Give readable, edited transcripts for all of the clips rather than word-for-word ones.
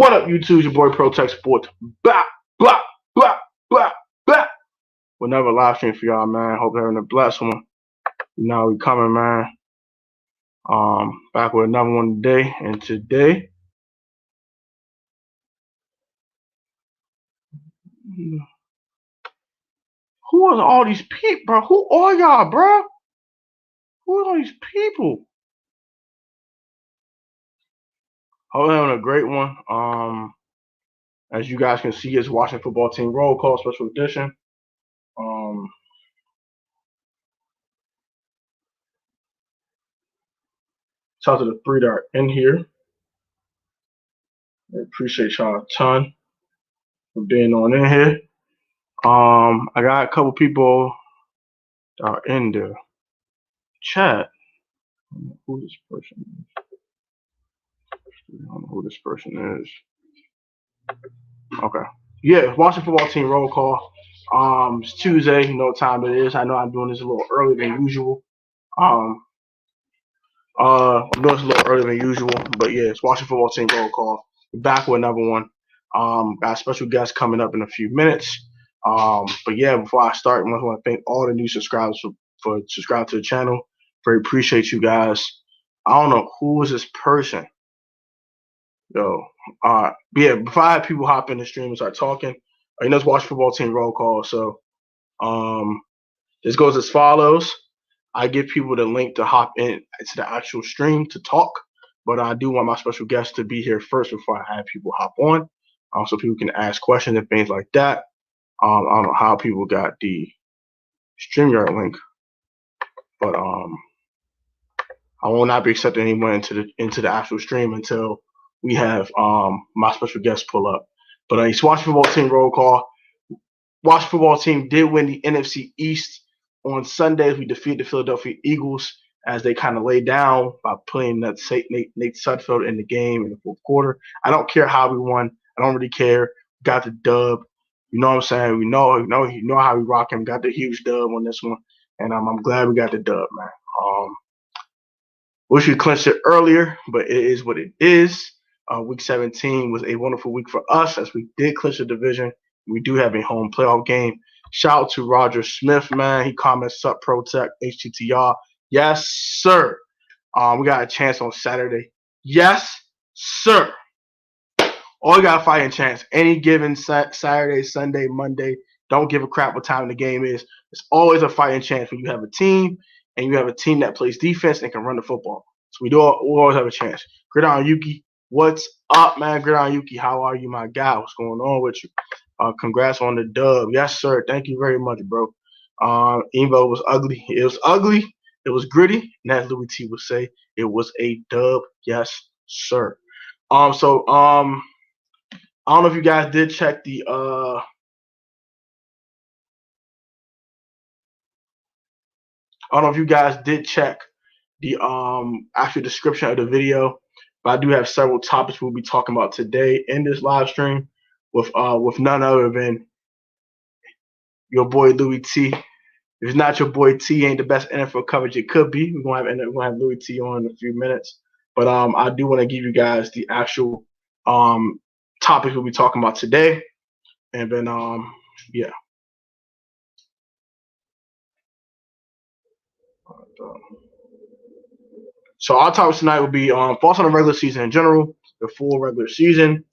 What up, YouTube? Your boy Protect Sports. Blah, blah, blah, blah, blah. With another live stream for y'all, man. Hope you're having a blessed one. You know we coming, man. Back with another one today. And today, who are all these people, bro? Who are y'all, bro? Who are all these people? Hope you're having a great one. As you guys can see, it's Washington Football Team Roll Call Special Edition. Shout out to the three that are in here. I appreciate y'all a ton for being on in here. I got a couple people that are in the chat. I don't know who this person is. I don't know who this person is. Okay. Yeah, Washington Football Team Roll Call. It's Tuesday. You know what time it is. I know I'm doing this a little earlier than usual. I'm doing this a little earlier than usual, but yeah, it's Washington Football Team Roll Call. We're back with another one. Got a special guest coming up in a few minutes. But yeah, before I start, I want to thank all the new subscribers for subscribing to the channel. Very appreciate you guys. I don't know who is this person. Yo, yeah, before I have people hop in the stream and start talking, you know, it's Watch Football Team Roll Call. So this goes as follows. I give people the link to hop in to the actual stream to talk, but I do want my special guest to be here first before I have people hop on, so people can ask questions and things like that. I don't know how people got the StreamYard link, but I will not be accepting anyone into the actual stream until we have my special guest pull up. But it's Watch Football Team Roll Call. Watch Football Team did win the NFC East on Sunday. We defeated the Philadelphia Eagles as they kind of lay down by putting Nate Sudfeld in the game in the fourth quarter. I don't care how we won. I don't really care. Got the dub. You know what I'm saying? We know how we rock him. Got the huge dub on this one, and I'm glad we got the dub, man. Wish we clinched it earlier, but it is what it is. Week 17 was a wonderful week for us as we did clinch the division. We do have a home playoff game. Shout out to Roger Smith, man. He comments up Protect HTTR. Yes, sir. We got a chance on Saturday. Yes, sir. All you got a fighting chance. Any given Saturday, Sunday, Monday. Don't give a crap what time the game is. It's always a fighting chance when you have a team and you have a team that plays defense and can run the football. So we always have a chance. Gridiron Yuki, what's up, man? Gridiron Yuki, how are you, my guy? What's going on with you? Congrats on the dub. Yes, sir. Thank you very much, bro. Evo was ugly. It was ugly. It was gritty. And as Louie T would say, it was a dub. Yes, sir. I don't know if you guys did check the actual description of the video, but I do have several topics we'll be talking about today in this live stream with none other than your boy Louie T. If it's not your boy T, ain't the best NFL coverage it could be. We're gonna have Louie T on in a few minutes. But I do want to give you guys the actual topics we'll be talking about today. And then yeah. So our topics tonight will be thoughts on the regular season in general, the full regular season,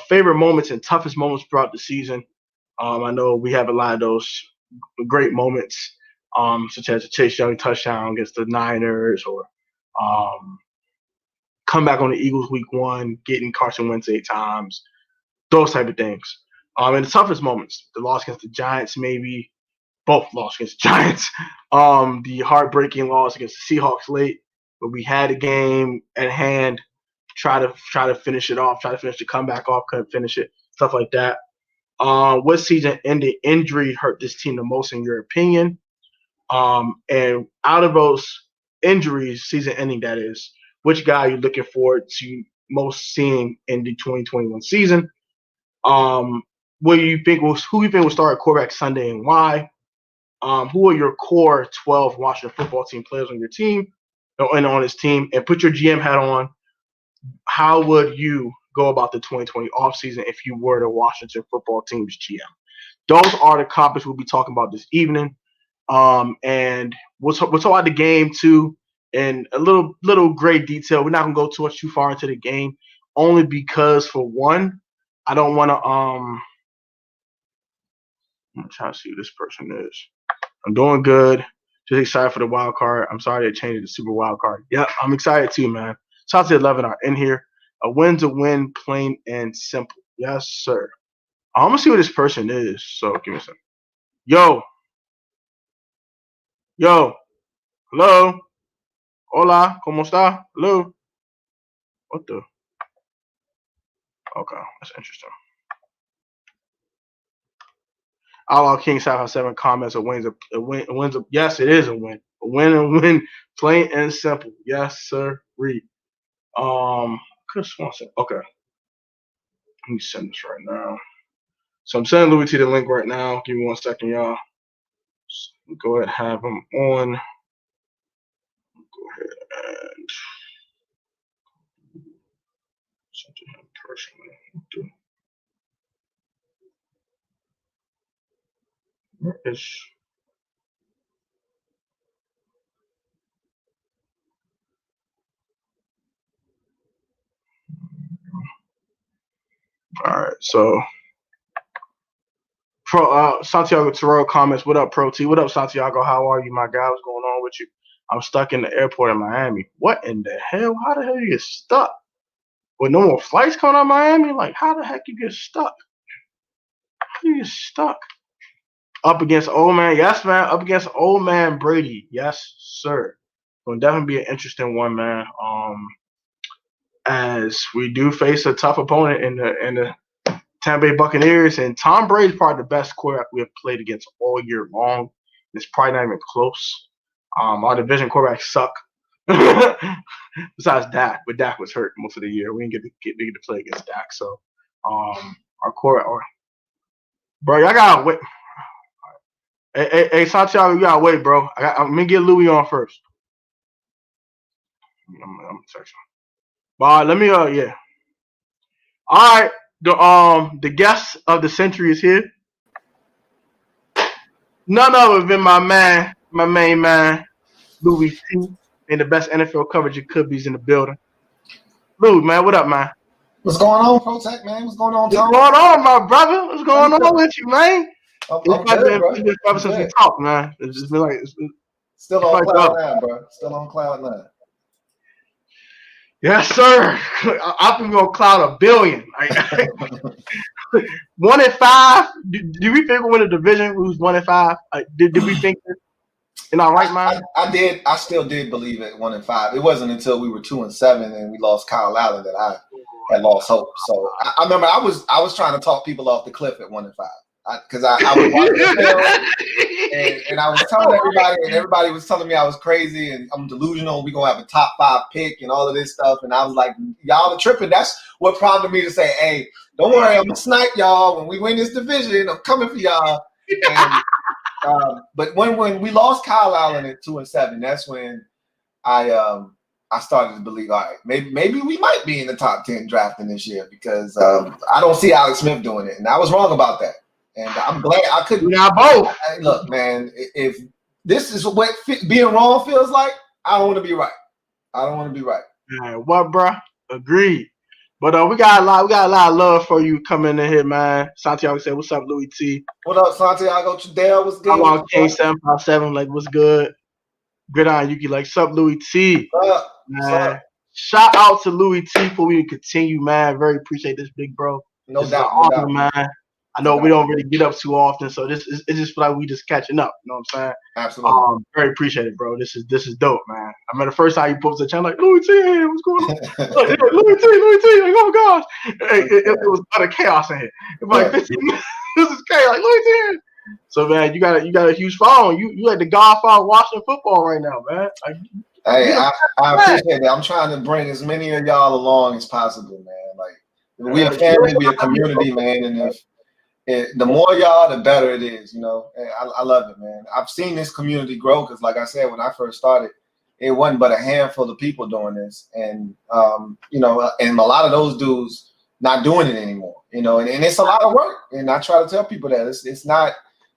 favorite moments and toughest moments throughout the season. I know we have a lot of those great moments, such as the Chase Young touchdown against the Niners, or come back on the Eagles week 1, getting Carson Wentz 8 times, those type of things. And the toughest moments, the loss against the Giants, maybe both lost against the Giants, the heartbreaking loss against the Seahawks late, but we had a game at hand, try to finish it off, try to finish the comeback off, couldn't finish it, stuff like that. What season-ending injury hurt this team the most in your opinion? And out of those injuries, season-ending that is, which guy are you looking forward to most seeing in the 2021 season? Who you think will start at quarterback Sunday and why? Who are your core 12 Washington Football Team players on your team and on his team? And put your GM hat on. How would you go about the 2020 offseason if you were the Washington football team's GM. Those are the topics we'll be talking about this evening. And we'll talk about the game too in a little great detail. We're not gonna go too far into the game, only because for one, I don't want to. I'm trying to see who this person is. I'm doing good. Just excited for the wild card. I'm sorry they changed it to Super Wild Card. Yeah, I'm excited too, man. Shout out to 11 are in here. A win's a win, plain and simple. Yes, sir. I'm gonna see who this person is. So give me a second. Yo. Hello. Hola. ¿Cómo está? Hello. What the? Okay, that's interesting. Outlaw King 7 comments. A win. Yes, it is a win. A win, plain and simple. Yes, sir. Read. Chris Swanson. Okay. Let me send this right now. So I'm sending Louie T the link right now. Give me 1 second, y'all. So go ahead and have him on. Go ahead and send to him personally. Where is? All right, so Santiago Terrell comments, what up, Pro T? What up, Santiago? How are you, my guy? What's going on with you? I'm stuck in the airport in Miami. What in the hell? How the hell you get stuck? With no more flights coming out of Miami? Like, how the heck you get stuck? How do you get stuck? Up against old man. Yes, man. Up against old man Brady. Yes, sir. Going to definitely be an interesting one, man. As we do face a tough opponent in the Tampa Bay Buccaneers, and Tom Brady's probably the best quarterback we have played against all year long. It's probably not even close. Our division quarterbacks suck. Besides Dak, but Dak was hurt most of the year. We didn't get to play against Dak. So our core, bro, y'all gotta wait. Hey, Santiago, you gotta wait, bro. I'm gonna get Louie on first. I'm texting. But let me yeah. All right. The guest of the century is here. None other than my main man, Louie T, and the best NFL coverage it could be is in the building. Louie, man, what up, man? What's going on, Protect, man? What's going on, Tom? What's going on, my brother? What's going on with you, man? I'm good, bro. It's been ever since we talked, man. It's been like still on cloud 9, bro. Still on cloud 9. Yes, sir. I think we're gonna cloud 1 billion. 1-5. Do we think we'll win a division? Who's 1-5? Did we think this in our right mind? I did. I still did believe it 1-5. It wasn't until we were 2-7 and we lost Kyle Allen that I had lost hope. So I remember I was trying to talk people off the cliff at 1-5 because I was watching the film and I was telling everybody, and everybody was telling me I was crazy and I'm delusional. We're gonna have a top 5 pick and all of this stuff, and I was like, y'all are tripping. That's what prompted me to say, hey, don't worry, I'm gonna snipe y'all when we win this division. I'm coming for y'all. And, but when we lost Kyle Allen at 2-7, that's when I started to believe, all right, maybe we might be in the top 10 drafting this year because I don't see Alex Smith doing it, and I was wrong about that. And I'm glad I couldn't. We got both. Look, man, if this is what being wrong feels like, I don't want to be right. I don't want to be right. What, bro? Agreed. But we got a lot of love for you coming in here, man. Santiago said, "What's up, Louie T?" What up, Santiago Trudell? What's good? I'm King 757. Like, what's good? Gridiron Yuki, like, sup, Louie T? Man. Shout out to Louie T before we continue, man. Very appreciate this, big bro. No doubt, man. I know we don't really get up too often, so it just feel like we just catching up. You know what I'm saying? Absolutely. Very appreciate it, bro. This is dope, man. I remember the first time you posted the channel, like, Louie T, what's going on? Louie T, like, oh gosh. It was utter chaos in here. It was like 15 minutes. This is chaos, like Louie T. So man, you got a huge following. You like the godfather of Washington football right now, man. Like, hey, I appreciate it. I'm trying to bring as many of y'all along as possible, man. Like, we a family, we a community, man, and the more y'all, the better it is, you know. And I love it, man. I've seen this community grow because, like I said, when I first started, it wasn't but a handful of people doing this, and you know, and a lot of those dudes not doing it anymore. And it's a lot of work. And I try to tell people that it's not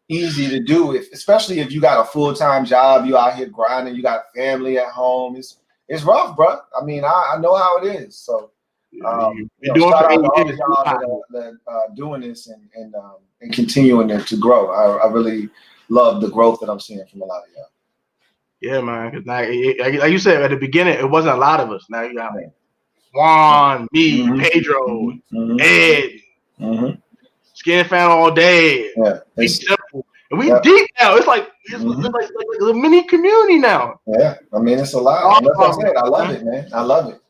easy to do, especially if you got a full-time job, you out here grinding, you got family at home. It's rough, bro. I mean, I know how it is. So you're doing shout for out to all 8 of years. y'all that are doing this and continuing to grow. I really love the growth that I'm seeing from a lot of y'all. Yeah, man. Because now, like you said at the beginning, it wasn't a lot of us. Now you got Juan, me, Pedro, Ed, Skin Fan all day. Yeah, it's simple. And we deep now. It's like it's like a mini community now. Yeah, I mean it's a lot. And like I said, I love it, man. I love it.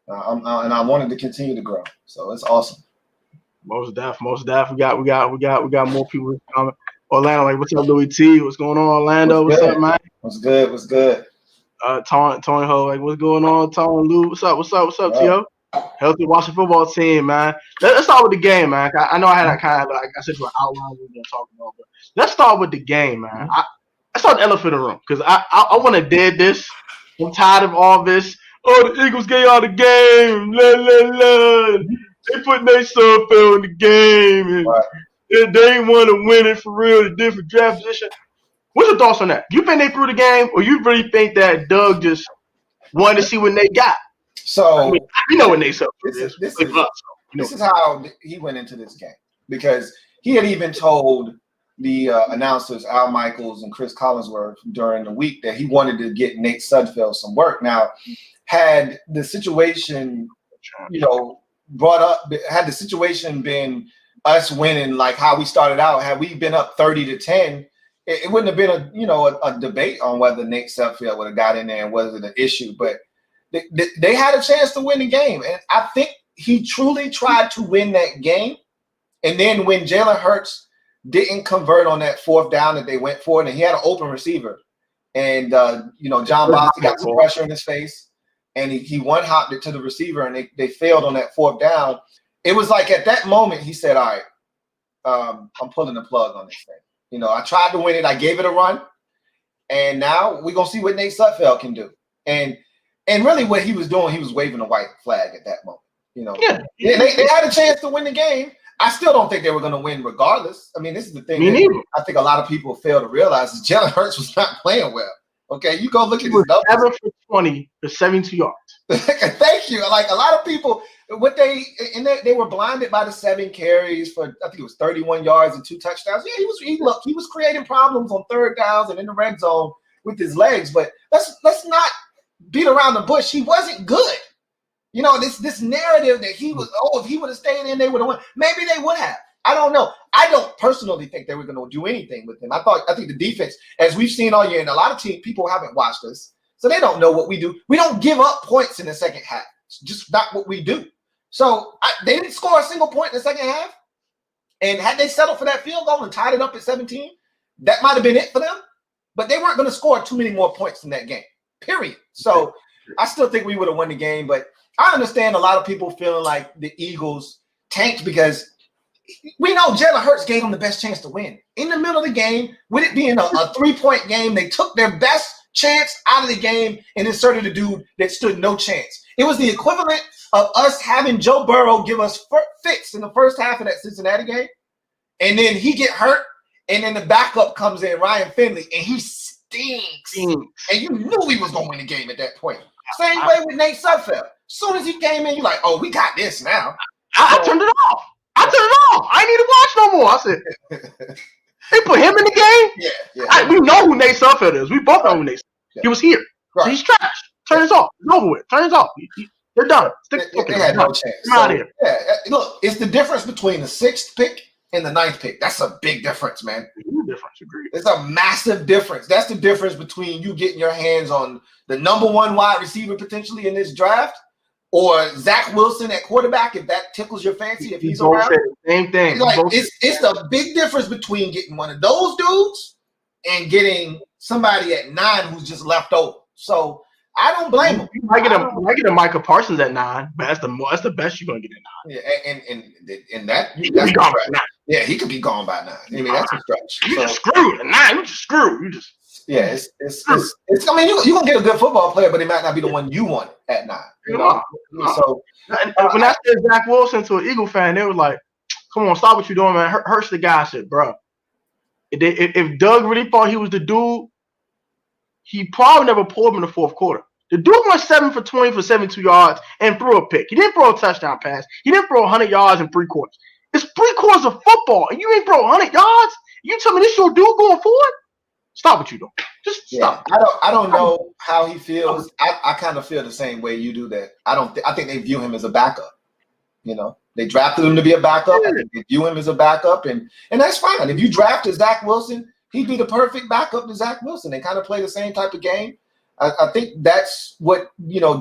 And I wanted to continue to grow. So it's awesome. Most deaf. We got more people coming. Orlando, like, what's up, Louie T? What's going on, Orlando? What's up, man? What's good? Tony Ho, like, what's going on? Tony Lou, what's up, T.O.? Healthy watching football team, man. Let's start with the game, man. I know I had a kind of, like I said, to an outline we were going to talk about, but let's start with the game, man. I start the elephant in the room because I want to dead this. I'm tired of all this. Oh, the Eagles get out of the game. They put Nate Sudfeld in the game, and they want to win it for real. The different draft position. What's your thoughts on that? You think they threw the game, or you really think that Doug just wanted to see what Nate got? So I mean, you know what Nate Sudfeld is. This is how he went into this game, because he had even told the announcers Al Michaels and Chris Collinsworth during the week that he wanted to get Nate Sudfeld some work. Now, had the situation, brought up, had the situation been us winning like how we started out, had we been up 30-10, it wouldn't have been a debate on whether Nate Sudfeld would have got in there and was it an issue. But they had a chance to win the game, and I think he truly tried to win that game. And then when Jalen Hurts didn't convert on that fourth down that they went for, and he had an open receiver, and John Boston got some pressure in his face, and he one-hopped it to the receiver, and they failed on that fourth down. It was like at that moment he said, all right, I'm pulling the plug on this thing. I tried to win it. I gave it a run, and now we're going to see what Nate Sudfeld can do. And really what he was doing, he was waving a white flag at that moment. They had a chance to win the game. I still don't think they were going to win regardless. I mean, this is the thing I think a lot of people fail to realize is Jalen Hurts was not playing well. Okay, you go look at his numbers. 7 for 20 for 72 yards. Thank you. Like a lot of people, they were blinded by the 7 carries for, I think it was 31 yards and 2 touchdowns. Yeah, he was creating problems on third downs and in the red zone with his legs. But let's not beat around the bush. He wasn't good. This narrative that he was, if he would have stayed in, they would have won. Maybe they would have. I don't know. I don't personally think they were going to do anything with him. I think the defense, as we've seen all year, and a lot of people haven't watched us, so they don't know what we do. We don't give up points in the second half. It's just not what we do. So they didn't score a single point in the second half. And had they settled for that field goal and tied it up at 17, that might have been it for them. But they weren't going to score too many more points in that game, period. So I still think we would have won the game. But I understand a lot of people feeling like the Eagles tanked because we know Jalen Hurts gave them the best chance to win. In the middle of the game, with it being a 3-point game, they took their best chance out of the game and inserted a dude that stood no chance. It was the equivalent of us having Joe Burrow give us fits in the first half of that Cincinnati game, and then he get hurt, and then the backup comes in, Ryan Finley, and he stinks. And you knew he was going to win the game at that point. Same way with Nate Sudfeld. As soon as he came in, you're like, oh, we got this now. I turned it off. I ain't need to watch no more. I said, they put him in the game? Yeah. We know who Nate Sudfeld is. We both know who Nate Sudfeld is. He was here. Right. So he's trash. Turn this off. It's over with. Turn this off. They're done. They had no chance. Out of here. Yeah, look, it's the difference between the 6th pick and the 9th pick. That's a big difference, man. Agreed. It's a massive difference. That's the difference between you getting your hands on the number 1 wide receiver potentially in this draft, or Zach Wilson at quarterback, if that tickles your fancy, if he's around. Same thing. It's a big difference between getting one of those dudes and getting somebody at 9 who's just left over. So I don't blame him. I get a Micah Parsons at 9, but that's the best you're gonna get at 9. Yeah, and that's gone by 9. Yeah, he could be gone by 9. I mean, that's a stretch. You just screwed at 9. You just screwed. Yeah, it's. I mean, you gonna get a good football player, but he might not be the one you wanted. at 9. No. So and when I said Zach Wilson to an Eagle fan, they were like, "Come on, stop what you're doing, man." Hurts the guy. I said, "Bro, if Doug really thought he was the dude, he probably never pulled him in the fourth quarter." The dude went 7 for 20 for 72 yards and threw a pick. He didn't throw a touchdown pass. He didn't throw 100 yards in 3 quarters. It's 3 quarters of football, and you ain't throw 100 yards? You tell me this your dude going forward? Stop what you doing. Just stop. I don't know how he feels. I kind of feel the same way you do. That I think they view him as a backup. They drafted him to be a backup. I think they view him as a backup, and that's fine. If you drafted Zach Wilson, he'd be the perfect backup to Zach Wilson. They kind of play the same type of game. I think that's what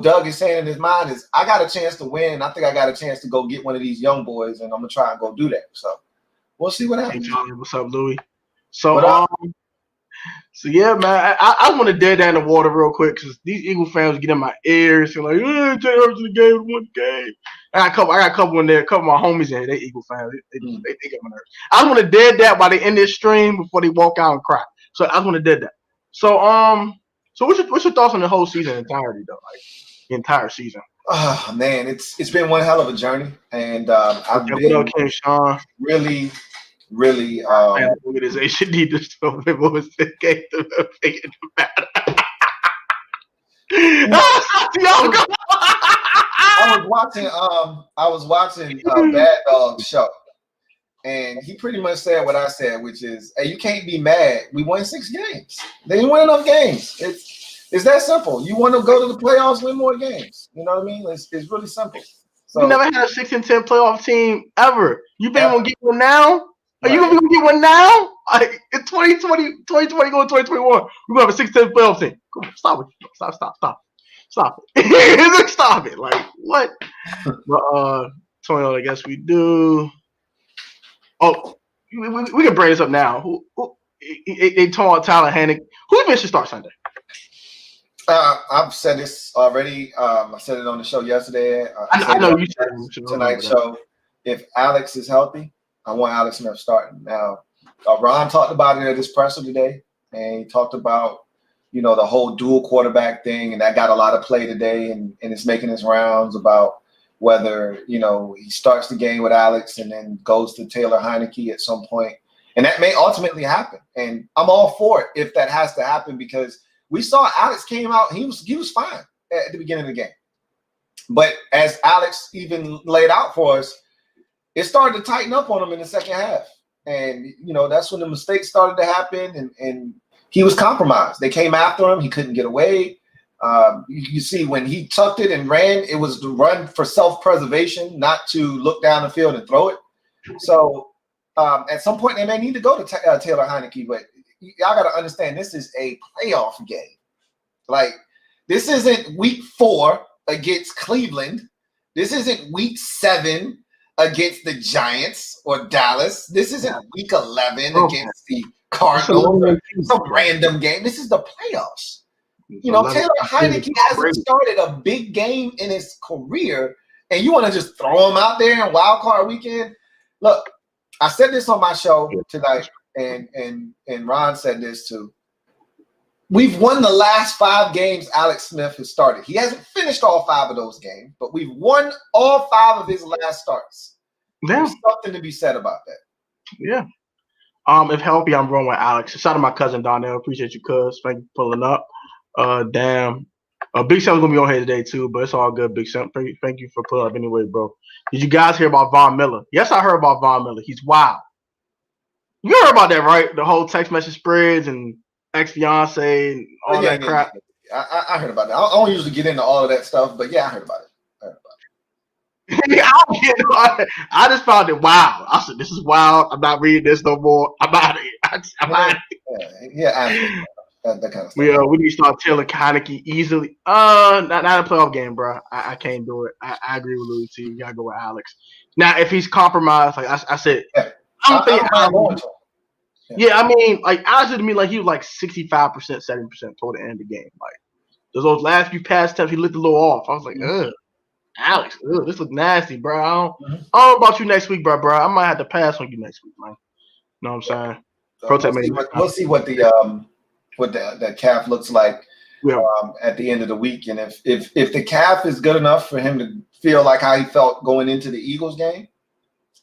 Doug is saying in his mind is, I got a chance to win. I think I got a chance to go get one of these young boys, and I'm gonna try and go do that. So we'll see what happens. Hey, Johnny, what's up, Louie? So so yeah, man, I want to dead down the water real quick because these Eagle fans get in my ears and like, Jay Hurts in the game, one game. I got a couple in there, a couple of my homies in here. They Eagle fans. They get my nerves. I want to dead that by the end of this stream before they walk out and cry. So I want to dead that. So what's your thoughts on the whole season entirety though? Like the entire season. Oh man, it's been one hell of a journey, and I've been really. Man, organization need to stop it. What was the game to make it matter? I was watching Bad Dog's show, and he pretty much said what I said, which is, hey, you can't be mad. We won 6 games. They didn't win enough games. It's that simple. You want to go to the playoffs, win more games. You know what I mean? It's really simple. So, we never had a 6-10 playoff team ever. You think we're gonna get one now? Are you gonna get one now? Like in 2020 going 2021, we're gonna have a 6-10 playoff team. Come on, stop it. Stop it. Stop it. Like what? But Tony, I guess we do. Oh, we can bring this up now. They told Tyler Hannick. Who you think should start Sunday? I've said this already. I said it on the show yesterday. I know you said it tonight's show. If Alex is healthy, I want Alex Smith starting. Now, Ron talked about it at his presser today, and he talked about, the whole dual quarterback thing, and that got a lot of play today, and it's making his rounds about whether, he starts the game with Alex and then goes to Taylor Heineke at some point. And that may ultimately happen. And I'm all for it if that has to happen, because we saw Alex came out, he was fine at the beginning of the game. But as Alex even laid out for us, it started to tighten up on him in the second half. And, that's when the mistakes started to happen, and he was compromised. They came after him. He couldn't get away. You see, when he tucked it and ran, it was to run for self-preservation, not to look down the field and throw it. So at some point, they may need to go to Taylor Heineke, but y'all got to understand, this is a playoff game. Like, this isn't week 4 against Cleveland. This isn't week 7 against the Giants or Dallas. This isn't week 11 against the Cardinals. Some random game. This is the playoffs. Taylor Heineke hasn't started a big game in his career, and you want to just throw him out there in wild card weekend? Look, I said this on my show tonight, and Ron said this too. We've won the last 5 games Alex Smith has started. He hasn't finished all 5 of those games, but we've won all 5 of his last starts. There's something to be said about that. Yeah. If healthy, I'm rolling with Alex. Shout out to my cousin Donnell. Appreciate you, cuz. Thank you for pulling up. Damn. Big Sam's gonna be on here today too, but it's all good, Big Sam. Thank you for pulling up anyway, bro. Did you guys hear about Von Miller? Yes, I heard about Von Miller. He's wild. You heard about that, right? The whole text message spreads and ex-fiance and all that crap. I heard about that. I don't usually get into all of that stuff, but yeah, I heard about it. I just found it wild. I said, this is wild. I'm not reading this no more. I'm out of here. I'm out of here. Yeah, that kind of stuff. We need to start Taylor Heineke easily. Not a playoff game, bro. I can't do it. I agree with Louie too. You gotta go with Alex. Now, if he's compromised, like I said, I don't think Alex. Yeah, I mean, like Alex to me, like he was like 65%, 70% toward the end of the game. Like those last few pass attempts, he looked a little off. I was like, Alex, this look nasty, bro. I don't know about you next week, bro. I might have to pass on you next week, man. You know what I'm saying? So we'll see what the calf looks like. at the end of the week. And if the calf is good enough for him to feel like how he felt going into the Eagles game,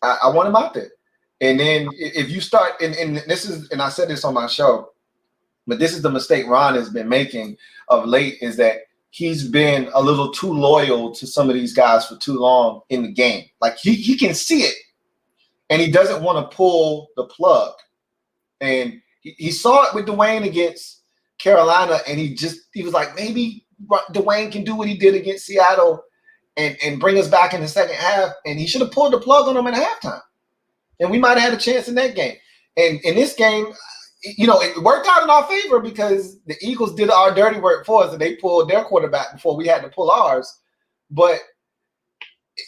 I want him out there. And then if you start, and this is, and I said this on my show, but this is the mistake Ron has been making of late, is that he's been a little too loyal to some of these guys for too long in the game. Like he can see it, and he doesn't want to pull the plug. And he saw it with Dwayne against Carolina, and he was like, maybe Dwayne can do what he did against Seattle and bring us back in the second half. And he should have pulled the plug on him at halftime. And we might have had a chance in that game. And in this game, it worked out in our favor because the Eagles did our dirty work for us and they pulled their quarterback before we had to pull ours. But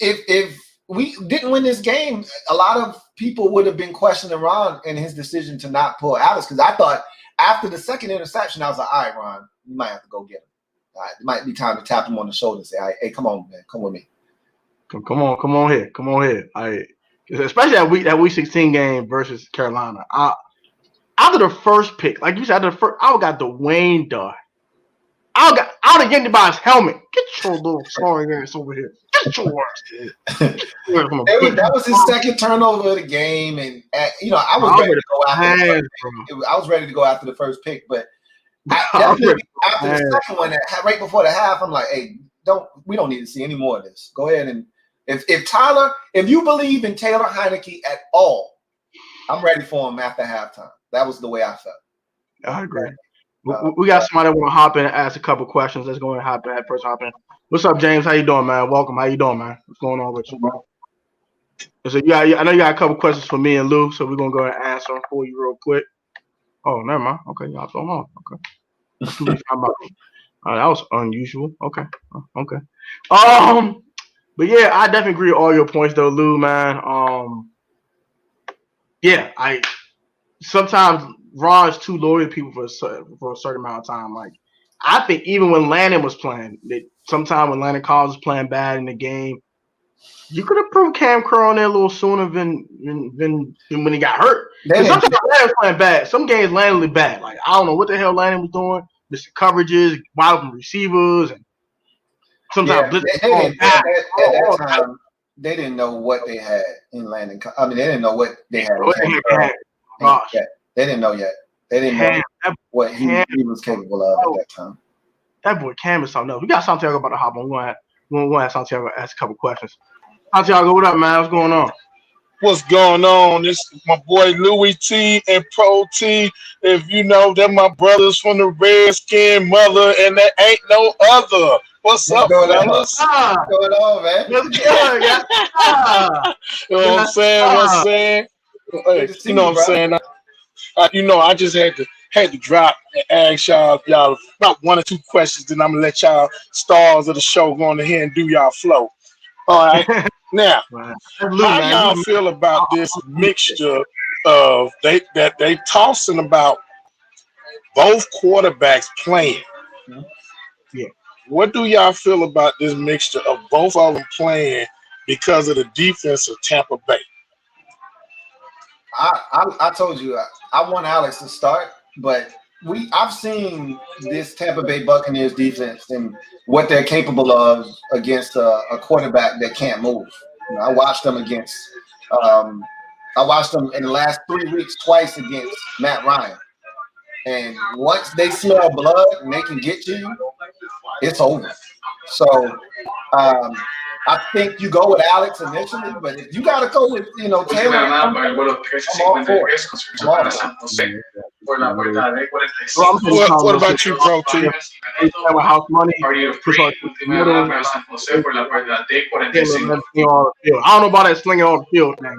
if we didn't win this game, a lot of people would have been questioning Ron and his decision to not pull Alex, because I thought after the second interception, I was like, all right, Ron, you might have to go get him. All right, it might be time to tap him on the shoulder and say, all right, hey, come on, man, come with me. Come on here. All right. Especially that week 16 game versus Carolina. After the first pick, like you said, I would got Dwayne Dart. I would have yanked him by his helmet. Get your little sorry ass over here. Get your ass. That was his second turnover of the game, and I was ready to go after. I was ready to go after the first pick, but after the second one, right before the half, I'm like, hey, we don't need to see any more of this. Go ahead and if you believe in Taylor Heineke at all, I'm ready for him after halftime. That was the way I felt. I agree. We got somebody that want to hop in and ask a couple questions. Let's go ahead and hop in. What's up, James? How you doing, man? Welcome. How you doing, man? What's going on with you, bro? So I know you got a couple questions for me and Lou, so we're gonna go ahead and answer them for you real quick. Oh, never mind. Okay, y'all so long. Okay. That was unusual. Okay. But yeah, I definitely agree with all your points though, Lou, man. Sometimes Ron is too loyal to people for a certain amount of time. Like, I think even when Landon was playing, sometimes when Landon Collins was playing bad in the game, you could have put Cam Curl on there a little sooner than when he got hurt. Sometimes Landon was playing bad. Some games Landon was bad. Like, I don't know what the hell Landon was doing. Missing coverages, wide open receivers, and sometimes at that time, they didn't know what they had in Landon. I mean, they didn't know what they had. They didn't know yet. They didn't know what he was capable of at that time. That boy Cam is something else. We got Santiago about to hop on. We're going to have Santiago ask a couple questions. Santiago, what up, man? What's going on? What's going on? This is my boy Louie T and Pro T. If you know, they're my brothers from the Redskin mother, and there ain't no other. What's up, fellas? What's going on, man? You know what I'm saying? Hey, you know what I'm saying? I just had to drop and ask y'all about one or two questions, then I'm gonna let y'all stars of the show go on ahead and do y'all flow. All right. Now, how y'all feel about this mixture of they tossing about both quarterbacks playing? Yeah. What do y'all feel about this mixture of both of them playing because of the defense of Tampa Bay? I told you I want Alex to start, but I've seen this Tampa Bay Buccaneers defense and what they're capable of against a quarterback that can't move. I watched them in the last 3 weeks twice against Matt Ryan. And once they smell blood and they can get to you, it's over. So I think you go with Alex initially, but if you got to go with Taylor, I'm all for it. What about you, Pro T? House money. I don't know about that slinging on the field thing,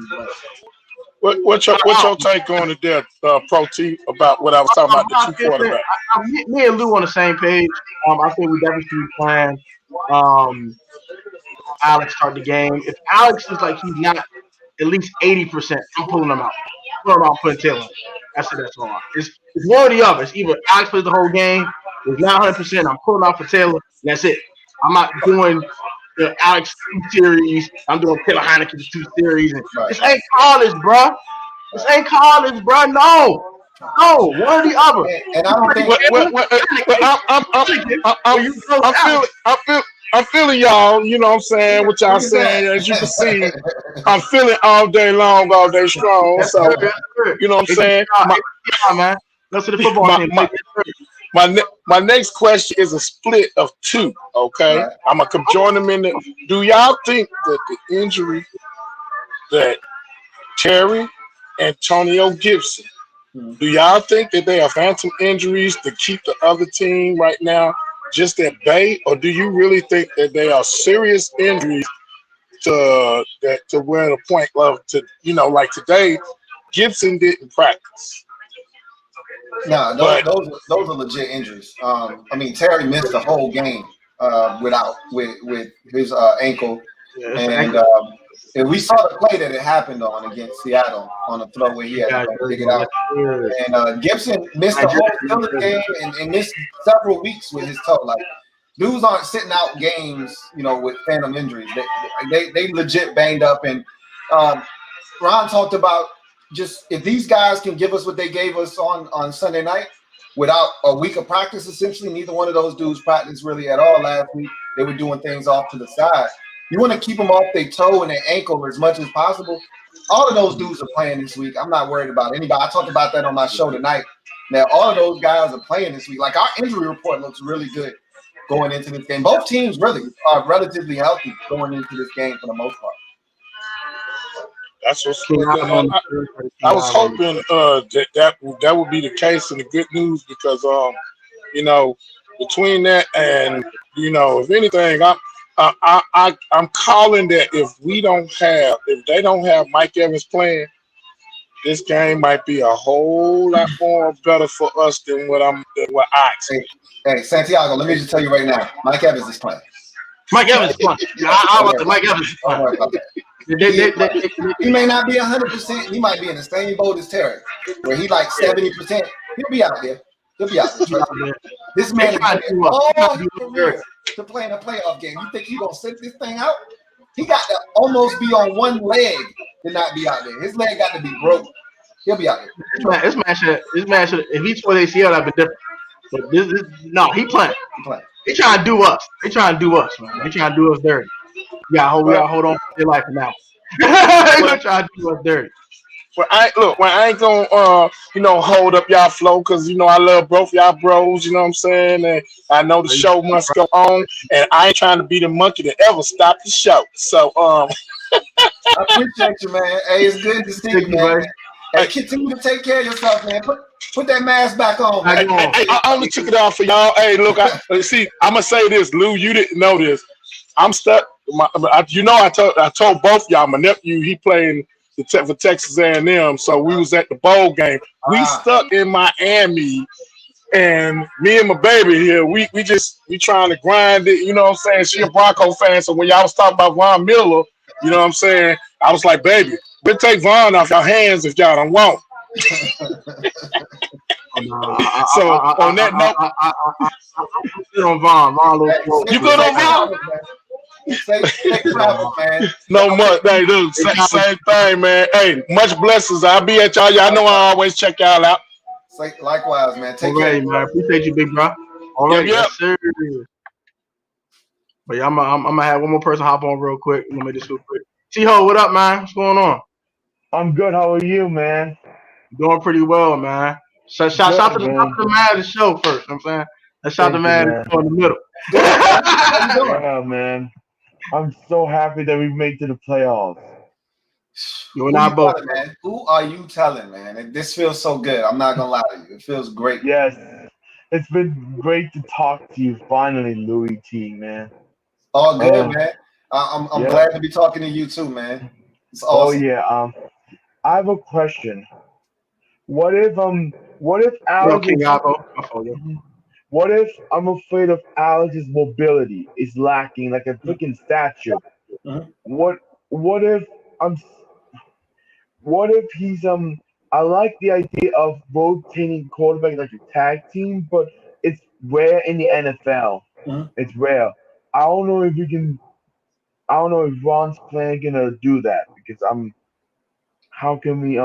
but what's your take on it there, Pro T, about what I was talking about, the two quarterbacks? Me and Lou on the same page. I think we definitely should be playing Alex start the game. If Alex is like he's not at least 80%, I'm pulling him out. I'm putting Taylor. That's all. It's one or the other. It's either Alex plays the whole game, he's not 100%, I'm pulling out for Taylor, and that's it. I'm not doing the Alex 2 series. I'm doing Taylor Heineke 2 series. And This ain't college, bro. No. No, one or the other. And I don't think I'm feeling y'all. You know what I'm saying? What y'all saying? As you can see, I'm feeling all day long, all day strong. That's So good. you know what I'm saying? Man. Let's see the football team. My next question is a split of two. Okay, right. I'm gonna join them in the. Do y'all think that the injury that Terry, Antonio Gibson, do y'all think that they are phantom injuries to keep the other team right now just at bay, or do you really think that they are serious injuries to where the point of like today, Gibson didn't practice. No, those are legit injuries. I mean, Terry missed the whole game with his ankle, and we saw the play that it happened on against Seattle on a throw where he had to go dig it out. And Gibson missed the whole Steelers game and missed several weeks with his toe. Like, dudes aren't sitting out games, with phantom injuries. They legit banged up. And Ron talked about just if these guys can give us what they gave us on Sunday night without a week of practice, essentially, neither one of those dudes practiced really at all last week. They were doing things off to the side. You want to keep them off their toe and their ankle as much as possible. All of those dudes are playing this week. I'm not worried about anybody. I talked about that on my show tonight. Now, all of those guys are playing this week. Like, our injury report looks really good going into this game. Both teams really are relatively healthy going into this game for the most part. That's what's I was hoping that would be the case and the good news because between that and if anything I'm calling that if they don't have Mike Evans playing, this game might be a whole lot more better for us than what I expect. Hey, Santiago, let me just tell you right now, Mike Evans is playing. Mike Evans is playing. I want the Mike Evans is playing. Don't worry about that. He may not be 100%. He might be in the same boat as Terry, where he like 70%. He'll be out there. This man is all his career to play in a playoff game. You think he's going to sit this thing out? He got to almost be on one leg to not be out there. His leg got to be broken. He'll be out there. This man should, if he tore ACL, that'd be different. But he playing. They trying to do us. They trying to do us, man. They trying to do us dirty. We gotta hold on to their life now. They trying to do us dirty. Well, I ain't gonna, hold up y'all flow because I love both y'all bros. You know what I'm saying? And I know the show must go on, and I ain't trying to be the monkey that ever stop the show. So, I appreciate you, man. Hey, it's good to see you, man. Hey, continue to take care of yourself, man. Put that mask back on, man. I only took it off for y'all. Hey, look, I'm gonna say this, Lou. You didn't know this. I'm stuck. I told both y'all. My nephew, he playing for Texas A&M, so we was at the bowl game. We stuck in Miami, and me and my baby here, we trying to grind it. You know what I'm saying? She a Bronco fan, so when y'all was talking about Von Miller, you know what I'm saying? I was like, baby, we'll take Von off your hands if y'all don't want. So on that note, I'm good on Von. You good on Von? Man. No much. Hey, dude, same thing, man. Hey, much blessings. I'll be at y'all. Y'all know I always check y'all out. Likewise, man. Take care, man. Appreciate you, big bro. All right, yep. Yes, sir. But yeah, I'm gonna have one more person hop on real quick. Let me just real quick. T-Ho, what up, man? What's going on? I'm good. How are you, man? Doing pretty well, man. Shout to the man of the show first. You know what I'm saying? Let's shout the man in the middle. How you doing? Yeah, man. I'm so happy that we made to the playoffs. You and I both. Man? Who are you telling, man? This feels so good. I'm not gonna lie to you. It feels great. Yes. It's been great to talk to you finally, Louie T, man. All good, man. I'm glad to be talking to you too, man. It's awesome. Oh yeah. I have a question. What if Alex What if I'm afraid of Alex's mobility is lacking like a freaking statue? Uh-huh. What if he's I like the idea of rotating quarterback like a tag team, but it's rare in the NFL. Uh-huh. It's rare. I don't know if Ron's plan gonna do that because how can we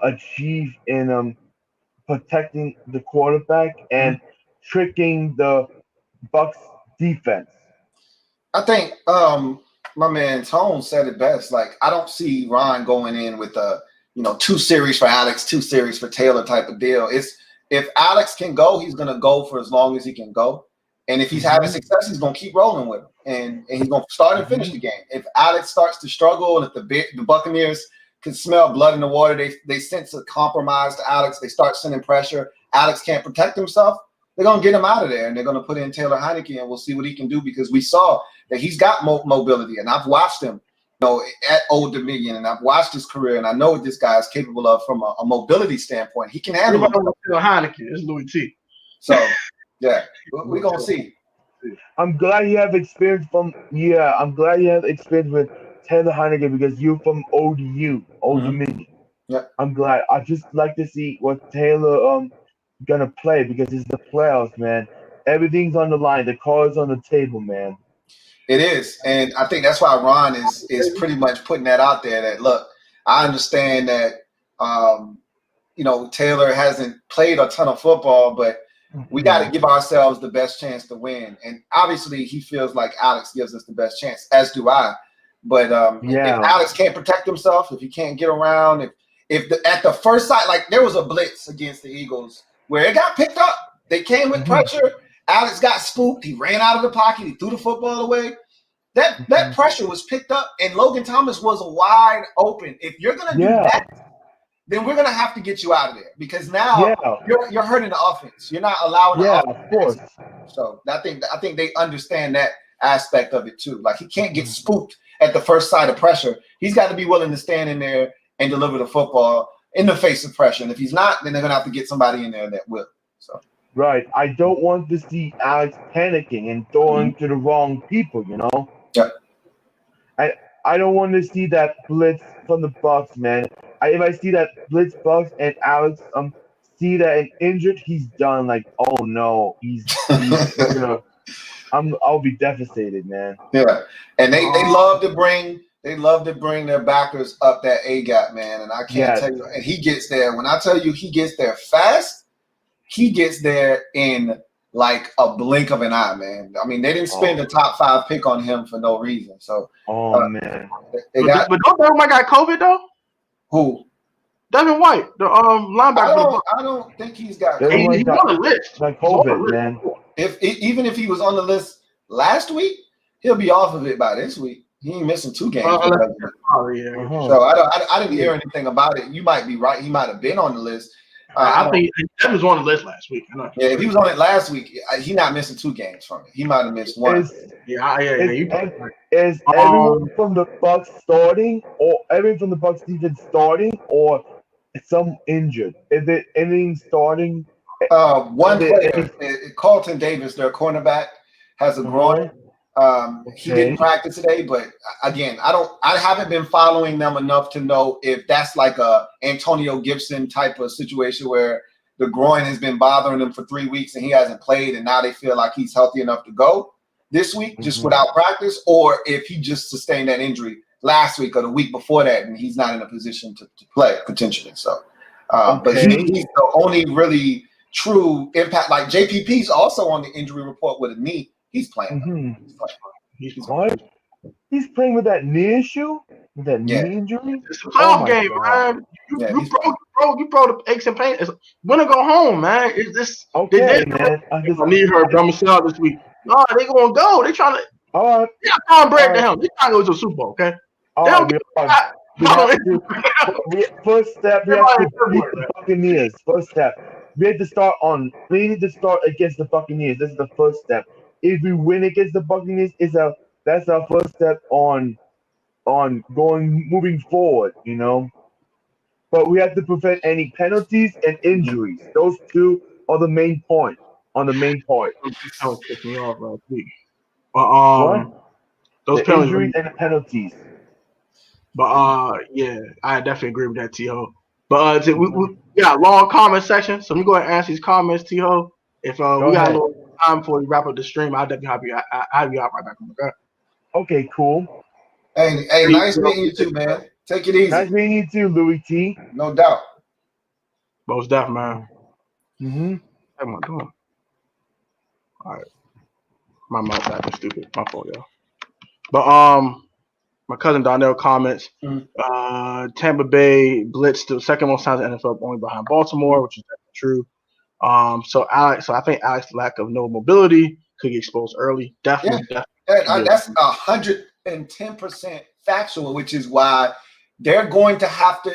achieve in protecting the quarterback and tricking the Bucks defense? I think my man Tone said it best. Like, I don't see Ron going in with a 2 series for Alex, 2 series for Taylor type of deal. It's if Alex can go, he's gonna go for as long as he can go. And if he's having success, he's gonna keep rolling with him, and he's gonna start and finish the game. If Alex starts to struggle, and if the Buccaneers can smell blood in the water, they sense a compromise to Alex, they start sending pressure. Alex can't protect himself. They're gonna get him out of there, and they're gonna put in Taylor Heineke, and we'll see what he can do, because we saw that he's got mobility, and I've watched him, at Old Dominion, and I've watched his career, and I know what this guy is capable of from a mobility standpoint. He can handle it. Taylor Heineke, it's Louie T. So yeah, we're gonna see. I'm glad you have experience with Taylor Heineke, because you're from ODU, Old Dominion. Yeah. I'm glad. I just like to see what Taylor gonna play, because it's the playoffs, man. Everything's on the line. The card's on the table, man. It is, and I think that's why Ron is pretty much putting that out there. That look, I understand that Taylor hasn't played a ton of football, but we got to give ourselves the best chance to win. And obviously, he feels like Alex gives us the best chance, as do I. But if Alex can't protect himself, if he can't get around, if at the first sight, like there was a blitz against the Eagles where it got picked up, they came with pressure. Alex got spooked. He ran out of the pocket. He threw the football away. That pressure was picked up, and Logan Thomas was wide open. If you're gonna do that, then we're gonna have to get you out of there, because now you're hurting the offense. You're not allowing the offense. Of course. So I think they understand that aspect of it too. Like, he can't get spooked at the first sight of pressure. He's got to be willing to stand in there and deliver the football in the face of pressure. And if he's not, then they're gonna have to get somebody in there that will. So. Right. I don't want to see Alex panicking and throwing to the wrong people, Yeah. I don't want to see that blitz from the Bucks, man. If I see that blitz Bucks and Alex see that and injured, he's done. Like, oh no, he's I'll be devastated, man. Yeah. And they love to bring their backers up that A gap, man. And I can't tell you, and he gets there. When I tell you he gets there fast, he gets there in like a blink of an eye, man. I mean, they didn't spend a top 5 pick on him for no reason. So, man. But don't Devin White got COVID though? Who? Devin White, the linebacker. I don't think he's got COVID. He's on the list. Like COVID, man. Even if he was on the list last week, he'll be off of it by this week. He ain't missing 2 games. So I didn't hear anything about it. You might be right. He might have been on the list. I think Devin was on the list last week. If he was on it last week, he's not missing 2 games from it. He might have missed 1. Is everyone from the Bucks starting, or everyone from the Bucks defense starting, or some injured? Is it anything starting? One player, Carlton Davis, their cornerback, has a groin. He didn't practice today, but again, I haven't been following them enough to know if that's like a Antonio Gibson type of situation where the groin has been bothering him for 3 weeks and he hasn't played, and now they feel like he's healthy enough to go this week just without practice, or if he just sustained that injury last week or the week before that and he's not in a position to play potentially. So, but he's the only really true impact. Like JPP's also on the injury report with a knee. He's playing. He's playing with that knee issue? With that knee injury? It's a playoff game, man. You broke the aches and pains. Win or go home, man. It's this. Okay, man. I need her from Michelle this week. No, they gonna go. They trying to. All right. Yeah, Tom Brady to him. They trying to go to the Super Bowl, okay? First step, we have to beat the Buccaneers. First step. We need to start against the Buccaneers. This is the first step. If we win against the Buccaneers, that's our first step on moving forward, But we have to prevent any penalties and injuries. Those 2 are the main point. That was pissing me off last week. Those the injuries and the penalties. But I definitely agree with that, T-Ho. But we got a long comment section, so let me go ahead and answer these comments, T-Ho. If we got a little time before we wrap up the stream, I'll definitely have you out right back. Okay, cool. Hey, nice meeting you too, man. Take it easy. Nice meeting you too, Louie T. No doubt. Most deaf, man. Mm-hmm. What am I doing? All right. My mouth acting stupid. My fault, y'all. But my cousin Donnell comments. Tampa Bay blitzed the second most times in the NFL, only behind Baltimore, which is definitely true. So I think Alex's lack of no mobility could get exposed early. Definitely. That's 110% factual, which is why they're going to have to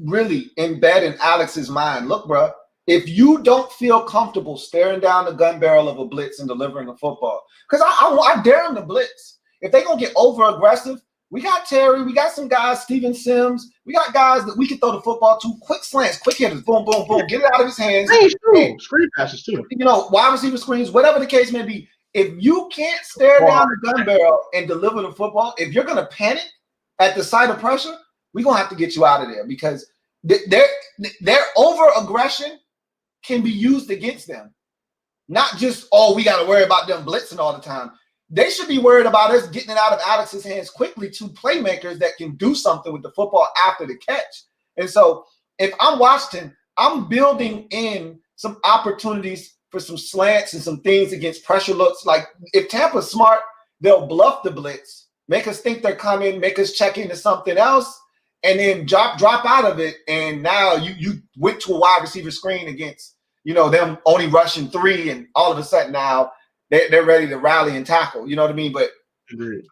really embed in Alex's mind. Look, bro, if you don't feel comfortable staring down the gun barrel of a blitz and delivering a football, because I dare them to blitz. If they're going to get over aggressive, we got Terry, we got some guys, Steven Sims, we got guys that we can throw the football to, quick slants, quick hitters, boom, boom, boom, get it out of his hands. Screen passes too. Wide receiver screens, whatever the case may be. If you can't stare down the gun barrel and deliver the football, if you're going to panic at the sight of pressure, we're going to have to get you out of there because their over-aggression can be used against them. Not just, we got to worry about them blitzing all the time. They should be worried about us getting it out of Alex's hands quickly to playmakers that can do something with the football after the catch. And so if I'm Washington, I'm building in some opportunities for some slants and some things against pressure looks. Like if Tampa's smart, they'll bluff the blitz, make us think they're coming, make us check into something else, and then drop out of it. And now you went to a wide receiver screen against, them only rushing 3, and all of a sudden now they're ready to rally and tackle. You know what I mean? But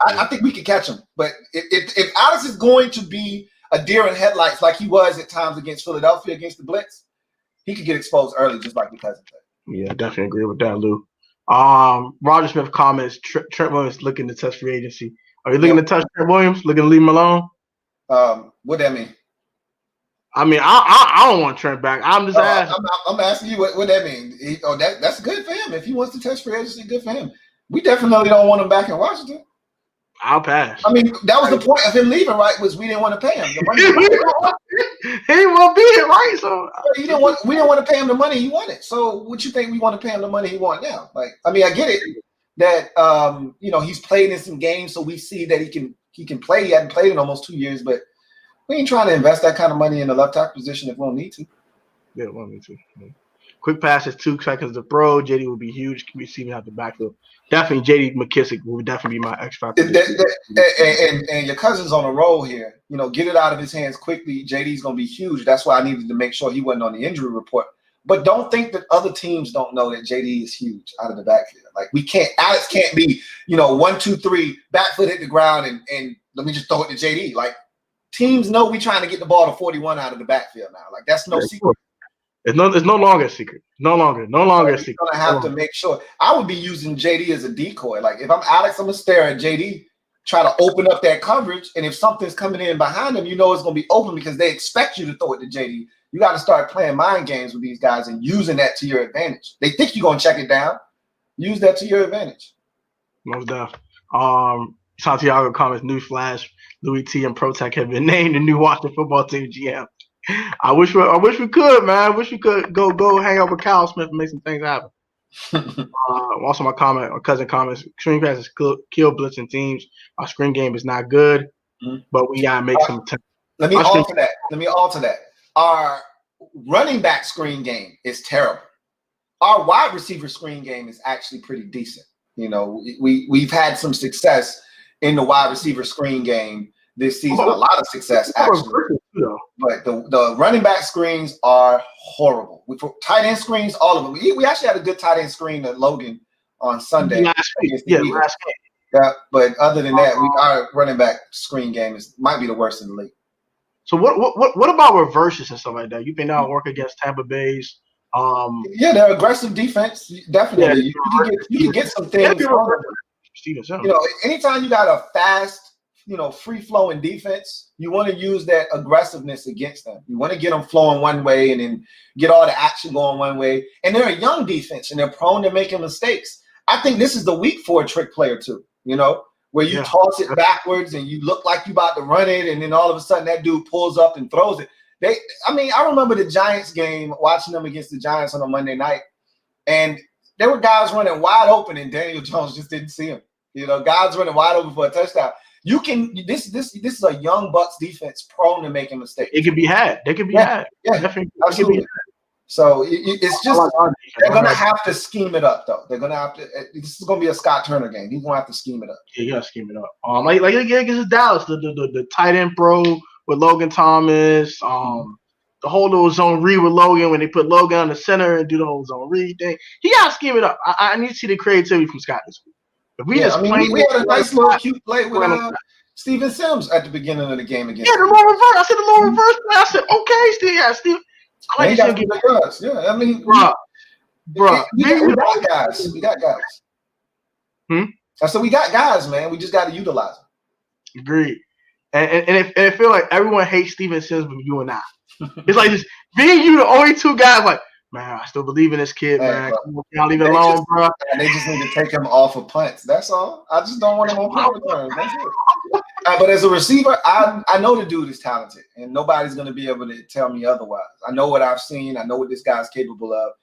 I think we can catch them. But if Alex is going to be a deer in headlights like he was at times against Philadelphia against the blitz, he could get exposed early just like because of that. Yeah, definitely agree with that, Lou. Roger Smith comments, Trent Williams looking to touch free agency. Are you looking to touch Trent Williams? Looking to leave him alone? What that mean? I mean, I don't want Trent back. I'm just asking. I'm asking you what that mean. That's good for him. If he wants to touch free agency, good for him. We definitely don't want him back in Washington. I'll pass. I mean, that was the point of him leaving, right? Was we didn't want to pay him the money. He won't be here, right? So we didn't want to pay him the money he wanted. So what you think we want to pay him the money he want now? Like, I mean, I get it that he's played in some games, so we see that he can play. He hadn't played in almost 2 years, but we ain't trying to invest that kind of money in the left tackle position if we don't need to. Yeah, we don't need to. Yeah. Quick passes, 2 seconds to throw. JD will be huge receiving out the backfield. Definitely, JD McKissick will definitely be my X factor. And your cousin's on a roll here. Get it out of his hands quickly. JD's going to be huge. That's why I needed to make sure he wasn't on the injury report. But don't think that other teams don't know that JD is huge out of the backfield. Like Alex can't be, 1, 2, 3, back foot hit the ground and let me just throw it to JD. Like teams know we trying to get the ball to 41 out of the backfield now. Like that's no secret. It's no longer a secret. No longer a secret. You're gonna have to make sure. I would be using JD as a decoy. Like if I'm Alex, I'm gonna stare at JD, try to open up that coverage, and if something's coming in behind him, it's gonna be open because they expect you to throw it to JD. You got to start playing mind games with these guys and using that to your advantage. They think you're gonna check it down. Use that to your advantage. Most definitely. Santiago comments, newsflash, Louie T and ProTech have been named the new Washington football team GM. I wish we could, man. I wish we could go hang out with Kyle Smith and make some things happen. Also, my cousin comments, screen passes kill blitzing teams. Our screen game is not good, but we gotta make some. Let me alter that. Our running back screen game is terrible. Our wide receiver screen game is actually pretty decent. We've had some success in the wide receiver screen game this season. A lot of success actually. But the running back screens are horrible. Tight end screens, all of them. We actually had a good tight end screen at Logan on Sunday. Last game. Yeah, but other than that, our running back screen game might be the worst in the league. So what about reverses and stuff like that? You think that'll work against Tampa Bay's? Yeah, they're aggressive defense. Definitely, you can get some things. Anytime you got a fast, free-flowing defense, you want to use that aggressiveness against them. You want to get them flowing one way and then get all the action going one way. And they're a young defense, and they're prone to making mistakes. I think this is the week for a trick player too, where you toss it backwards and you look like you about to run it, and then all of a sudden that dude pulls up and throws it. I remember the Giants game, watching them against the Giants on a Monday night, and there were guys running wide open, and Daniel Jones just didn't see him. Guys running wide open for a touchdown. This is a young Bucs defense prone to making mistakes. It can be had. They can be had. Yeah, definitely. Absolutely. So it's just they're gonna have to scheme it up, though. They're gonna have to. This is gonna be a Scott Turner game. He's gonna have to scheme it up. Yeah, you gotta scheme it up. Like against Dallas, the tight end pro with Logan Thomas. The whole little zone read with Logan when they put Logan on the center and do the whole zone read thing. He gotta scheme it up. I need to see the creativity from Scott this week. If we we had a nice little cute play with Steven Sims at the beginning of the game again. Yeah, the low reverse. I said the low reverse play. I said, okay, Steve. I like to get us. Yeah, I mean, bro, we got guys. We got guys. I said we got guys, man. We just got to utilize them. Agreed. And it feel like everyone hates Steven Sims but you and I. It's like just being you the only two guys like, man, I still believe in this kid, man. Y'all leave it alone, bro. They just need to take him off of punts. That's all. I just don't want him on punt returns. That's it. But as a receiver, I know the dude is talented, and nobody's going to be able to tell me otherwise. I know what I've seen. I know what this guy's capable of.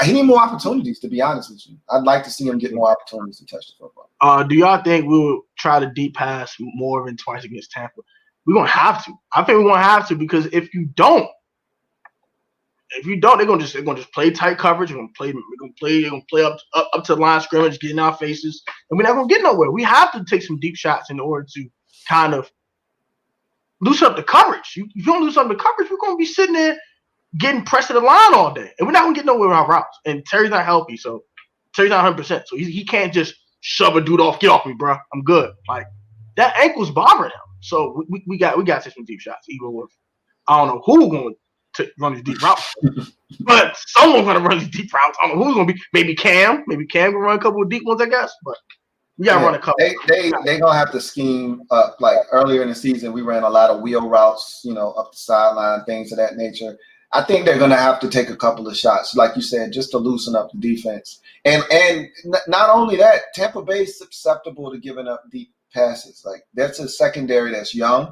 He need more opportunities, to be honest with you. I'd like to see him get more opportunities to touch the football. Do y'all think we'll try to deep pass more than twice against Tampa? We're going to have to. I think we're going to have to because if you don't, they're gonna just play tight coverage. They're gonna play up to the line of scrimmage, get in our faces, and we're not gonna get nowhere. We have to take some deep shots in order to kind of loosen up the coverage. If you don't loosen up the coverage, we're gonna be sitting there getting pressed to the line all day, and we're not gonna get nowhere with our routes. And Terry's not healthy, so Terry's not 100%, so he can't just shove a dude off. Get off me, bro. I'm good. Like that ankle's bothering him. So we got to take some deep shots, even with I don't know who's going to run these deep routes, but someone's going to run these deep routes. I don't know who's going to be. Maybe Cam can run a couple of deep ones, I guess. But we got to run a couple. They going to have to scheme up. Like earlier in the season, we ran a lot of wheel routes, up the sideline, things of that nature. I think they're going to have to take a couple of shots, like you said, just to loosen up the defense. And not only that, Tampa Bay is susceptible to giving up deep passes. Like that's a secondary that's young.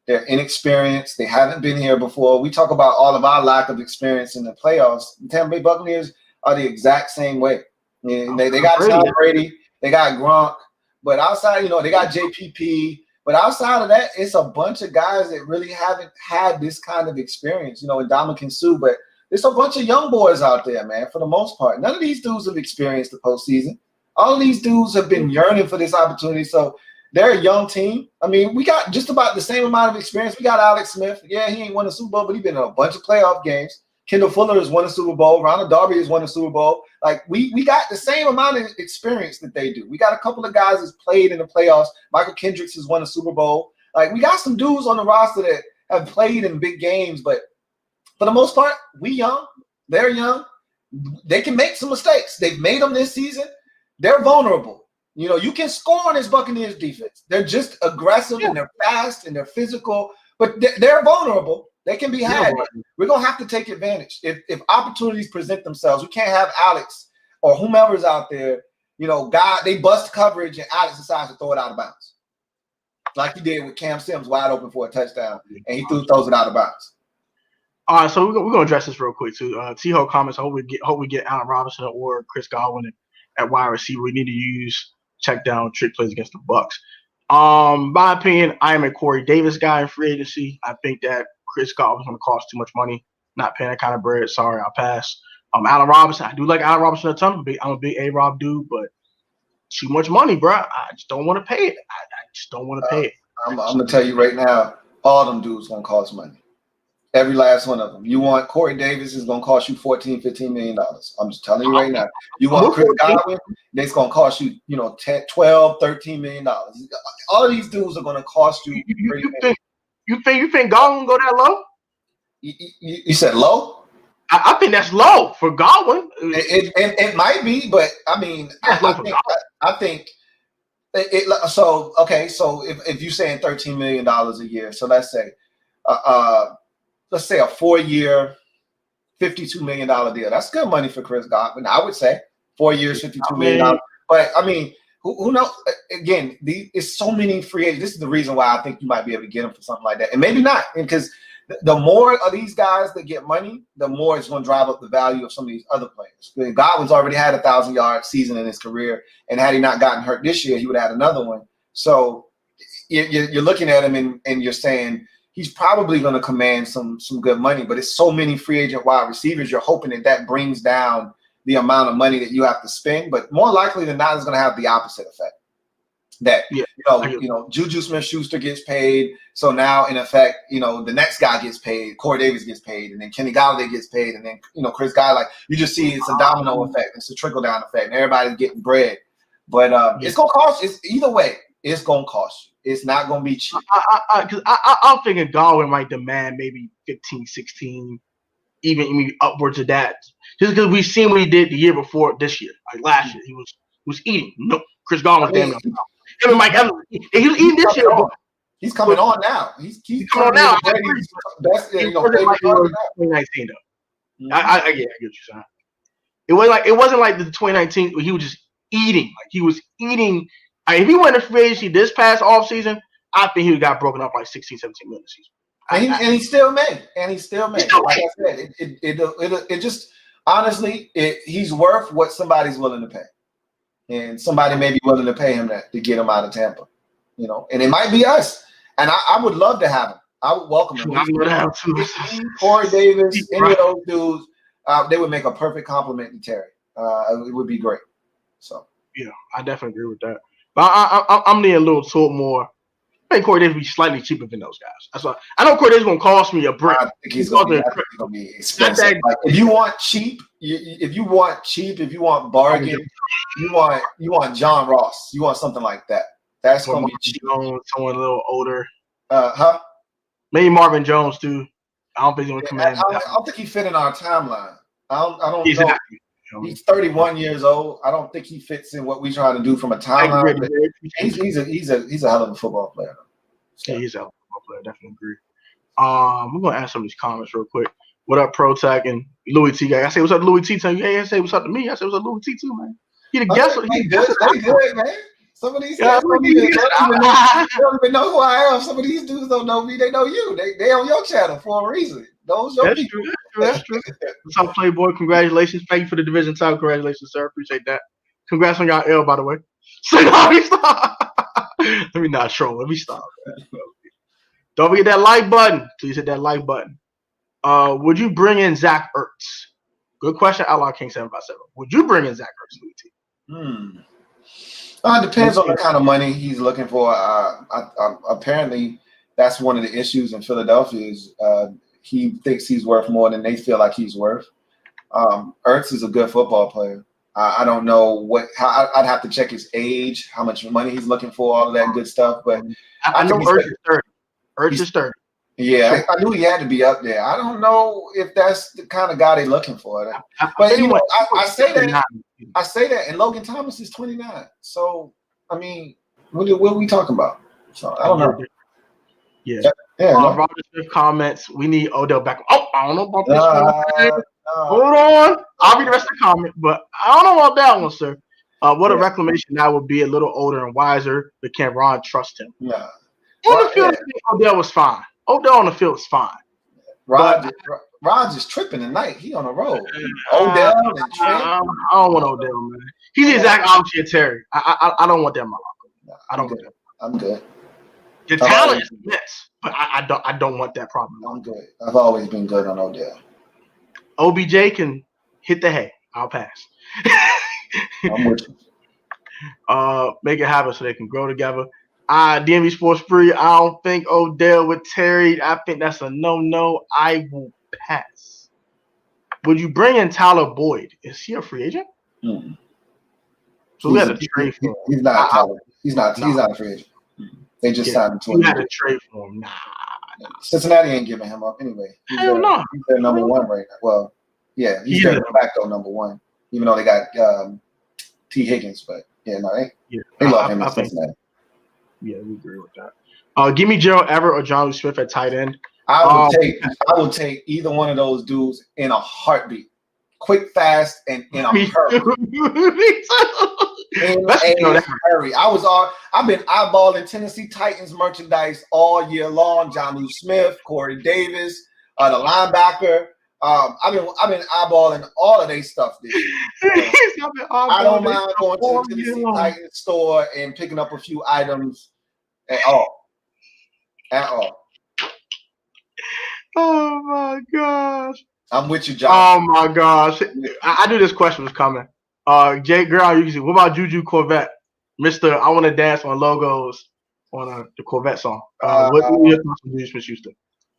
They're inexperienced. They haven't been here before. We talk about all of our lack of experience in the playoffs. The Tampa Bay Buccaneers are the exact same way. And they got Tom Brady. They got Gronk. But outside, they got JPP. But outside of that, it's a bunch of guys that really haven't had this kind of experience, in Ndamukong Suh. But there's a bunch of young boys out there, man, for the most part. None of these dudes have experienced the postseason. All of these dudes have been yearning for this opportunity. So they're a young team. I mean, we got just about the same amount of experience. We got Alex Smith. Yeah, he ain't won a Super Bowl, but he's been in a bunch of playoff games. Kendall Fuller has won a Super Bowl. Ronald Darby has won a Super Bowl. Like, we got the same amount of experience that they do. We got a couple of guys that's played in the playoffs. Michael Kendricks has won a Super Bowl. Like, we got some dudes on the roster that have played in big games, but for the most part, we young. They're young. They can make some mistakes. They've made them this season. They're vulnerable. You can score on this Buccaneers defense. They're just aggressive and they're fast and they're physical, but they're vulnerable. They can be had. We're going to have to take advantage. If opportunities present themselves, we can't have Alex or whomever's out there, they bust coverage and Alex decides to throw it out of bounds. Like he did with Cam Sims wide open for a touchdown, and he throws it out of bounds. All right, so we're going to address this real quick too. T-Ho comments, hope we get Allen Robinson or Chris Godwin at wide receiver. We need to use check down trick plays against the Bucks. My opinion, I am a Corey Davis guy in free agency. I think that Chris Godwin's going to cost too much money. Not paying that kind of bread. Sorry, I'll pass. Allen Robinson, I do like Allen Robinson a ton. I'm a big A-Rob dude, but too much money, bro. I just don't want to pay it. I just don't want to pay it. I'm going to tell you right now, all them dudes going to cost money. Every last one of them. You want Corey Davis is going to cost you $14, $15 million. I'm just telling you right now. You want Chris Godwin, it's going to cost you, $10, $12, $13 million. All of these dudes are going to cost you. You think Godwin go that low? You said low? I think that's low for Godwin. It might be, but I mean, I think. So if you're saying $13 million a year, so let's say a 4-year, $52 million deal. That's good money for Chris Godwin. I would say 4 years, $52 million. But I mean, who knows? Again, it's so many free agents. This is the reason why I think you might be able to get him for something like that, and maybe not, because the more of these guys that get money, the more it's going to drive up the value of some of these other players. Godwin's already had a 1,000-yard season in his career, and had he not gotten hurt this year, he would have had another one. So you're looking at him and you're saying he's probably going to command some good money. But it's so many free agent wide receivers. You're hoping that brings down the amount of money that you have to spend. But more likely than not, it's going to have the opposite effect. That Juju Smith-Schuster gets paid, so now in effect, the next guy gets paid, Corey Davis gets paid, and then Kenny Golladay gets paid, and then Chris Guy. Like you just see, it's a domino effect, it's a trickle down effect, and everybody's getting bread. But it's gonna cost. It's either way, it's gonna cost you. It's not gonna be cheap. Because I'm thinking Godwin might demand maybe 15, 16, even upwards of that, just because we've seen what he did the year before this year, like last year, he was eating. No, Chris Godwin was damn near. Him and Mike Evans, he was eating this year. He's coming on now. He's coming on now. Best, he wasn't like 2019 though. I get what you're saying. It wasn't like the 2019 where he was just eating. Like he was eating. If he went to free agency this past offseason, I think he got broken up like 16, 17 million season. And he still made. Like I said, it just honestly, he's worth what somebody's willing to pay. And somebody may be willing to pay him that to get him out of Tampa, and it might be us. And I would love to have him. I would welcome him. Corey Davis, any of those dudes, they would make a perfect compliment to Terry. It would be great. So yeah, I definitely agree with that. But I'm needing a little tool more. I think Corey Davis would be slightly cheaper than those guys. That's why I know Corey Davis is going to cost me a brick. I think he's going to be expensive. Like, if you want cheap, if you want bargain, you want John Ross. You want something like that. That's going to be cheap. Someone a little older. Maybe Marvin Jones too. I don't think he's going to command. I don't think he fit in our timeline. I don't know. He's 31 years old. I don't think he fits in what we try to do from a timeline. He's a hell of a football player. So. Yeah, he's a hell of a football player. Definitely agree. We're gonna answer some of these comments real quick. What up, ProTac and Louie T guy? I say what's up, to Louie T. Tell you, hey, I say what's up to me. I say what's up, Louie T too, man. He the guest. They good, man. Some of these guys don't even know who I am. Some of these dudes don't know me. They know you. They on your channel for a reason. That's true. What's up, Playboy? Congratulations. Thank you for the division title. Congratulations, sir. Appreciate that. Congrats on y'all L, by the way. So let me stop. Let me not troll. Let me stop. Don't forget that like button. Please hit that like button. Would you bring in Zach Ertz? Good question, Outlaw King 757. Would you bring in Zach Ertz, Louie T? It depends on the kind of money he's looking for. Apparently, that's one of the issues in Philadelphia is he thinks he's worth more than they feel like he's worth. Ertz is a good football player. I don't know I'd have to check his age, how much money he's looking for, all of that good stuff. But I know Ertz is 30. Ertz is 30. Yeah, I knew he had to be up there. I don't know if that's the kind of guy they're looking for. But anyway, I say that, and Logan Thomas is 29. So I mean, what are we talking about? So I don't know. Yeah. Robert Smith comments, we need Odell back. Oh, I don't know about this one. Hold on. I'll read the rest of the comment, but I don't know about that one, sir. What a reclamation that would be, a little older and wiser, but can Ron trust him? Yeah. On the field, Odell was fine. Odell on the field was fine. Rod's is tripping tonight. He on the road. Odell and Trent. I don't want Odell, man. He's the exact opposite of Terry. I don't want that in my locker. I don't want that. I'm good. The talent is immense, but I don't want that problem. I'm good. I've always been good on Odell. OBJ can hit the hay. I'll pass. I'm with you. Make it happen so they can grow together. DMV Sports Free. I don't think Odell with Terry. I think that's a no. I will pass. Would you bring in Tyler Boyd? Is he a free agent? Mm-hmm. So we had a trade for him. He's not Tyler. He's not a free agent. They just signed him to him. We had a trade for him. Nah. Cincinnati ain't giving him up anyway. He's their number one right now. Well, yeah, he's their de facto number one, even though they got T. Higgins. But they love him in Cincinnati. Yeah, we agree with that. Give me Gerald Everett or John Smith at tight end. I would take either one of those dudes in a heartbeat. Quick, fast, and in a hurry. In a hurry. I've been eyeballing Tennessee Titans merchandise all year long. Jonnu Smith, Corey Davis, the linebacker. I've been eyeballing all of their stuff this year. I don't mind going to the Tennessee Titans store and picking up a few items at all. Oh my gosh. I'm with you, Josh. Oh my gosh. I knew this question was coming. Jake Girl, you can see. What about Juju Corvette? Mr. I want to dance on logos on the Corvette song. What are your thoughts on Juju Smith-Schuster?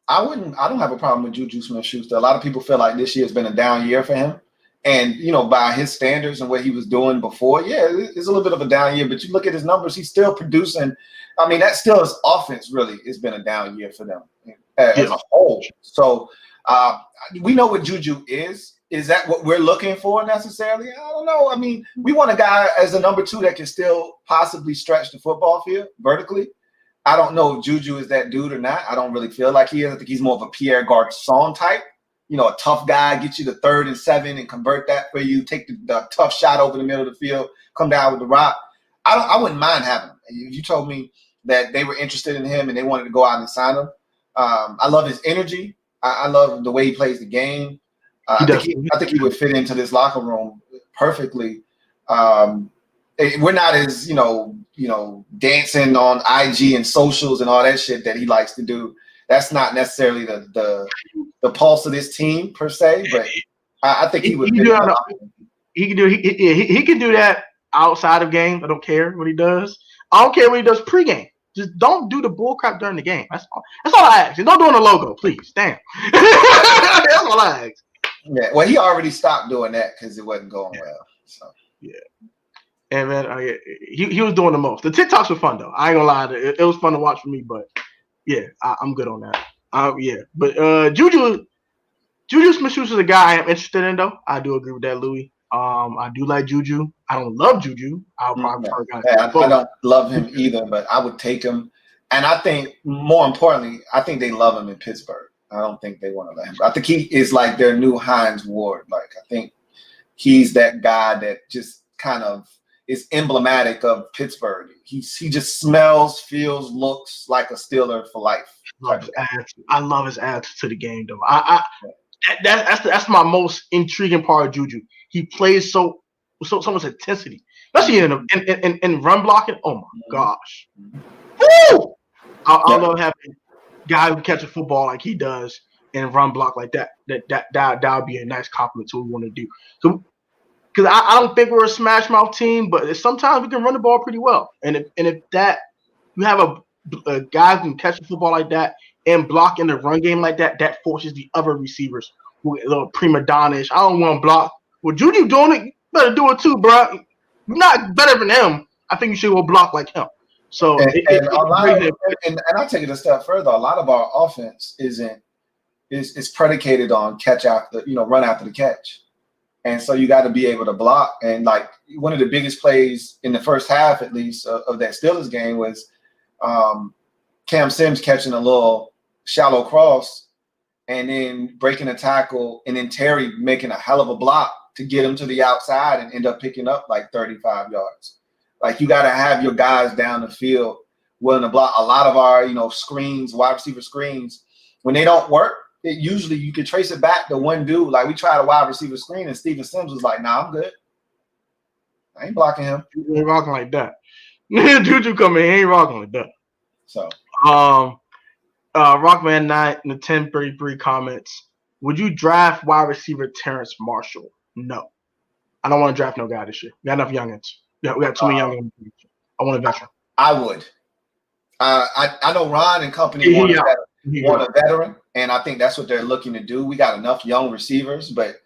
I don't have a problem with Juju Smith-Schuster. A lot of people feel like this year has been a down year for him. And, by his standards and what he was doing before, it's a little bit of a down year. But you look at his numbers, he's still producing. I mean, that's still his offense, really. It's been a down year for them as a whole. So we know what Juju is. Is that what we're looking for necessarily? I don't know. I mean, we want a guy as a number 2 that can still possibly stretch the football field vertically. I don't know if Juju is that dude or not. I don't really feel like he is. I think he's more of a Pierre Garçon type. A tough guy, get you the 3rd and 7 and convert that for you, take the tough shot over the middle of the field, come down with the rock. I wouldn't mind having him. If you told me that they were interested in him and they wanted to go out and sign him, I love his energy. I love the way he plays the game. I think he would fit into this locker room perfectly. We're not as, dancing on IG and socials and all that shit that he likes to do. That's not necessarily the pulse of this team per se, but I think he would. He can do that outside of games. I don't care what he does. I don't care what he does pregame. Just don't do the bull crap during the game. That's all I ask. And don't do it on the logo, please. Damn. That's all I ask. Yeah. Well, he already stopped doing that because it wasn't going well. So yeah. And man, he was doing the most. The TikToks were fun though. I ain't gonna lie. It was fun to watch for me, but. Yeah, I'm good on that. But Juju Smith-Schuster is a guy I'm interested in, though. I do agree with that, Louie. I do like Juju. I don't love Juju. I don't love him either, but I would take him. And I think, more importantly, I think they love him in Pittsburgh. I don't think they want to let him. I think he is like their new Hines Ward. Like, I think he's that guy that just kind of is emblematic of Pittsburgh. He just smells, feels, looks like a Steeler for life. I love his attitude to the game, though. That's my most intriguing part of Juju. He plays so much intensity, especially in run blocking. Oh my gosh! Woo! I love having guys who catch a football like he does and run block like that. That would be a nice compliment to what we want to do. So. Because I don't think we're a smash mouth team, but sometimes we can run the ball pretty well. And if you have a guy who can catch the football like that and block in the run game like that, that forces the other receivers who are a little prima donna-ish. I don't want to block. Well, Juju doing it, you better do it too, bro. You're not better than him. I think you should go block like him. So and I'll take it a step further. A lot of our offense is predicated on run after the catch. And so you got to be able to block. And like one of the biggest plays in the first half, at least, of that Steelers game was Cam Sims catching a little shallow cross and then breaking a tackle, and then Terry making a hell of a block to get him to the outside and end up picking up like 35 yards. Like, you got to have your guys down the field willing to block. A lot of our, screens, wide receiver screens, when they don't work, usually you can trace it back to one dude. Like, we tried a wide receiver screen and Steven Sims was like, nah, I'm good. I ain't blocking him. He ain't rocking like that. Juju coming, he ain't rocking like that. So Rockman 9 in the 1033 comments. Would you draft wide receiver Terrence Marshall? No. I don't want to draft no guy this year. We got enough youngins. Yeah, we got too many youngins. I want a veteran. I would. I know Ron and company want a veteran, and I think that's what they're looking to do. We got enough young receivers, but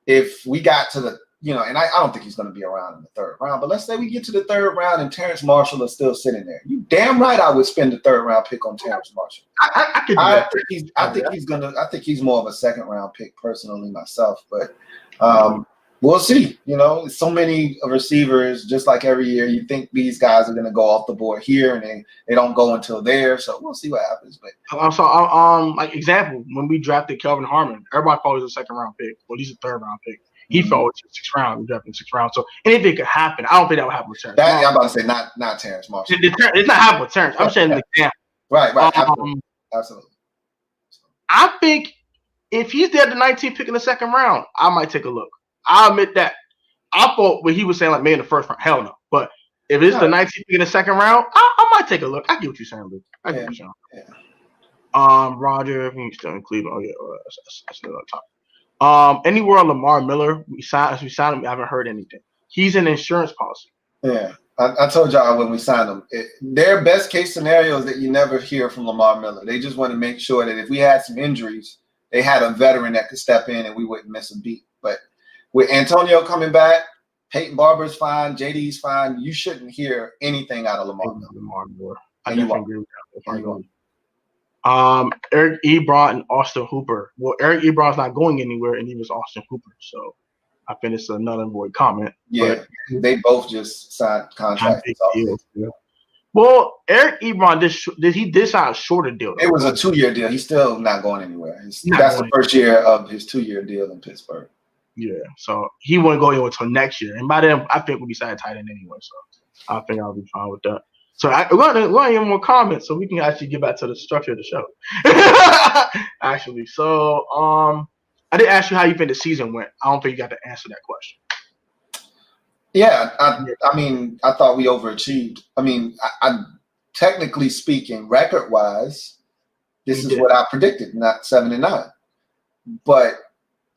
if we got to the, and I don't think he's going to be around in the 3rd round, but let's say we get to the 3rd round and Terrence Marshall is still sitting there. You damn right I would spend the 3rd round pick on Terrence Marshall. I think he's more of a 2nd round pick personally myself, but we'll see. So many receivers, just like every year, you think these guys are going to go off the board here, and they don't go until there. So we'll see what happens. But like example, when we drafted Kelvin Harmon, everybody thought he was a 2nd round pick. Well, he's a 3rd round pick. He fell into the 6th round. We drafted in the 6th round. So anything could happen. I don't think that would happen with Terrence. I'm about to say not Terrence Marshall. It's not happening with Terrence. I'm saying an example. Right. Absolutely. I think if he's there at the 19th pick in the 2nd round, I might take a look. I'll admit that. I thought when he was saying like maybe in the 1st round, hell no. But if it's the 19th pick in the 2nd round, I might take a look. I get what you're saying, Luke. I get what you're saying. Roger, he's still in Cleveland. Oh yeah, that's still on top. Anywhere on Lamar Miller, we signed him. We haven't heard anything. He's an insurance policy. Yeah, I told y'all when we signed him, their best case scenario is that you never hear from Lamar Miller. They just want to make sure that if we had some injuries, they had a veteran that could step in and we wouldn't miss a beat. But with Antonio coming back, Peyton Barber's fine, JD's fine. You shouldn't hear anything out of Lamar Miller. I definitely agree with that. Eric Ebron and Austin Hooper. Well, Eric Ebron's not going anywhere, and he was Austin Hooper. So I think it's a null and void comment. Yeah, they both just signed contracts. Yeah. Well, Eric Ebron did sign a shorter deal. It was a 2-year deal. He's still not going anywhere. That's the first year of his 2-year deal in Pittsburgh. Yeah, so he won't go anywhere until next year, and by then I think we'll be signed tight end anyway. So I think I'll be fine with that. So we're gonna get more comments, so we can actually get back to the structure of the show. Actually, so I did ask you how you think the season went. I don't think you got to answer that question. Yeah, I mean, I thought we overachieved. I mean, I technically speaking, record-wise, this is what I predicted, not 7-9. But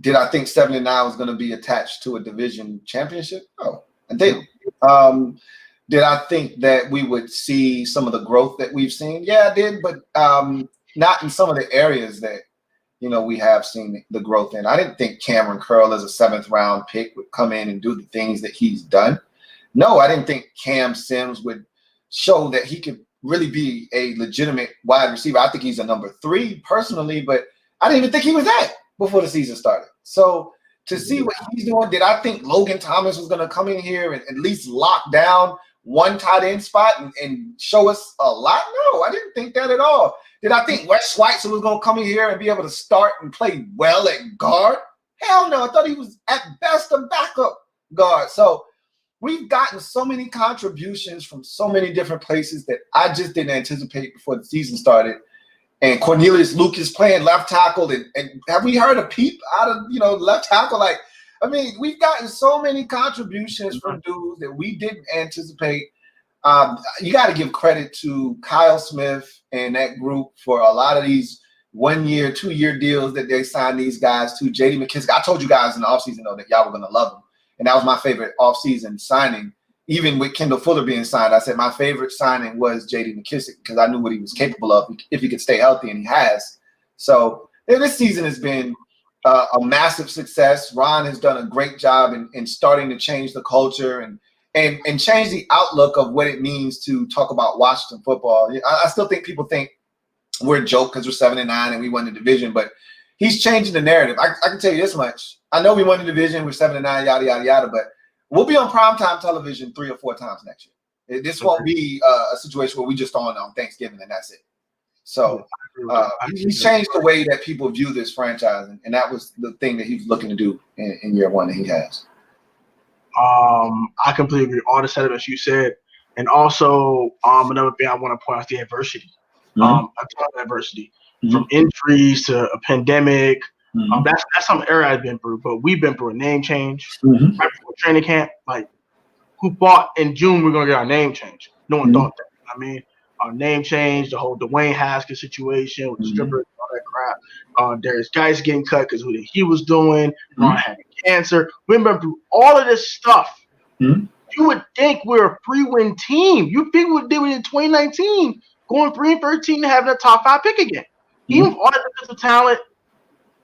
did I think 7-9 was going to be attached to a division championship? No, I didn't. Did I think that we would see some of the growth that we've seen? Yeah, I did, but not in some of the areas that, we have seen the growth in. I didn't think Cameron Curl as a 7th-round pick would come in and do the things that he's done. No, I didn't think Cam Sims would show that he could really be a legitimate wide receiver. I think he's a number 3 personally, but I didn't even think he was that before the season started. So to see what he's doing, did I think Logan Thomas was going to come in here and at least lock down one tight end spot and show us a lot? No, I didn't think that at all. Did I think Wes Schweitzer was going to come in here and be able to start and play well at guard? Hell no. I thought he was at best a backup guard. So we've gotten so many contributions from so many different places that I just didn't anticipate before the season started. And Cornelius Lucas playing left tackle. And have we heard a peep out of, left tackle? We've gotten so many contributions from dudes that we didn't anticipate. You got to give credit to Kyle Smith and that group for a lot of these 1-year, 2-year deals that they signed these guys to. J.D. McKissick, I told you guys in the offseason, though, that y'all were going to love him. And that was my favorite offseason signing. Even with Kendall Fuller being signed, I said my favorite signing was J.D. McKissick because I knew what he was capable of if he could stay healthy, and he has. So this season has been a massive success. Ron has done a great job in starting to change the culture and change the outlook of what it means to talk about Washington football. I still think people think we're a joke because we're 7-9 and we won the division, but he's changing the narrative. I can tell you this much. I know we won the division, we're 7-9, yada, yada, yada, but we'll be on primetime television 3 or 4 times next year. This won't be a situation where we just on Thanksgiving and that's it. So he's changed the way that people view this franchise, and that was the thing that he was looking to do in year 1 that he has. I completely agree. All the sentiments you said, and also another thing I want to point out is the adversity. A ton of adversity, from injuries to a pandemic. That's some era I've been through, but we've been through a name change right before training camp. Like, who thought in June we're gonna get our name change? No one thought that. Our name change, the whole Dwayne Haskins situation with the strippers, all that crap. There's guys getting cut because who he was doing. Ron had cancer. We've been through all of this stuff. You would think we're a 3-win team. You think we did it in 2019, going 3-13 and having a top 5 pick again. Even with all the defensive talent,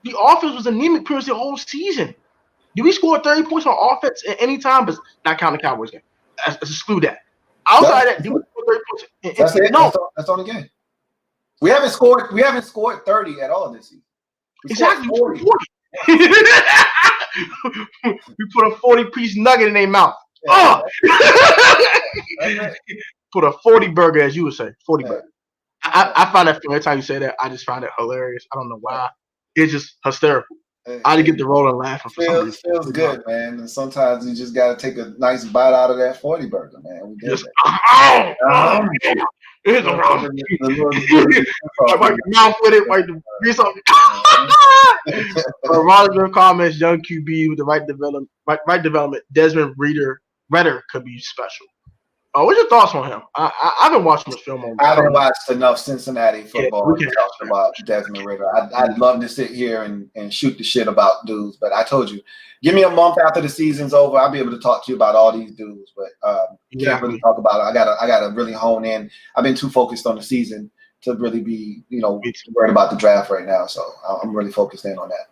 the offense was anemic pretty much the whole season. Did we score 30 points on offense at any time? But not counting the Cowboys game. Let's exclude that. Outside that, did we score 30 points? That's it. No, that's on the game. We haven't scored 30 at all this season. Exactly. 40. We put a 40-piece nugget in their mouth. Yeah. Put a 40 burger, as you would say. 40 burger. I find that every time you say that, I just find it hilarious. I don't know why. It's just hysterical. I get the roll and laugh. Feels good, man. And sometimes you just got to take a nice bite out of that 40 burger, man. We did that. It's around. Wipe your mouth with it. Wipe the grease off. Roger comments: young QB with the right development. Desmond Ritter could be special. What's your thoughts on him? I've been watching this film on. I haven't watched enough Cincinnati football to talk about Desmond Ridder. I'd love to sit here and shoot the shit about dudes, but I told you, give me a month after the season's over, I'll be able to talk to you about all these dudes. But can't really talk about it. I gotta really hone in. I've been too focused on the season to really be, worried about the draft right now. So I'm really focused in on that.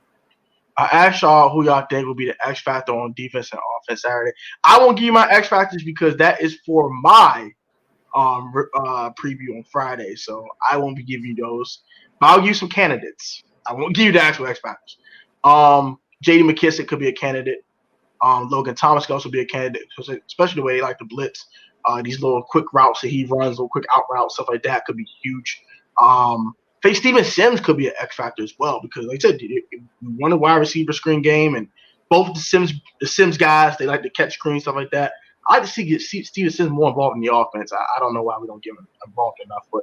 I asked y'all who y'all think will be the X factor on defense and offense Saturday. I won't give you my X factors because that is for my preview on Friday, so I won't be giving you those. But I'll give you some candidates. I won't give you the actual X factors. J.D. McKissick could be a candidate. Logan Thomas could also be a candidate, especially the way they like to blitz. These little quick routes that he runs, little quick out routes, stuff like that could be huge. Steven Sims could be an X factor as well because, like I said, we won a wide receiver screen game, and both the Sims guys, they like to catch screens, stuff like that. I like to see Steven Sims more involved in the offense. I don't know why we don't get him involved enough, but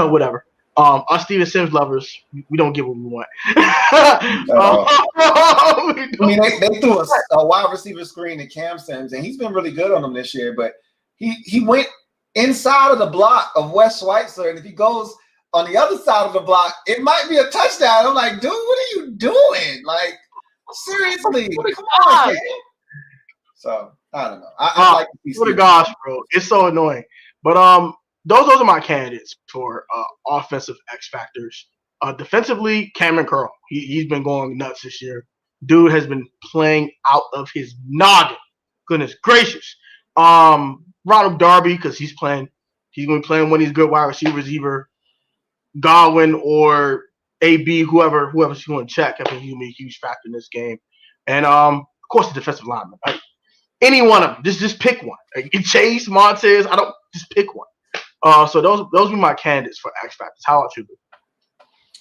whatever. Us Steven Sims lovers, we don't get what we want. They threw a wide receiver screen to Cam Sims, and he's been really good on them this year. But he went inside of the block of Wes Schweitzer, and if he goes on the other side of the block, it might be a touchdown. I'm like, dude, what are you doing? Like, seriously, come on, man. So I don't know. I like for the gosh, bro, it's so annoying. But those are my candidates for offensive X factors. Defensively, Cameron Curl. He's been going nuts this year. Dude has been playing out of his noggin. Goodness gracious. Ronald Darby, because he's going to be playing one of these good wide receivers, either Godwin or AB, whoever's going to check. I think he's going to be a huge factor in this game. And, of course, the defensive lineman. Right? Any one of them. Just pick one. Like, Chase, Montez, just pick one. So those are my candidates for X factors. How about you?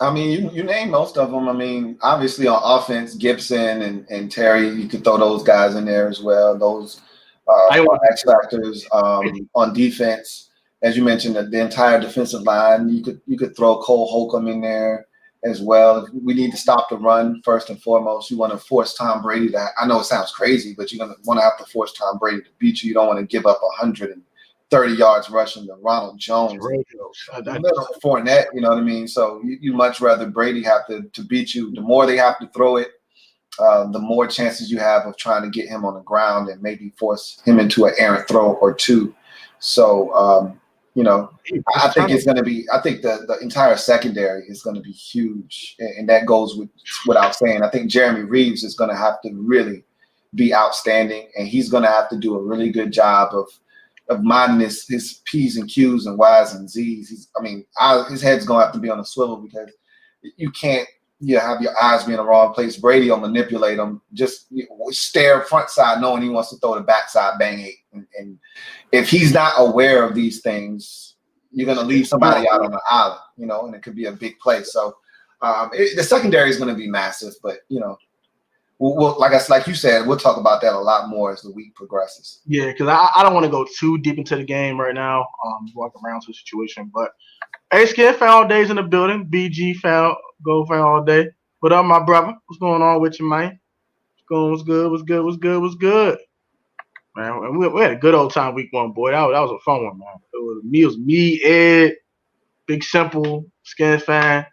I mean, you name most of them. I mean, obviously on offense, Gibson and Terry, you could throw those guys in there as well. Those are X factors. On defense, as you mentioned, the entire defensive line, you could throw Cole Holcomb in there as well. We need to stop the run first and foremost. You want to force Tom Brady to. I know it sounds crazy, but you're going to want to have to force Tom Brady to beat you. You don't want to give up 130 yards rushing to Ronald Jones. Fournette, you know what I mean? So you much rather Brady have to beat you. The more they have to throw it, the more chances you have of trying to get him on the ground and maybe force him into an errant throw or two. So, I think it's going to be – I think the entire secondary is going to be huge, and that goes without saying. I think Jeremy Reeves is going to have to really be outstanding, and he's going to have to do a really good job of minding his P's and Q's and Y's and Z's. His head's going to have to be on a swivel because you can't have your eyes be in the wrong place. Brady will manipulate him, just stare front side knowing he wants to throw the backside bang eight. And if he's not aware of these things, you're going to leave somebody out on the island, and it could be a big play. So the secondary is going to be massive, but, we'll like you said, we'll talk about that a lot more as the week progresses. Yeah, because I don't want to go too deep into the game right now, walk around to the situation. But A-Skin fan all day's in the building. BG fan, go fan all day. What up, my brother? What's going on with you, man? What's good? Man, we had a good old time week one, boy. That was a fun one, man. It was me, Ed, Big Simple, Skins fan.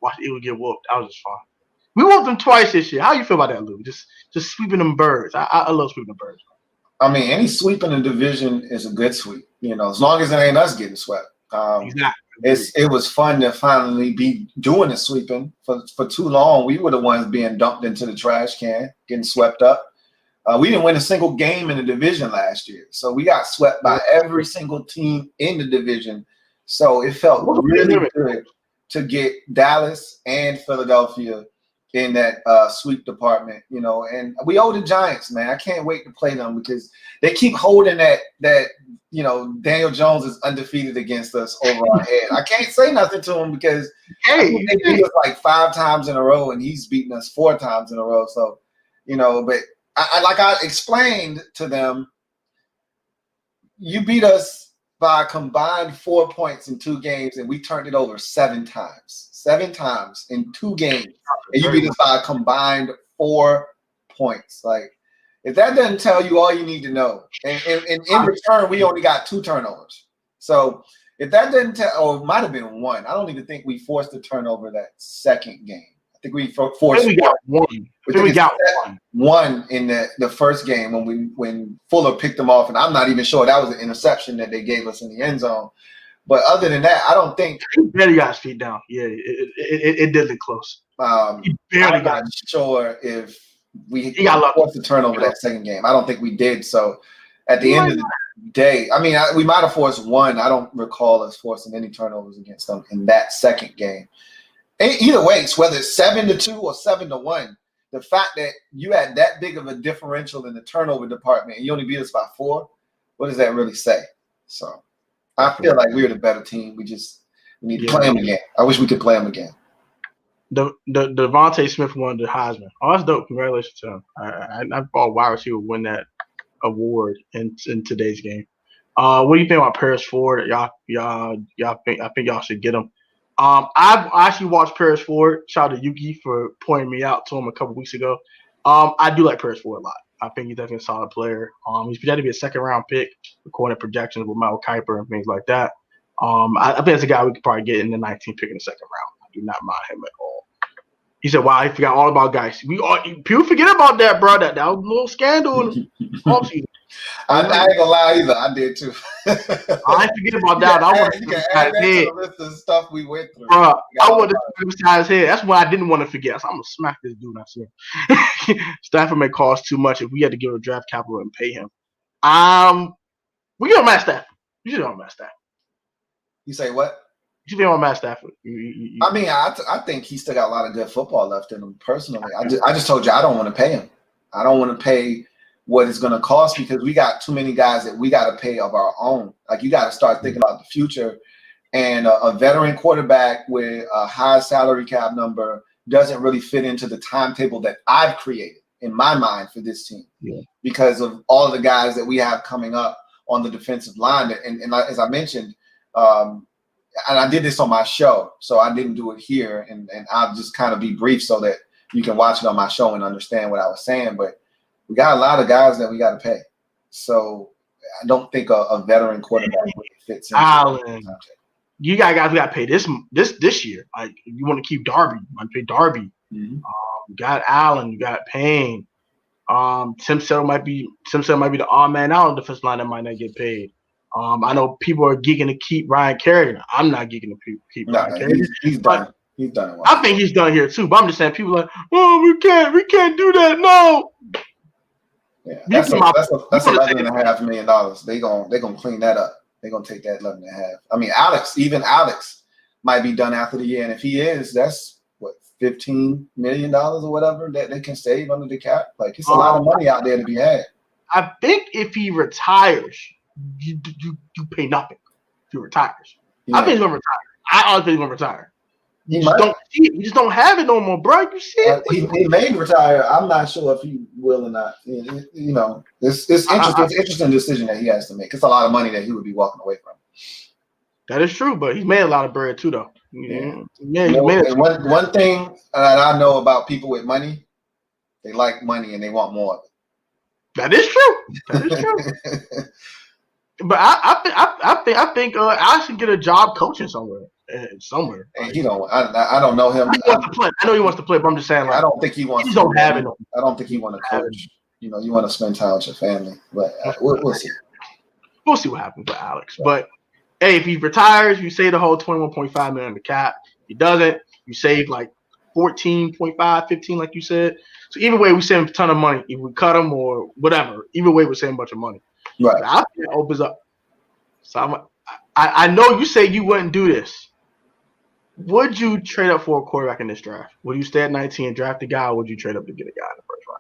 Watch Eagle get whooped. That was just fun. We whooped them twice this year. How you feel about that, Louie? Just sweeping them birds. I love sweeping the birds. I mean, any sweep in the division is a good sweep, as long as it ain't us getting swept. Exactly. It was fun to finally be doing the sweeping. For too long, we were the ones being dumped into the trash can, getting swept up. We didn't win a single game in the division last year, so we got swept by every single team in the division. So it felt really good to get Dallas and Philadelphia in that sweep department, and we owe the Giants, man. I can't wait to play them because they keep holding that Daniel Jones is undefeated against us over our head. I can't say nothing to him because they beat us like 5 times in a row and he's beaten us 4 times in a row. So, but I explained to them, you beat us by a combined 4 points in 2 games and we turned it over 7 times. 7 times in 2 games, and you beat us by a combined 4 points. Like, If that doesn't tell you all you need to know, and in return, we only got 2 turnovers. So if that doesn't tell, or it might have been 1. I don't even think we forced a turnover that second game. I think we forced. We got 1. We got 1 in the first game when Fuller picked them off, and I'm not even sure that was an interception that they gave us in the end zone. But other than that, I don't think he barely got his feet down. Yeah, it did look close. He barely got. I'm not sure if we forced a turnover that second game. I don't think we did. So at the end of the day, I mean, we might have forced 1. I don't recall us forcing any turnovers against them in that second game. Either way, it's whether it's 7-2 or 7-1. The fact that you had that big of a differential in the turnover department and you only beat us by 4, what does that really say? So I feel like we're the better team. We need to play them again. I wish we could play them again. The Devontae Smith won the Heisman. Oh, that's dope. Congratulations to him. I thought wide receiver would win that award in today's game. What do you think about Paris Ford? Y'all think, I think y'all should get him. I've actually watched Paris Ford. Shout out to Yuki for pointing me out to him a couple weeks ago. I do like Paris Ford a lot. I think he's definitely a solid player. He's projected to be a second-round pick, according to projections with Michael Kiper and things like that. I think that's a guy we could probably get in the 19th pick in the second round. I do not mind him at all. He said, "Wow, he forgot all about guys. People forget about that, bro. That was a little scandal." I ain't gonna lie either. I did too. I ain't forget about that. I want to add that to the list of stuff we went through. Bro, I want to beside his head. That's what I didn't want to forget. So I'm gonna smack this dude. I said, Stafford may cost too much if we had to give a draft capital and pay him. We give him Matt Stafford. You should give him Matt Stafford. You say what? You should give him Matt Stafford. I mean, I think he's still got a lot of good football left in him. Personally, I just told you I don't want to pay him. I don't want to pay what it's going to cost because we got too many guys that we got to pay of our own. Like you got to start thinking about the future. And a veteran quarterback with a high salary cap number doesn't really fit into the timetable that I've created in my mind for this team because of all of the guys that we have coming up on the defensive line. And as I mentioned, and I did this on my show, so I didn't do it here. And I'll just kind of be brief so that you can watch it on my show and understand what I was saying. But we got a lot of guys that we got to pay. So I don't think a veteran quarterback really fits in. Allen. You got guys we got to pay this year. Like you want to keep Darby. You want to pay Darby. Mm-hmm. You got Allen. You got Payne. Tim Settle might be the odd man out on the defensive line that might not get paid. I know people are geeking to keep Ryan Kerrigan. I'm not geeking to keep Ryan Kerrigan. He's done. He's done it well. I think he's done here too. But I'm just saying, people are like, oh, we can't do that. No. Yeah, that's $11.5 million. They gonna clean that up. They're gonna take that 11.5. I mean, Alex might be done after the year, and if he is, that's what $15 million or whatever that they can save under the cap. Like it's a lot of money out there to be had. I think if he retires, you pay nothing. If he retires, I think he's gonna retire. I honestly think he's gonna retire. You just don't have it no more, bro. You see it. He may retire. I'm not sure if he will or not. You know, it's interesting. It's an interesting decision that he has to make. It's a lot of money that he would be walking away from. That is true, but he's made a lot of bread too, though. Yeah, he made it. One thing that I know about people with money, they like money and they want more of it. That is true. But I think I should get a job coaching somewhere. And he don't. I don't know him. He wants to play. I know he wants to play, but I'm just saying. Like, I don't think he wants. He don't have it. I don't think he want to coach. You know, you want to spend time with your family, but we'll see. We'll see what happens with Alex. But hey, if he retires, you save the whole $21.5 million on the cap. If he doesn't, you save like 14.5, 15, like you said. So either way, we save a ton of money. If we cut him or whatever, either way, we're saving a bunch of money. Right. I think it opens up. So I know you say you wouldn't do this. Would you trade up for a quarterback in this draft? Would you stay at 19 and draft a guy, or would you trade up to get a guy in the first round?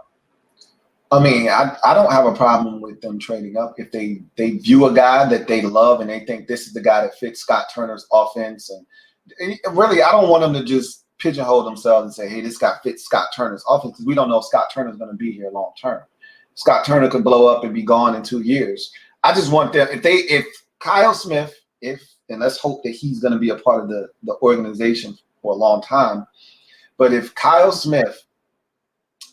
I mean, I don't have a problem with them trading up if they view a guy that they love and they think this is the guy that fits Scott Turner's offense. And really, I don't want them to just pigeonhole themselves and say, hey, this guy fits Scott Turner's offense, because we don't know if Scott Turner's going to be here long term. Scott Turner could blow up and be gone in 2 years. I just want them, if Kyle Smith, and let's hope that he's going to be a part of the organization for a long time. But if Kyle Smith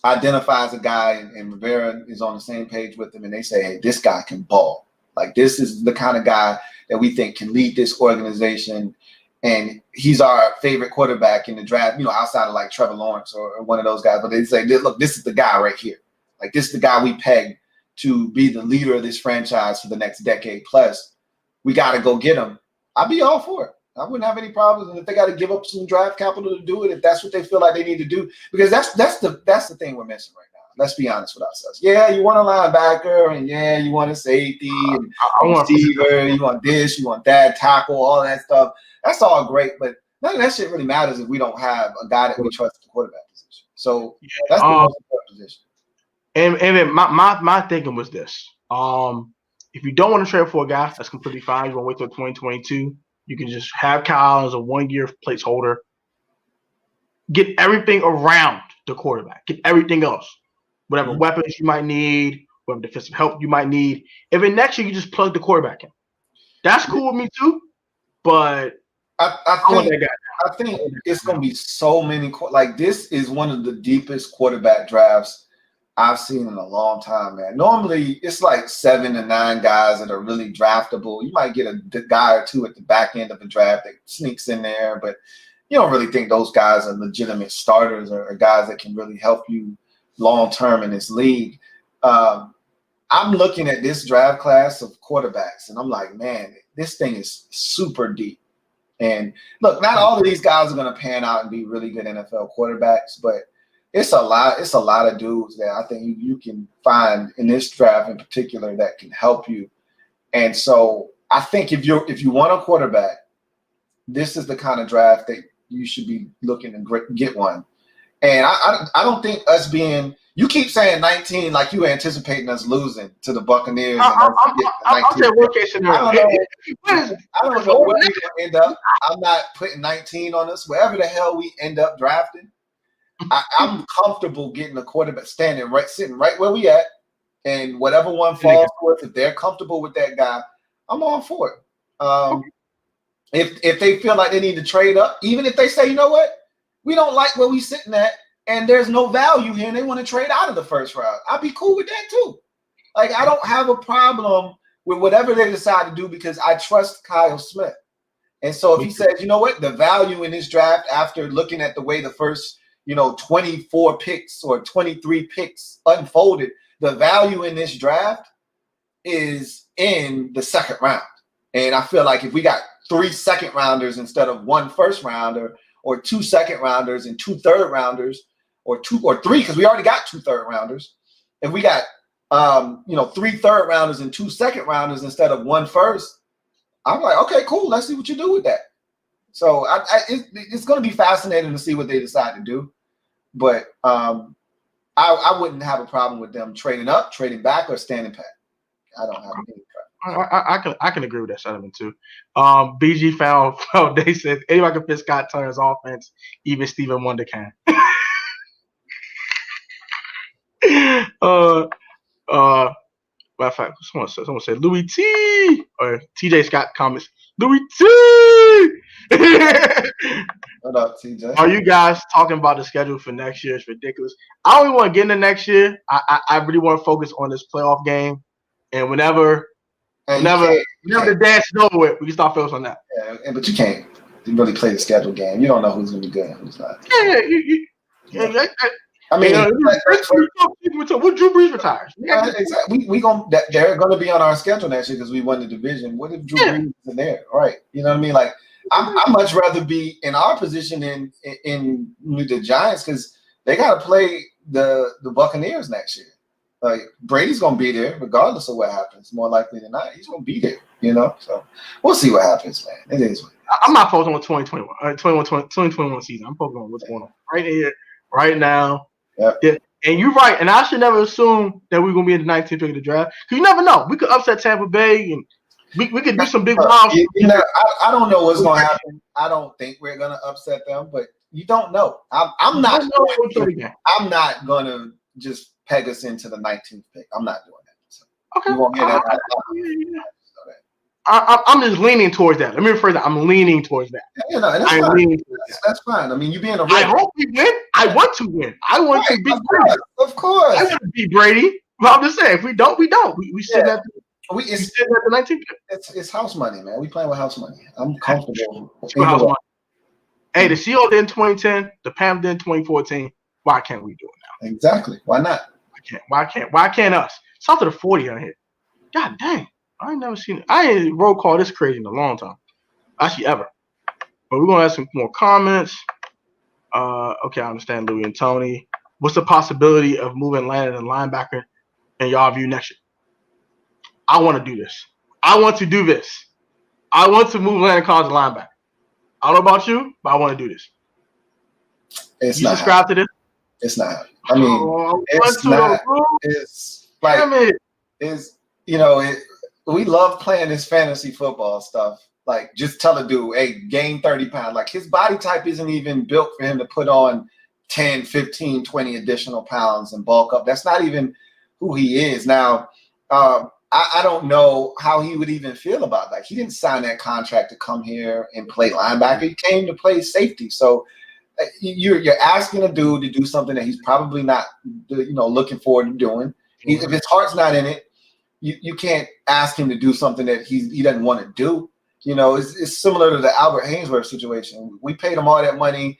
identifies a guy and Rivera is on the same page with him, and they say, hey, this guy can ball. Like, this is the kind of guy that we think can lead this organization, and he's our favorite quarterback in the draft, outside of like Trevor Lawrence or one of those guys. But they say, look, this is the guy right here. Like, this is the guy we pegged to be the leader of this franchise for the next decade plus. We got to go get him. I'd be all for it. I wouldn't have any problems. And if they got to give up some draft capital to do it, if that's what they feel like they need to do, because that's the thing we're missing right now. Let's be honest with ourselves. Yeah, you want a linebacker, and yeah, you want a safety, and a receiver, you want this, you want that, tackle, all that stuff. That's all great, but none of that shit really matters if we don't have a guy that we trust at the quarterback position. So that's the most important position. And my thinking was this. If you don't want to trade for a guy, that's completely fine. You want to wait till 2022. You can just have Kyle as a 1-year placeholder. Get everything around the quarterback. Get everything else. Whatever weapons you might need, whatever defensive help you might need. If in next year you just plug the quarterback in. That's cool with me too. But I think it's going to be so many. Like, this is one of the deepest quarterback drafts I've seen in a long time, man. Normally, it's like 7 to 9 guys that are really draftable. You might get a guy or two at the back end of the draft that sneaks in there, but you don't really think those guys are legitimate starters or guys that can really help you long-term in this league. I'm looking at this draft class of quarterbacks, and I'm like, man, this thing is super deep. And look, not all of these guys are going to pan out and be really good NFL quarterbacks, but it's a lot of dudes that I think you can find in this draft in particular that can help you. And so I think if you want a quarterback, this is the kind of draft that you should be looking to get one. And I don't think us being – you keep saying 19 like you anticipating us losing to the Buccaneers. I'll say worst case scenario. I don't know where we're going to end up. I'm not putting 19 on us. Wherever the hell we end up drafting, I'm comfortable getting a quarterback sitting right where we at, and whatever one falls to us, if they're comfortable with that guy, I'm all for it. If they feel like they need to trade up, even if they say, you know what, we don't like where we sitting at, and there's no value here, and they want to trade out of the first round, I'd be cool with that too. Like, I don't have a problem with whatever they decide to do because I trust Kyle Smith. And so if he says, you know what, the value in this draft after looking at the way the first 24 picks or 23 picks unfolded, the value in this draft is in the second round. And I feel like if we got 3 second rounders instead of 1 first rounder, or 2 second rounders and 2 third rounders, or 2 or 3, because we already got 2 third rounders. If we got 3 third rounders and 2 second rounders instead of 1 first, I'm like, okay, cool. Let's see what you do with that. So it's going to be fascinating to see what they decide to do. But I wouldn't have a problem with them trading up, trading back, or standing pat. I don't have any problem. I can agree with that sentiment too. BG found they said anybody can fit Scott Turner's offense, even Stephen Wonder can. Matter of fact, someone said Louie T or TJ Scott comments Louie T. What up, TJ? Are you guys talking about the schedule for next year? It's ridiculous. I don't even want to get into next year. I really want to focus on this playoff game, and whenever the dance is over with, we can start focusing on that. Yeah, but you can't really play the schedule game. You don't know who's going to be good and who's not. Yeah. I mean, what Drew Brees retires? Exactly. They're going to be on our schedule next year because we won the division. What if Drew Brees is in there? Right. You know what I mean? Like, I'd much rather be in our position in the Giants because they got to play the Buccaneers next year. Like, Brady's going to be there regardless of what happens. More likely than not, he's going to be there. So we'll see what happens, man. It is. I'm not focused on 2021 season. I'm focused on what's going on right here, right now. Yeah. And you're right. And I should never assume that we're going to be in the 19th pick of the draft because you never know. We could upset Tampa Bay and we could do some big wild. I don't know what's going to happen. I don't think we're going to upset them, but you don't know. I'm not going to just peg us into the 19th pick. I'm not doing that. So okay. You won't hear that. I'm just leaning towards that. Let me rephrase that. I'm leaning towards that. Yeah, no, that's fine. That's fine. I mean, you being a I hope we win. I want to win. I want to beat Brady. Of course. I want to beat Brady. But I'm just saying, if we don't, we don't. We sit at the 19th. It's house money, man. We playing with house money. I'm comfortable. House money. Hey, the Seahawks did in 2010. The Pam did in 2014. Why can't we do it now? Exactly. Why not? Why can't us? South of the 40 on here. God dang. I ain't never seen it. I ain't roll call this crazy in a long time. Actually, ever. But we're going to have some more comments. Okay, I understand Louie and Tony. What's the possibility of moving Landon and linebacker in y'all view next year? I want to do this. I want to do this. I want to move Landon Collins to linebacker. I don't know about you, but I want to do this. You subscribe to this? It's not. I mean, it's not. It's like, we love playing this fantasy football stuff. Like, just tell a dude, hey, gain 30 pounds. Like, his body type isn't even built for him to put on 10, 15, 20 additional pounds and bulk up. That's not even who he is. Now, I don't know how he would even feel about that. He didn't sign that contract to come here and play linebacker. He came to play safety. So you're asking a dude to do something that he's probably not, looking forward to doing. If his heart's not in it, you can't ask him to do something that he doesn't want to do. It's similar to the Albert Hainsworth situation. We paid him all that money.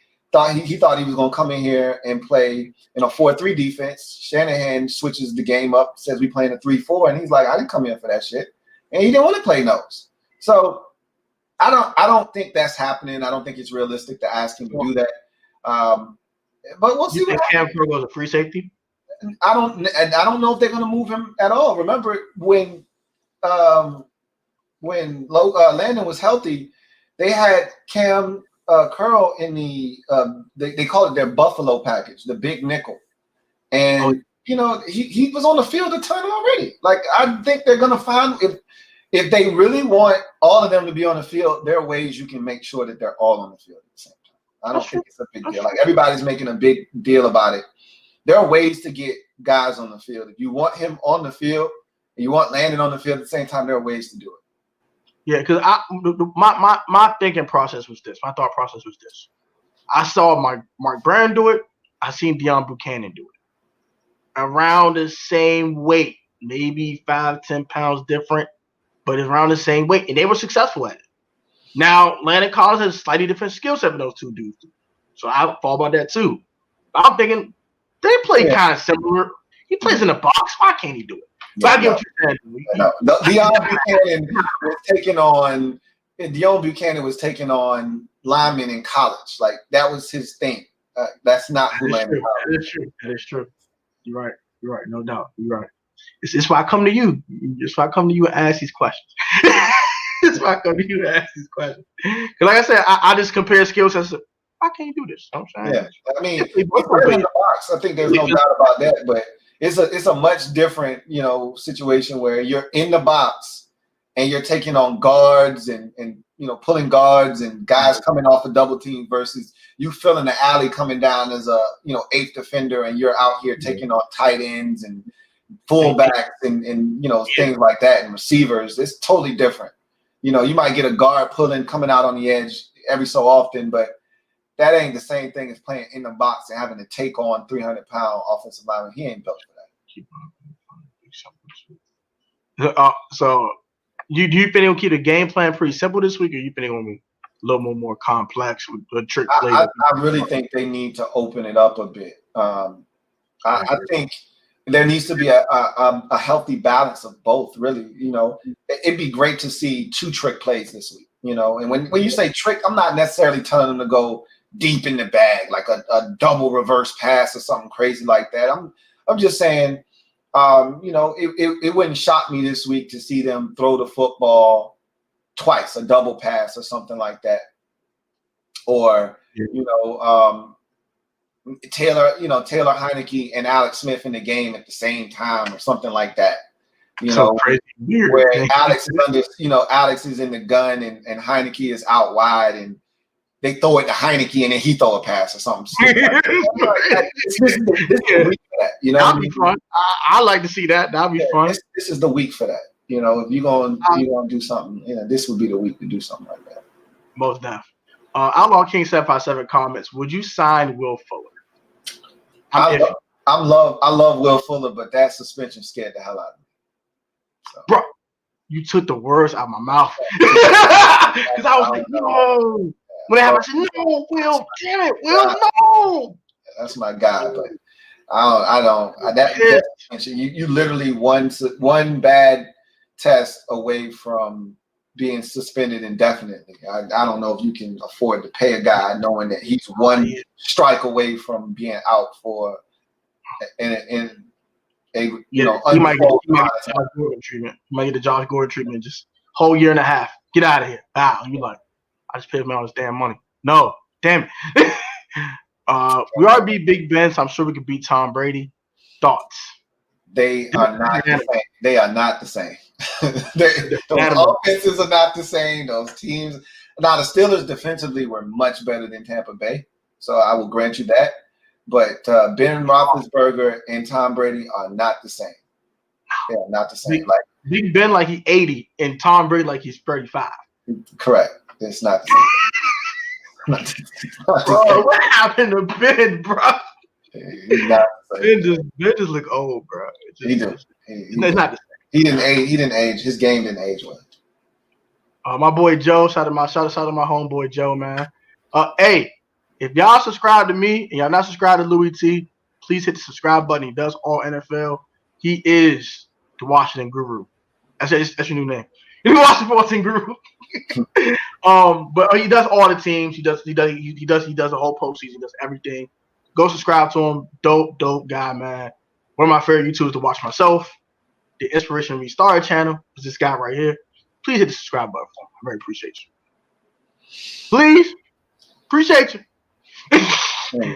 He thought he was going to come in here and play in a 4-3 defense. Shanahan switches the game up, says we playing a 3-4, and he's like, I didn't come in for that shit. And he didn't want to play nose. So I don't think that's happening. I don't think it's realistic to ask him to do that. But we'll see. You think Cam Curl was a free safety? I don't know if they're going to move him at all. Remember when Landon was healthy, they had Cam Curl in the they call it their Buffalo package, the big nickel, and he was on the field a ton already. Like, I think they're going to find if they really want all of them to be on the field, there are ways you can make sure that they're all on the field at the same time. I don't think it's a big deal. Like, everybody's making a big deal about it. There are ways to get guys on the field. If you want him on the field and you want Landon on the field at the same time, there are ways to do it. Yeah, because my thinking process was this. My thought process was this. I saw Mark Brown do it. I seen Deion Buchanan do it. Around the same weight, maybe 5-10 pounds different, but it's around the same weight, and they were successful at it. Now, Landon Collins has a slightly different skill set than those two dudes do. So I thought about that too. I'm thinking they play kind of similar. He plays in the box. Why can't he do it? So I get what you're saying. No. Deion Buchanan was taking on linemen in college. Like, that was his thing. That's not who Landon Collins is. That is true. You're right. No doubt. You're right. It's why I come to you. It's why I come to you and ask these questions. It's why I come to you and ask these questions. Because, like I said, I just compare skill sets. Why can't you do this? I'm saying. Yeah. I mean, we're in the box. I think there's no doubt about that. But it's a much different, situation where you're in the box and you're taking on guards and pulling guards and guys coming off a double team versus you filling the alley coming down as a eighth defender, and you're out here taking on tight ends and fullbacks and things like that, and receivers. It's totally different. You might get a guard coming out on the edge every so often, but that ain't the same thing as playing in the box and having to take on 300-pound offensive lineman. He ain't built for that. So, do you think they'll keep the game plan pretty simple this week, or you think they're going to be a little more complex with a trick play? I really think they need to open it up a bit. I think there needs to be a healthy balance of both, really. It'd be great to see 2 trick plays this week, And when you say trick, I'm not necessarily telling them to go deep in the bag, like a double reverse pass or something crazy like that. I'm just saying, it wouldn't shock me this week to see them throw the football twice, a double pass or something like that. Or, Taylor Heineke and Alex Smith in the game at the same time or something like that. Where Alex is in the gun and Heineke is out wide, and they throw it to Heineke and then he throw a pass or something. This is the week for that. That'll be fun. I like to see that. That'll be fun. This is the week for that. You know, if you're gonna do something, this would be the week to do something like that. Most definitely. Outlaw King 757 comments. Would you sign Will Fuller? I love Will Fuller, but that suspension scared the hell out of me. So. Bro, you took the words out of my mouth. Because I was like, no. When it happened, I said, no, Will, damn it, Will, no. That's my guy, but I don't. You literally one bad test away from being suspended indefinitely. I don't know if you can afford to pay a guy knowing that he's one strike away from being out for he might get the Josh Gordon treatment. He might get the Josh Gordon treatment. Just whole year and a half. Get out of here. Wow. You like, I just paid him all this damn money. No, damn it. We already beat Big Ben, so I'm sure we could beat Tom Brady. Thoughts? They are not the same. They are not the same. Those offenses are not the same. Those teams. Now, the Steelers defensively were much better than Tampa Bay, so I will grant you that. But Ben Roethlisberger and Tom Brady are not the same. They are not the same. Big Ben like he's 80 and Tom Brady like he's 35. Correct. It's not the same. Bro, what happened to Ben, bro? Ben just look old, bro. He didn't age. His game didn't age well. My boy Joe, shout out to my homeboy Joe, man. Hey, if y'all subscribe to me and y'all not subscribed to Louie T, please hit the subscribe button. He does all NFL. He is the Washington Guru. That's your new name. He's the Washington Guru. But he does all the teams. He does the whole postseason. He does everything. Go subscribe to him. Dope guy, man. One of my favorite YouTubers to watch myself. The Inspiration Restarted channel is this guy right here. Please hit the subscribe button for him. I very appreciate you. Please. Appreciate you.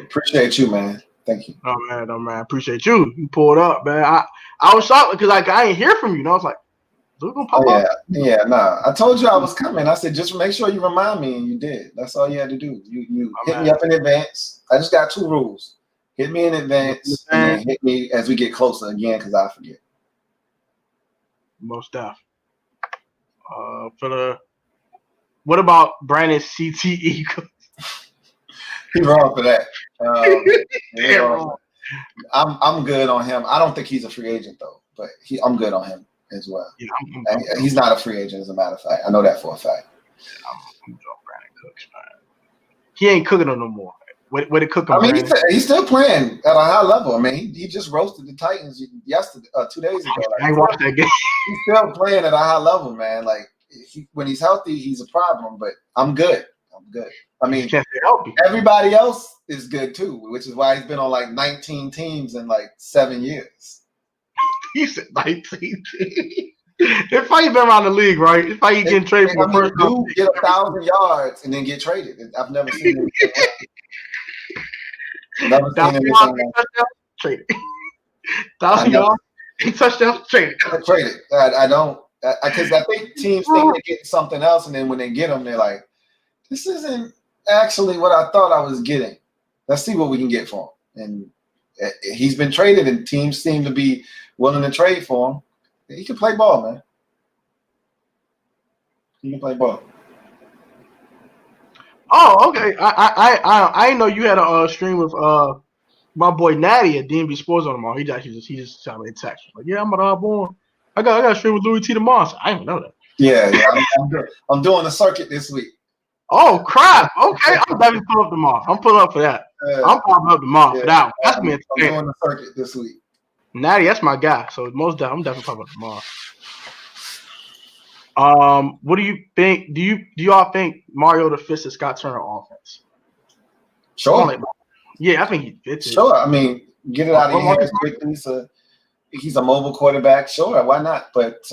Appreciate you, man. Thank you. No, man. Appreciate you. You pulled up, man. I was shocked because I ain't hear from you. I was like, is it gonna pop up? Yeah, nah. I told you I was coming. I said, just make sure you remind me, and you did. That's all you had to do. You hit me up in advance. I just got 2 rules. Hit me in advance, and then hit me as we get closer again, because I forget. Most deaf. What about Brandon CTE? He's wrong for that. Wrong. I'm good on him. I don't think he's a free agent though, but I'm good on him as well. Yeah, he's not a free agent, as a matter of fact. I know that for a fact. I'm Brandon Cooks, man. He ain't cooking no more. Where to cook him? I mean, he's still playing at a high level. I mean, he just roasted the Titans yesterday, 2 days ago. I ain't watched that game. He's still playing at a high level, man. Like when he's healthy, he's a problem. But I'm good. I mean, everybody else is good too, which is why he's been on like 19 teams in like 7 years. He said 19 teams. If he's been around the league, right? If he getting traded for the first time, get 1,000 yards and then get traded. I've never seen anything. Never seen anything. Traded. 1,000 yards, 8 touchdowns, traded. Traded. I don't, because I think teams think they're getting something else, and then when they get them, they're like, this isn't actually what I thought I was getting. Let's see what we can get for him. And he's been traded, and teams seem to be willing to trade for him. He can play ball, man. He can play ball. Oh, okay. I didn't know you had a stream with my boy Natty at DMVSportsZone tomorrow. He just sent me a text. Like, yeah, I'm on. I got a stream with Louie T tomorrow. I didn't know that. Yeah. I'm doing a circuit this week. Oh crap! Okay, I'm definitely pulling up tomorrow. I'm pulling up for that. I'm pulling up tomorrow for that one. That's me. I'm doing the circuit this week. Natty, that's my guy. So I'm definitely pulling up tomorrow. What do you think? Do y'all think Mario fits the Scott Turner offense? Sure. Yeah, I think he fits it. Sure. I mean, get it out of your hands quickly. He's a mobile quarterback. Sure, why not? But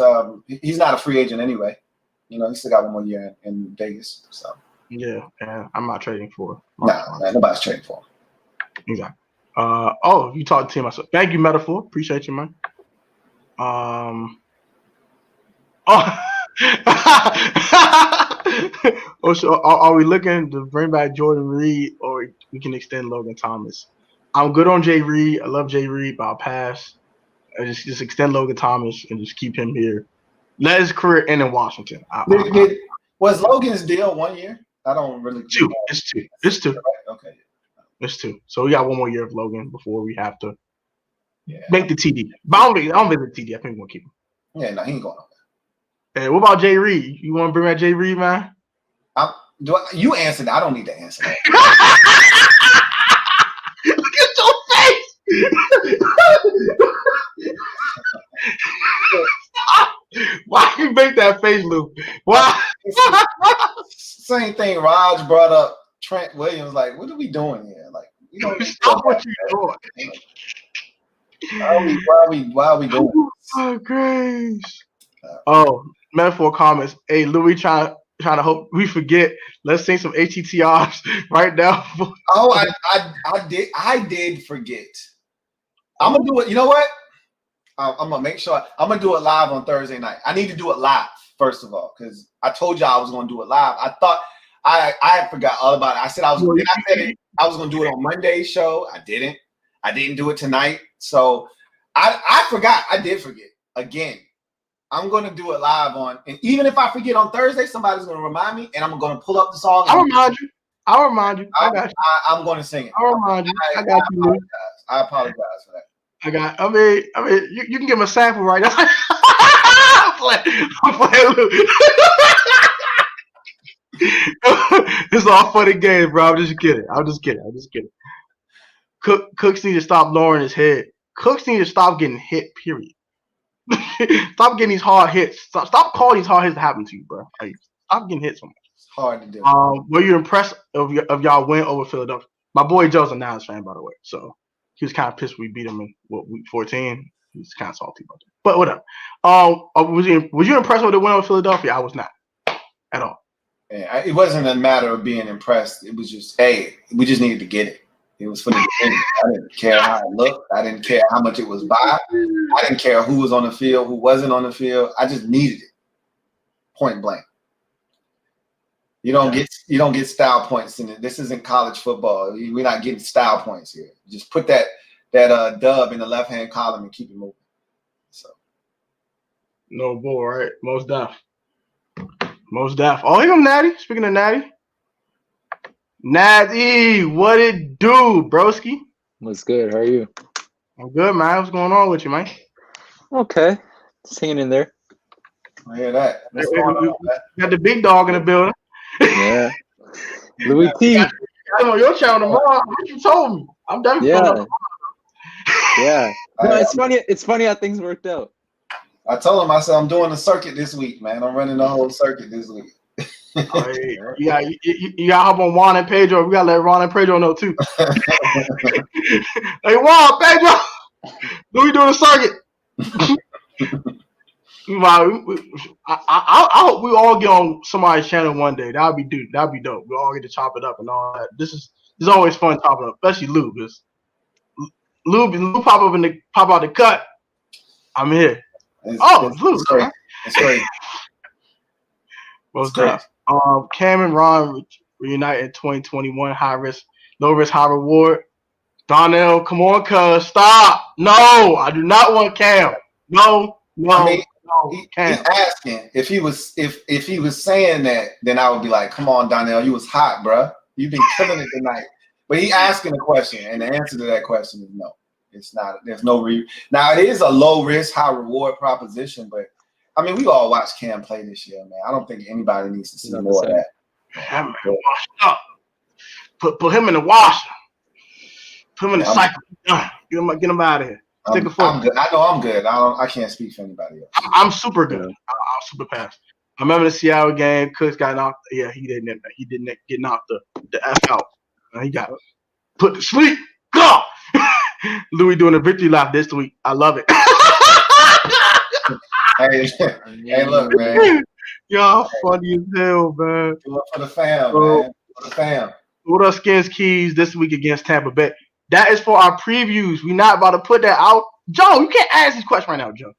he's not a free agent anyway. You know, he still got 1 more year in Vegas. So yeah, I'm not trading for him. Nah, nobody's trading for him. Exactly. You talked to him. Thank you, Metaphor. Appreciate you, man. So are we looking to bring back Jordan Reed, or we can extend Logan Thomas? I'm good on Jay Reed. I love Jay Reed, but I'll pass. I just extend Logan Thomas and just keep him here. Let his career end in Washington. Was Logan's deal 1 year? I don't really. Two. It's two. It's two. Okay. It's two. So we got one more year of Logan before we have to make the TD. But I don't think the TD. I think we're gonna keep him. Yeah, no, he ain't going on there. Hey, what about Jay Reed? You want to bring back Jay Reed, man? You answered. I don't need to answer that. Look at your face. Why you make that face, Lou? Why? Same thing. Raj brought up Trent Williams. Like, what are we doing here? Like, you don't stop what you're doing. Why are we doing this? Oh, grace. Oh, metaphor comments. Hey, Louie, trying to hope we forget. Let's sing some HTTRs right now. Oh, I did forget. I'm gonna do it. You know what? I'm gonna make sure I'm gonna do it live on Thursday night. I need to do it live first of all because I told y'all I was gonna do it live. I thought I forgot all about it. I said I was gonna do it on Monday's show. I didn't do it tonight. So I forgot. I did forget again. I'm gonna do it live and even if I forget on Thursday, somebody's gonna remind me, and I'm gonna pull up the song. I'll remind you. I got you. I'm gonna sing it. I'll remind you. I got you. I apologize for that. I mean, you can give him a sample right now. I'm playing Lou. It's all funny games, bro. I'm just kidding. Cooks need to stop lowering his head. Cooks need to stop getting hit, period. Stop getting these hard hits. Stop calling these hard hits to happen to you, bro. Like, stop getting hit so much. It's hard to do. Were you impressed of y'all win over Philadelphia? My boy Joe's a Niners fan, by the way, so he was kind of pissed we beat him in week 14. He's kind of salty about that. But whatever. Was you impressed with the win over Philadelphia? I was not at all. Yeah, it wasn't a matter of being impressed. It was just, hey, we just needed to get it. It was for the beginning. I didn't care how it looked. I didn't care how much it was by. I didn't care who was on the field, who wasn't on the field. I just needed it. Point blank. You don't get style points in it. This isn't college football. We're not getting style points here. Just put that dub in the left-hand column and keep it moving. So. No bull, right? Most deaf. Oh, here come Natty. Speaking of Natty. Natty, what it do, broski? What's good? How are you? I'm good, man. What's going on with you, man? Okay. Just hanging in there. I hear that. We got the big dog in the building. Yeah. Louie T. I'm on your channel tomorrow. What you told me? I'm definitely Yeah. No, it's funny how things worked out. I told him, I said, I'm doing the circuit this week, man. I'm running the whole circuit this week. You got to hop on Juan and Pedro. We got to let Ron and Pedro know, too. Hey, Juan, Pedro, Louie doing the circuit. I hope we all get on somebody's channel one day. That'd be dope. We all get to chop it up and all that. This is always fun chopping up, especially Lou. Because Lou pop out the cut. I'm here. It's Lou. It's great. What's that? Cam and Ron reunite in 2021. High risk, low risk, high reward. Donnell, come on, cuz stop. No, I do not want Cam. No. I mean, he's asking if he was saying that, then I would be like, come on, Donnell, you was hot, bruh. You've been killing it tonight. But he asking a question, and the answer to that question is no. It's not. There's no now it is a low risk, high reward proposition, but I mean, we all watched Cam play this year, man. I don't think anybody needs to see more of that. Yeah, washed up. Put him in the washer. Put him in the cycle. Get him out of here. I'm good. I know I'm good. I can't speak for anybody else. I'm super good. I'm super fast. I remember the Seattle game. Cooks got knocked. Yeah, he didn't get knocked the F out. He got put to sleep. Go. Louie doing a victory lap this week. I love it. Hey, look, man. Y'all funny as hell, man. Do it for the fam, man. For the fam. What are Skins Keys this week against Tampa Bay? That is for our previews. We're not about to put that out. Joe, you can't ask this question right now, Joe.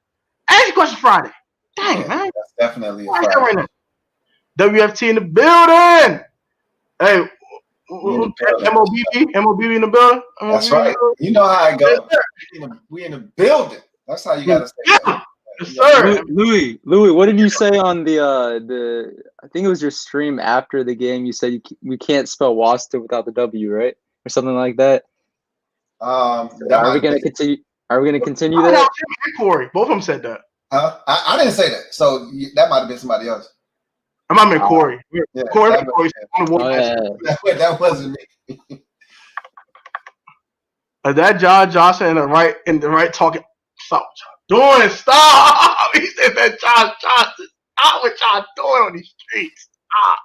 Ask the question Friday. Dang, man. That's definitely a Friday. Right now. WFT in the building. Hey, MOBB in the building. That's right. You know how it goes. We in the building. That's how you got to say that. Yes, sir. Louie, what did you say on the I think it was your stream after the game? You said we can't spell Washington without the W, right, or something like that. Are we gonna continue? Are we gonna continue that? No, Corey, both of them said that. Huh? I didn't say that, so that might have been somebody else. I might have been Corey. Yeah, Corey. That wasn't me. That John Johnson in the right talking. Stop doing. Stop. He said that John Johnson. Stop what y'all doing on these streets. Stop.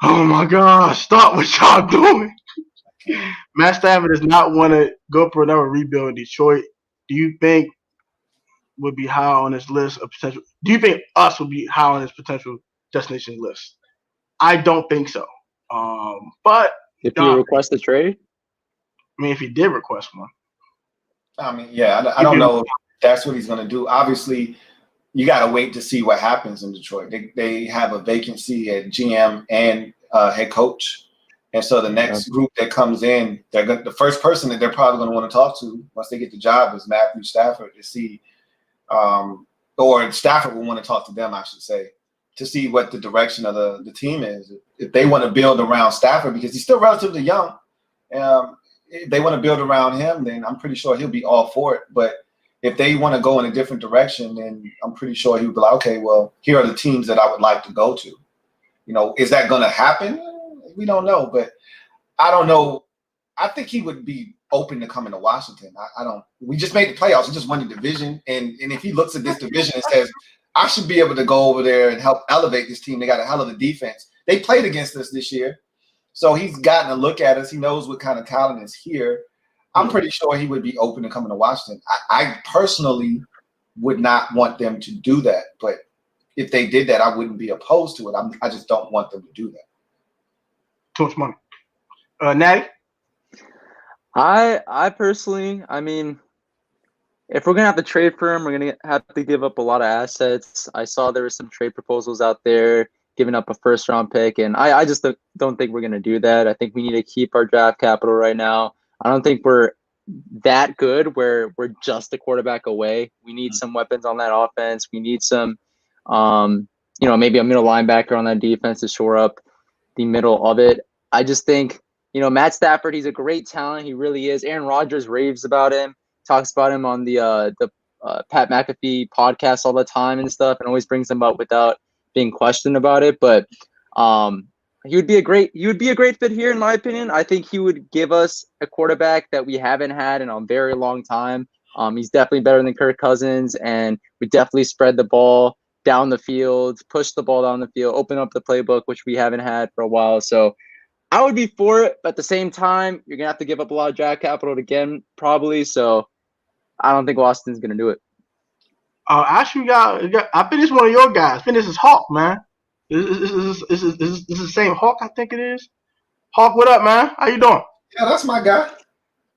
Oh my gosh. Stop what y'all doing. Matt Stafford does not want to go for another rebuild in Detroit. Do you think would be high on his list of potential? Do you think us would be high on his potential destination list? I don't think so. But if you request a trade, I mean, if he did request one, I mean, yeah, I don't know if that's what he's going to do. Obviously, you got to wait to see what happens in Detroit. They have a vacancy at GM and head coach. And so the next group that comes in, the first person that they're probably going to want to talk to once they get the job is Matthew Stafford to see, or Stafford will want to talk to them, I should say, to see what the direction of the team is. If they want to build around Stafford, because he's still relatively young, if they want to build around him, then I'm pretty sure he'll be all for it. But if they want to go in a different direction, then I'm pretty sure he would be like, okay, well, here are the teams that I would like to go to. You know, is that going to happen? We don't know, but I don't know. I think he would be open to coming to Washington. We just made the playoffs. We just won the division. And if he looks at this division and says, I should be able to go over there and help elevate this team. They got a hell of a defense. They played against us this year. So he's gotten a look at us. He knows what kind of talent is here. I'm pretty sure he would be open to coming to Washington. I personally would not want them to do that. But if they did that, I wouldn't be opposed to it. I just don't want them to do that. Too much money. Natty? I personally, I mean, if we're gonna have to trade for him, we're gonna have to give up a lot of assets. I saw there were some trade proposals out there, giving up a first-round pick, and I just don't think we're gonna do that. I think we need to keep our draft capital right now. I don't think we're that good where we're just a quarterback away. We need some weapons on that offense. We need some, maybe a middle linebacker on that defense to shore up the middle of it. I just think, Matt Stafford, he's a great talent. He really is. Aaron Rodgers raves about him, talks about him on the Pat McAfee podcast all the time and stuff, and always brings him up without being questioned about it. But he would be a great fit here, in my opinion. I think he would give us a quarterback that we haven't had in a very long time. He's definitely better than Kirk Cousins, and we definitely spread the ball down the field, push the ball down the field, open up the playbook, which we haven't had for a while. So I would be for it, but at the same time, you're gonna have to give up a lot of draft capital again, probably. So I don't think Washington's gonna do it. Actually, I think it's one of your guys. I think this is Hawk, man. This is the same Hawk, I think it is. Hawk, what up, man? How you doing? Yeah, that's my guy.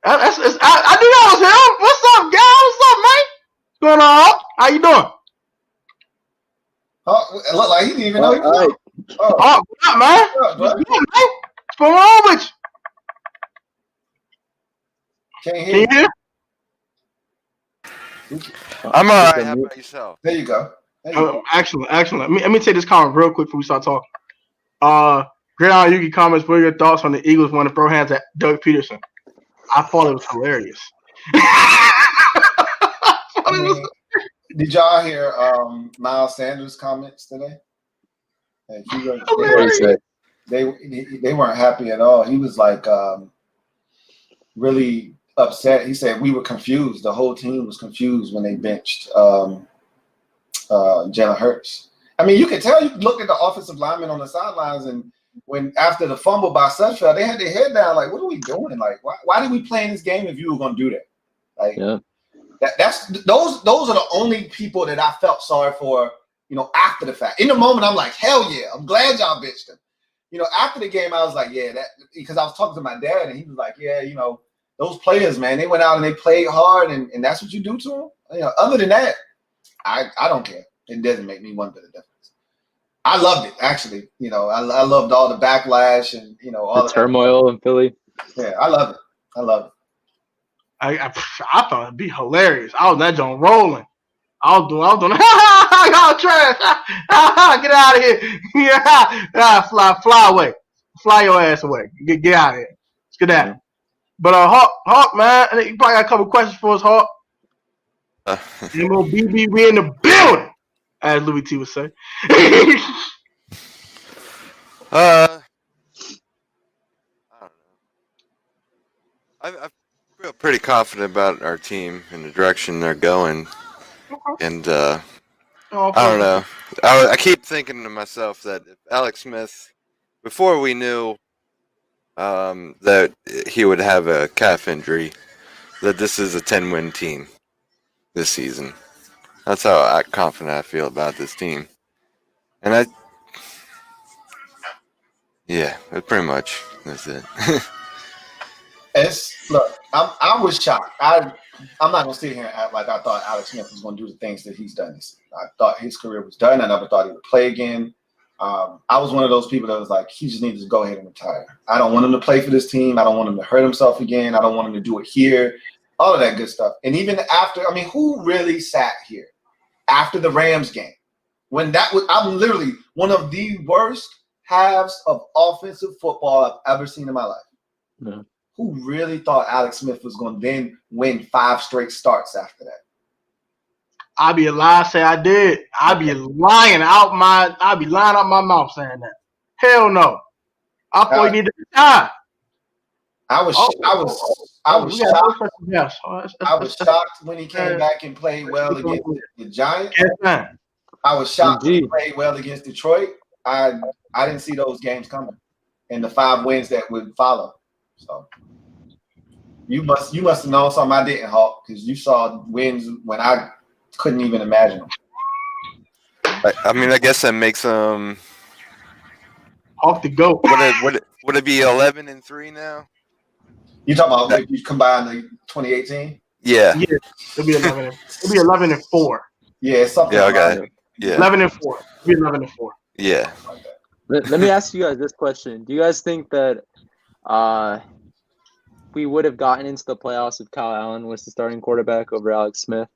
I knew that was him. What's up, guy? What's up, man? What's going on, Hawk? How you doing? Oh, it looked like he didn't even know he was on. Hawk, what up, man? What's good, man? What's going on with you? Can't hear you. I'm all right. How about yourself? There you go. Excellent. Let me take this comment real quick before we start talking. Gridiron Yuki comments, what are your thoughts on the Eagles wanting to throw hands at Doug Peterson? I thought it was hilarious. Did y'all hear Miles Sanders' comments today? They weren't happy at all. He was like really upset. He said we were confused. The whole team was confused when they benched Jalen Hurts. I mean, you could tell. You could look at the offensive linemen on the sidelines, and when after the fumble by Sutcliffe, they had their head down. Like, what are we doing? Like, why did we play in this game if you were going to do that? Like, those are the only people that I felt sorry for. After the fact. In the moment, I'm like, hell yeah, I'm glad y'all benched him. After the game, I was like, yeah, that, because I was talking to my dad, and he was like, yeah, those players, man, they went out and they played hard, and that's what you do to them. Other than that, I don't care. It doesn't make me one bit of difference. I loved it, actually. I loved all the backlash and all the turmoil in Philly. Yeah, I love it. I thought it'd be hilarious. I was that John rolling. I'll do. Y'all trash. Get out of here. Yeah, fly away. Fly your ass away. Get out of here. Let's get that. But Hawk, man, I think you probably got a couple questions for us, Hawk. MOBB, we in the building, as Louie T would say. I don't know. I feel pretty confident about our team and the direction they're going, and I don't know. I keep thinking to myself that if Alex Smith, before we knew that he would have a calf injury, that this is a 10-win team this season. That's how confident I feel about this team, and pretty much that's it. Look, I was shocked. I'm not gonna sit here and act like I thought Alex Smith was gonna do the things that he's done this season. I thought his career was done. I never thought he would play again. I was one of those people that was like, he just needs to go ahead and retire. I don't want him to play for this team. I don't want him to hurt himself again. I don't want him to do it here. All of that good stuff. And even after, I mean, who really sat here after the Rams game when I'm literally one of the worst halves of offensive football I've ever seen in my life. Yeah. Who really thought Alex Smith was going to then win 5 straight starts after that? I'd be a lie, say I did. I'd be lying out my mouth saying that. Hell no. I thought he needed to retire. I was shocked. Yes. I was shocked when he came back and played well against the Giants. Yes, I was shocked when he played well against Detroit. I didn't see those games coming, and the 5 wins that would follow. So you must have known something I didn't, Hawk, because you saw wins when I couldn't even imagine them. I mean, I guess that makes Hawk the GOAT. Would it be 11-3 now? You talking about if you combine the 2018? Yeah. Yeah, it'll be 11. It'll be 11-4. Yeah, something. Yeah. Okay. Yeah. 11-4. It'll be 11-4. Yeah. Let me ask you guys this question: do you guys think that we would have gotten into the playoffs if Kyle Allen was the starting quarterback over Alex Smith?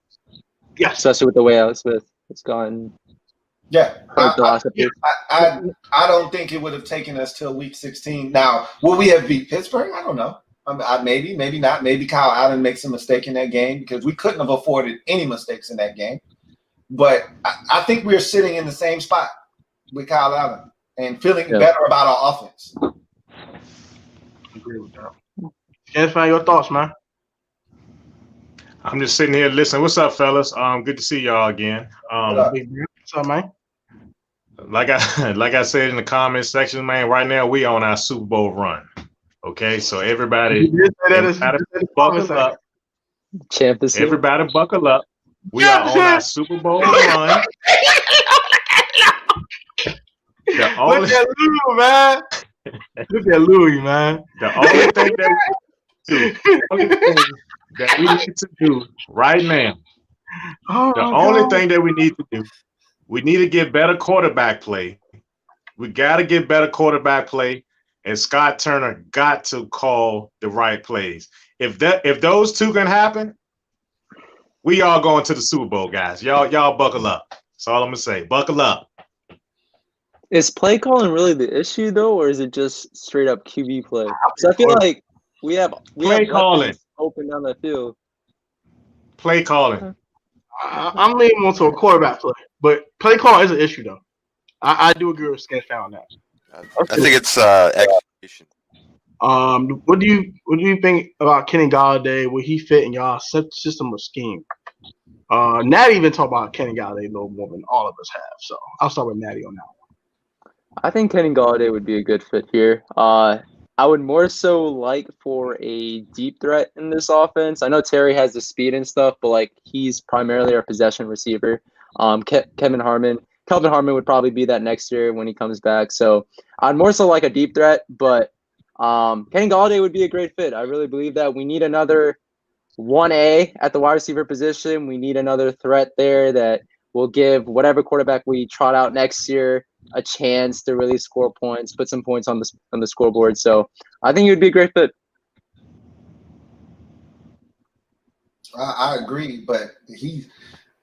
Yes. Especially with the way Alex Smith has gone. Yeah. I don't think it would have taken us till week 16. Now, will we have beat Pittsburgh? I don't know. Maybe not. Maybe Kyle Allen makes a mistake in that game because we couldn't have afforded any mistakes in that game. But I think we're sitting in the same spot with Kyle Allen and feeling better about our offense. agree with that. Yes, man, your thoughts, man. I'm just sitting here listening. What's up, fellas? Good to see y'all again. What's up, man? Like I said in the comment section, man, right now we on our Super Bowl run. Okay, so everybody buckle up. Everybody buckle up. We are on our Super Bowl run. Look at Louie, man. Look at Louie, man. The only thing that we need to do right now, thing that we need to do, we need to get better quarterback play. We got to get better quarterback play, and Scott Turner got to call the right plays. If those two can happen, we all going to the Super Bowl, guys. Y'all buckle up. That's all I'm gonna say. Buckle up. Is play calling really the issue though, or is it just straight up QB play? So I feel like we have play calling open down the field. Play calling. I'm leaning more to a quarterback play, but play calling is an issue though. I do agree with Sketch on that. I think it's execution. What do you think about Kenny Golladay? Will he fit in y'all system or scheme? Natty even talked about Kenny Golladay a little more than all of us have. So I'll start with Natty on that one. I think Kenny Golladay would be a good fit here. I would more so like for a deep threat in this offense. I know Terry has the speed and stuff, but like he's primarily our possession receiver. Kelvin Harmon would probably be that next year when he comes back. So I'd more so like a deep threat, but Kenny Golladay would be a great fit. I really believe that we need another 1A at the wide receiver position. We need another threat there that will give whatever quarterback we trot out next year a chance to really score points, put some points on the scoreboard. So I think it would be a great fit. I agree, but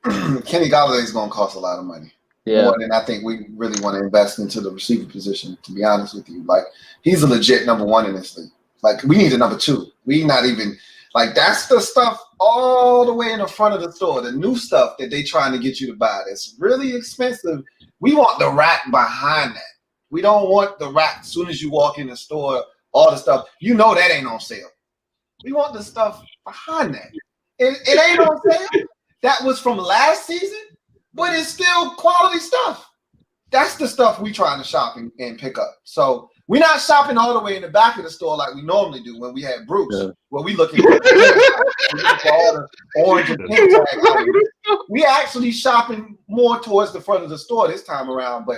Kenny Galladay is going to cost a lot of money. Yeah. More than I think we really want to invest into the receiver position, to be honest with you. Like, he's a legit number one in this league. Like, we need a number two. We not even – like, that's the stuff all the way in the front of the store, the new stuff that they trying to get you to buy that's really expensive. We want the rack behind that. We don't want the rack as soon as you walk in the store, all the stuff. You know that ain't on sale. We want the stuff behind that. It ain't on sale. That was from last season, but it's still quality stuff. That's the stuff we trying to shop and pick up. So we're not shopping all the way in the back of the store like we normally do when we had Bruce, where we looking for all the orange and pink tag items. We actually shopping more towards the front of the store this time around, but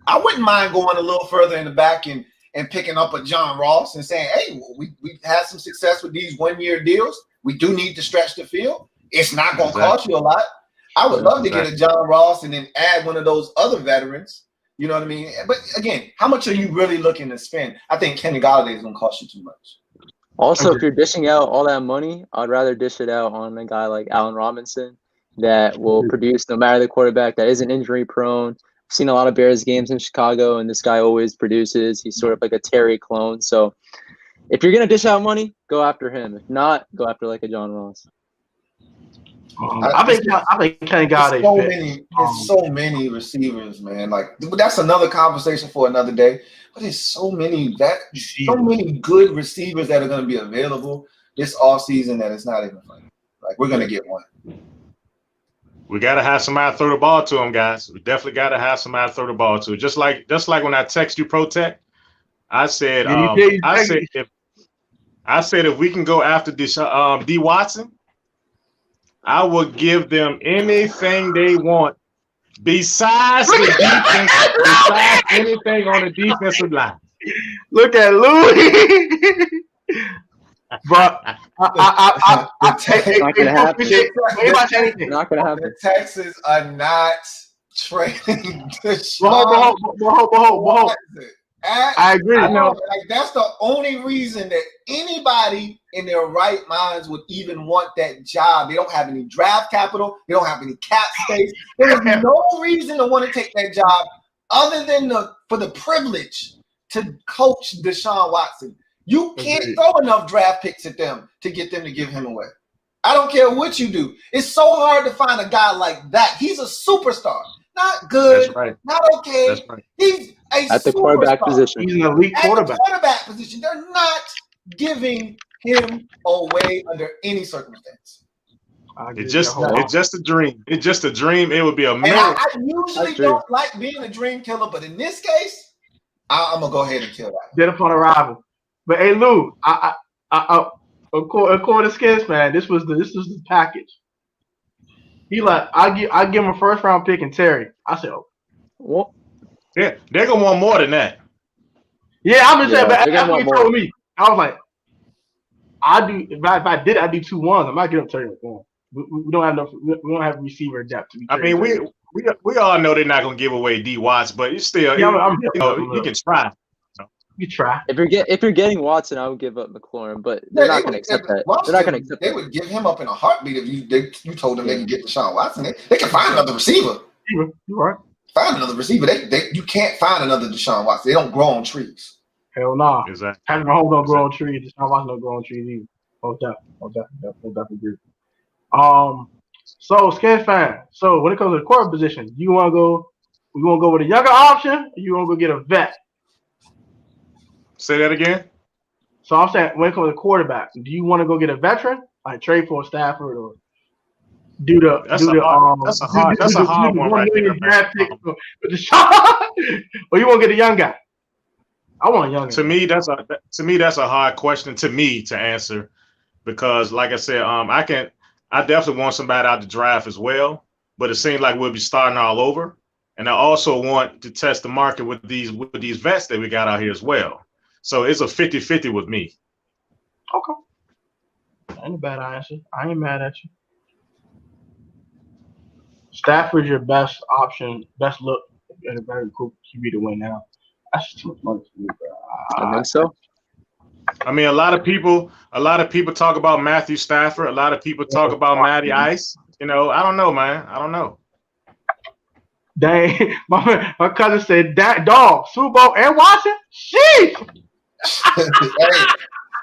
I wouldn't mind going a little further in the back and picking up a John Ross and saying, hey, we had some success with these one-year deals. We do need to stretch the field. It's not going to cost you a lot. I would love to get a John Ross and then add one of those other veterans. You know what I mean? But again, how much are you really looking to spend? I think Kenny Galladay is going to cost you too much. Also, if you're dishing out all that money, I'd rather dish it out on a guy like Allen Robinson that will produce no matter the quarterback, that isn't injury prone. I've seen a lot of Bears games in Chicago, and this guy always produces. He's sort of like a Terry clone. So if you're going to dish out money, go after him. If not, go after like a John Ross. I think Kenny Galladay. There's so many receivers, man. Like, that's another conversation for another day. But there's so many good receivers that are going to be available this offseason that it's not even funny. Like, we're going to get one. We got to have somebody throw the ball to him, guys. We definitely got to have somebody throw the ball to. Just like when I text you, Protect, I said, if we can go after D Watson, I will give them anything they want besides the defense, besides anything on the defensive line. Look at Louie. But not gonna happen. Not gonna happen. The Texans are not trading Deshaun. Hold. I agree. I know, like, that's the only reason that anybody in their right minds would even want that job. They don't have any draft capital. They don't have any cap space. There is no reason to want to take that job other than for the privilege to coach Deshaun Watson. You can't throw enough draft picks at them to get them to give him away. I don't care what you do. It's so hard to find a guy like that. He's a superstar. Not good. That's right. Not okay. That's right. He's at the quarterback position. He's an elite quarterback. At the quarterback position. They're not giving him away under any circumstance. It's just a dream. It's just a dream. It would be a miracle. I usually don't like being a dream killer, but in this case, I'm gonna go ahead and kill that. Dead upon arrival. But hey, Lou, according to Skins fan, this was the package. He like, I give him a first round pick and Terry. I said, oh. What? Yeah, they're gonna want more than that. Yeah, I'm just saying. But after he told me, I was like, if I did, I'd do 2 1s. I might get up Terry McLaurin. We don't have enough. We don't have receiver depth. I mean, we all know they're not gonna give away D Watts, but it's still, you can try. You try. If you're getting Watson, I would give up McLaurin, but they're not going to accept that. They're not going to accept that. They would give him up in a heartbeat if you told them they can get Deshaun Watson. They can find another receiver. You're right. Find another receiver. You can't find another Deshaun Watson. They don't grow on trees. Hell no. Nah. Exactly. Having Mahomes don't grow on trees. Deshaun Watson don't grow on trees either. Oh, definitely agree. So Skins fan. So when it comes to the quarterback position, you want to go? We want to go with a younger option, or you want to go get a vet? Say that again. So I'm saying, when it comes to quarterback, do you want to go get a veteran, like trade for Stafford, or that's a hard one right there. Or you want to get a young guy? I want a young guy. To me, that's a hard question to me to answer, because like I said, I definitely want somebody out the draft as well, but it seems like we'll be starting all over, and I also want to test the market with these vets that we got out here as well. So it's a 50-50 with me. Okay. That ain't a bad answer. I ain't mad at you. Stafford's your best option, best look at a very cool QB to win now. That's too much money for me, bro. I think so. I mean, a lot of people talk about Matthew Stafford. A lot of people talk about Matty Ice. I don't know, man. I don't know. Dang, my cousin said that dog, Super Bowl and Washington. Sheesh.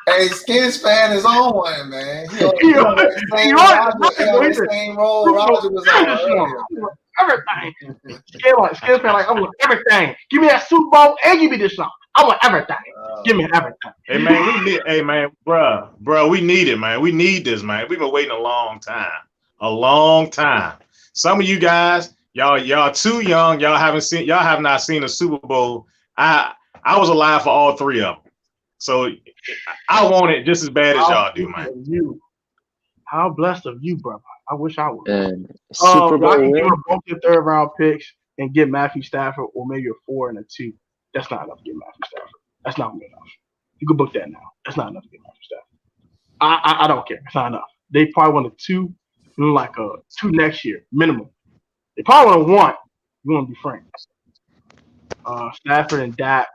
Hey, Skins fan is on one, man. He on the same role Roger was on earlier. Everything. Skins fan, like, I want everything. Give me that Super Bowl and give me this song. I want everything. Give me everything. Hey man, bro, we need it, man. We need this, man. We've been waiting a long time. Some of you guys, y'all too young. Y'all have not seen a Super Bowl. I was alive for all three of them. So I want it just as bad as y'all do, man. How blessed of you, brother. I wish I would. Super Bowl. I can give both your third round picks and get Matthew Stafford, or maybe a 4 and a 2. That's not enough to get Matthew Stafford. That's not enough. You can book that now. That's not enough to get Matthew Stafford. I don't care. It's not enough. They probably want a 2, like a 2 next year minimum. They probably want a 1. You want to be frank. Stafford and Dak.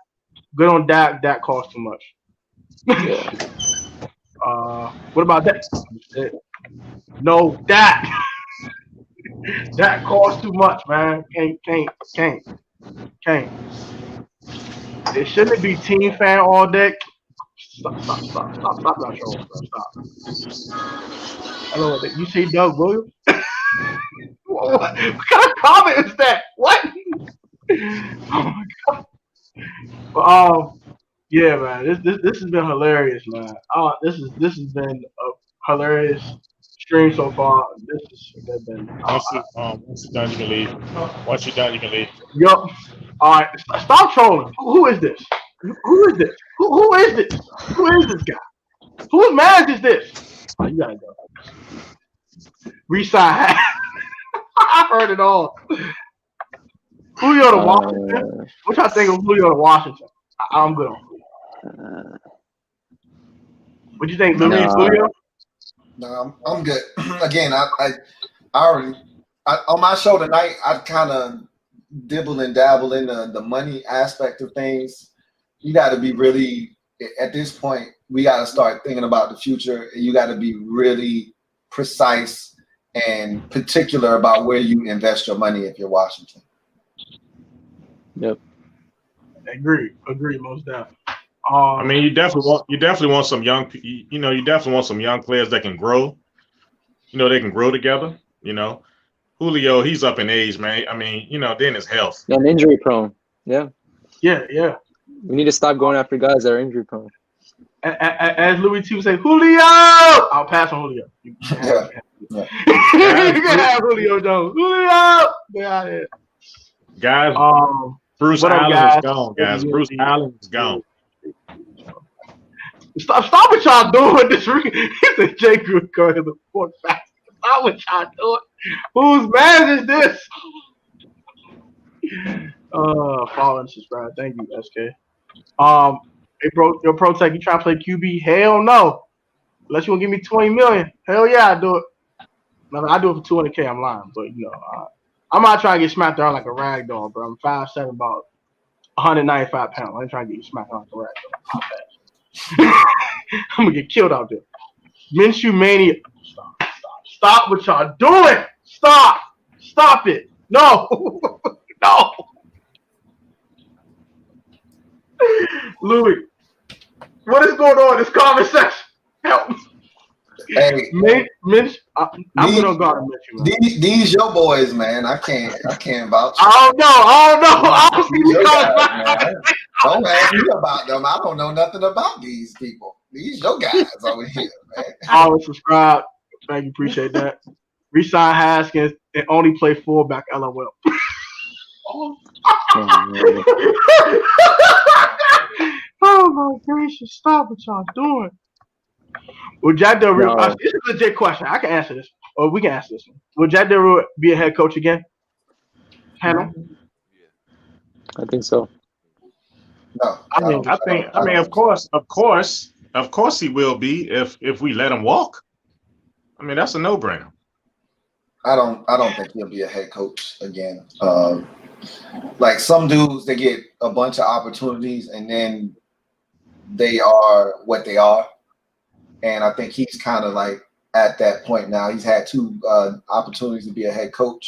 Good on Dak. Dak costs too much. Yeah. What about that? No, Dak. Dak costs too much, man. Can't. It shouldn't be team fan all day. Stop that show, bro. Stop. I don't know what you say, Doug Williams. What kind of comment is that? What? Oh my god. Yeah, man. This has been hilarious, man. This has been a hilarious stream so far. This has been. Once you're done, you can leave. Yup. All right. Stop trolling. Who is this? Who is this? Who is this? Who is this guy? Whose marriage is this? Oh, you gotta go. Resign. I heard it all. Julio to Washington. What y'all think of Julio to Washington? I'm good on Julio. What do you think, Julio? No, I'm good. Again, I already on my show tonight. I kind of dibble and dabble in the money aspect of things. You got to be really at this point. We got to start thinking about the future. You got to be really precise and particular about where you invest your money if you're Washington. Yep. Agree, most definitely. I mean, you definitely want some young, you definitely want some young players that can grow. They can grow together. Julio, he's up in age, man. I mean, then his health. And injury prone. Yeah. Yeah. We need to stop going after guys that are injury prone. As Louie T would say, Julio. I'll pass on Julio. You can have Julio Jones. Julio. Get out of here. Guys, Bruce Allen is gone, guys. Bruce Allen is gone. Stop what y'all doing this week. He said Jay Grew going to the fourth fast. Stop what y'all doing. Whose man is this? Follow and subscribe. Thank you, SK. Hey, bro, your Pro Tech, you trying to play QB? Hell no. Unless you want to give me $20 million. Hell yeah, I do it. No, I do it for $200K. I'm lying, but I'm not trying to get smacked around like a rag doll, bro. I'm 5'7", about 195 pounds. I ain't trying to get you smacked around like a rag doll. I'm gonna get killed out there. Minshew mania. Stop what y'all doing. Stop it. No. No. Louie, what is going on in this conversation? Help me. Hey, Minch, I'm gonna guard Minshew. These your boys, man. I can't vouch. I don't know. I don't see these guys. Don't ask me about them. I don't know nothing about these people. These your guys over here, man. Always subscribe. Thank you. Appreciate that. Resign Haskins and only play fullback. LOL. Oh my gracious! Stop what y'all doing. Would Jack Del Rio? This is a legit question. I can answer this, or we can answer this one. Would Jack Del Rio be a head coach again? Hannah? I think so. No, I mean, of course, he will be if we let him walk. I mean, that's a no-brainer. I don't think he'll be a head coach again. Like some dudes, they get a bunch of opportunities and then they are what they are. And I think he's kind of like at that point now. He's had 2 opportunities to be a head coach.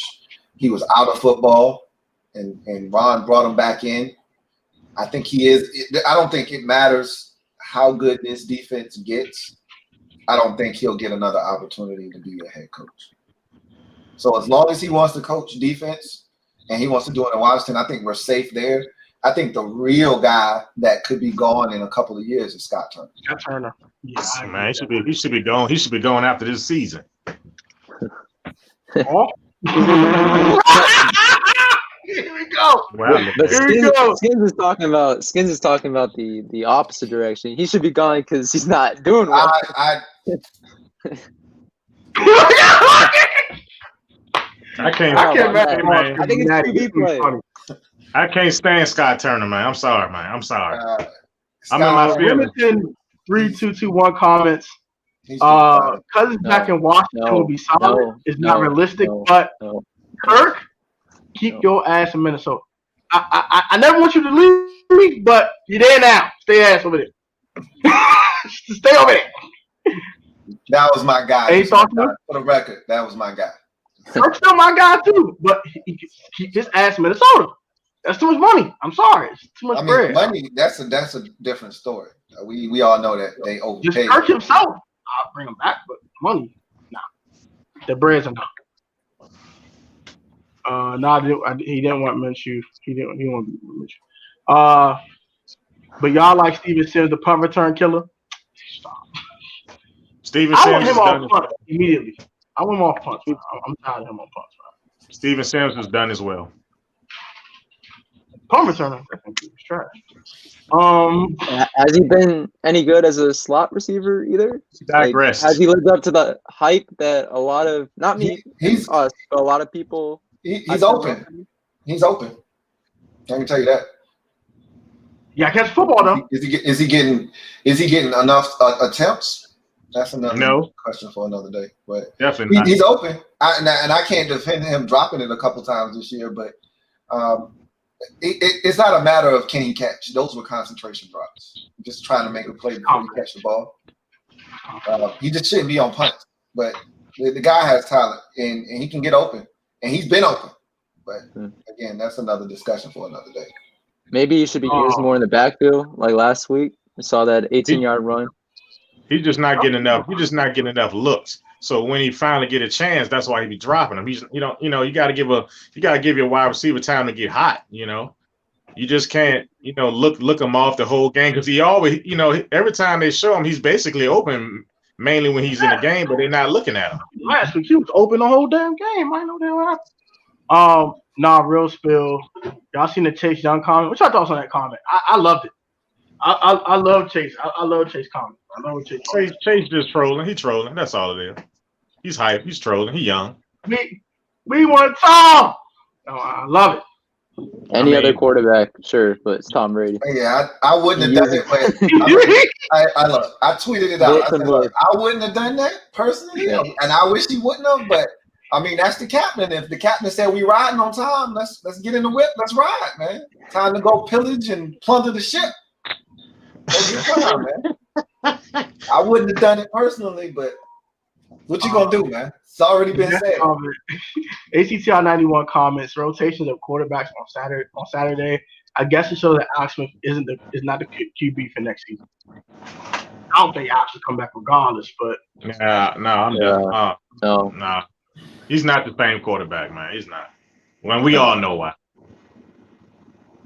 He was out of football, and Ron brought him back in. I think he is. I don't think it matters how good this defense gets. I don't think he'll get another opportunity to be a head coach. So as long as he wants to coach defense and he wants to do it in Washington, I think we're safe there. I think the real guy that could be gone in a couple of years is Scott Turner. Scott Turner. Yeah, man, he should be going. He should be going after this season. Oh. Here we go. Well, but Skins is talking about the opposite direction. He should be going because he's not doing well. I can't man. I think it's QB play. I can't stand Scott Turner, man. I'm sorry, man. I'm sorry. I'm in my feelings. 3221 comments. Cousins back in Washington will be solid. It's not realistic, but Kirk, keep your ass in Minnesota. I never want you to leave me, but you're there now. Stay ass over there. Stay over there. That was my guy. Hey, for the record, that was my guy. Kirk's still my guy too, but he keep his ass in Minnesota. That's too much money. I'm sorry, it's too much bread. Money. That's a different story. We all know that they overpaid. Just Kirk himself, I'll bring him back, but money, nah. The bread's enough. He didn't want Minshew. He didn't want Minshew. But y'all like Steven Sims, the punt return killer. Stop. Steven Sims I want him off punts immediately. I want him off punts. I'm tired of him on punts. Bro. Steven Sims has done as well. Punt returner, I think he was trash. Has he been any good as a slot receiver either? Digress. Has he lived up to the hype that a lot of us, but a lot of people? He's open. He's open. I can tell you that. Yeah, catch football though. Is he getting enough attempts? That's another question for another day. But definitely he's open. And I can't defend him dropping it a couple times this year, but it's not a matter of can he catch. Those were concentration drops. Just trying to make a play before he catch the ball. He just shouldn't be on punts. But the guy has talent, and he can get open. And he's been open. But, again, that's another discussion for another day. Maybe he should be used more in the backfield like last week. I saw that 18-yard run. He's just not getting enough. He's just not getting enough looks. So when he finally get a chance, that's why he be dropping him. You got to give your wide receiver time to get hot. You just can't look him off the whole game because he always every time they show him he's basically open mainly when he's in the game, but they're not looking at him. Last week he was open the whole damn game. I know that happened. Real spill. Y'all seen the Chase Young comment? What's your thoughts on that comment? I loved it. I love Chase. I love Chase comment. I love Chase. Chase just trolling. He trolling. That's all it is. He's hype. He's trolling. He young. We want Tom. Oh, I love it. Any other quarterback, sure, but it's Tom Brady. Yeah, I wouldn't have done it. But I tweeted it out. I said, look, I wouldn't have done that personally, and I wish he wouldn't have. But I mean, that's the captain. If the captain said we riding on Tom, let's get in the whip. Let's ride, man. Time to go pillage and plunder the ship. Time, man. I wouldn't have done it personally, but what you gonna do, man? It's already been said. ACTR 91 comments: rotations of quarterbacks on Saturday. I guess it shows that Alex Smith is not the QB for next season. I don't think Alex will come back regardless, but I'm done. No, he's not the same quarterback, man. He's not. When we all know why.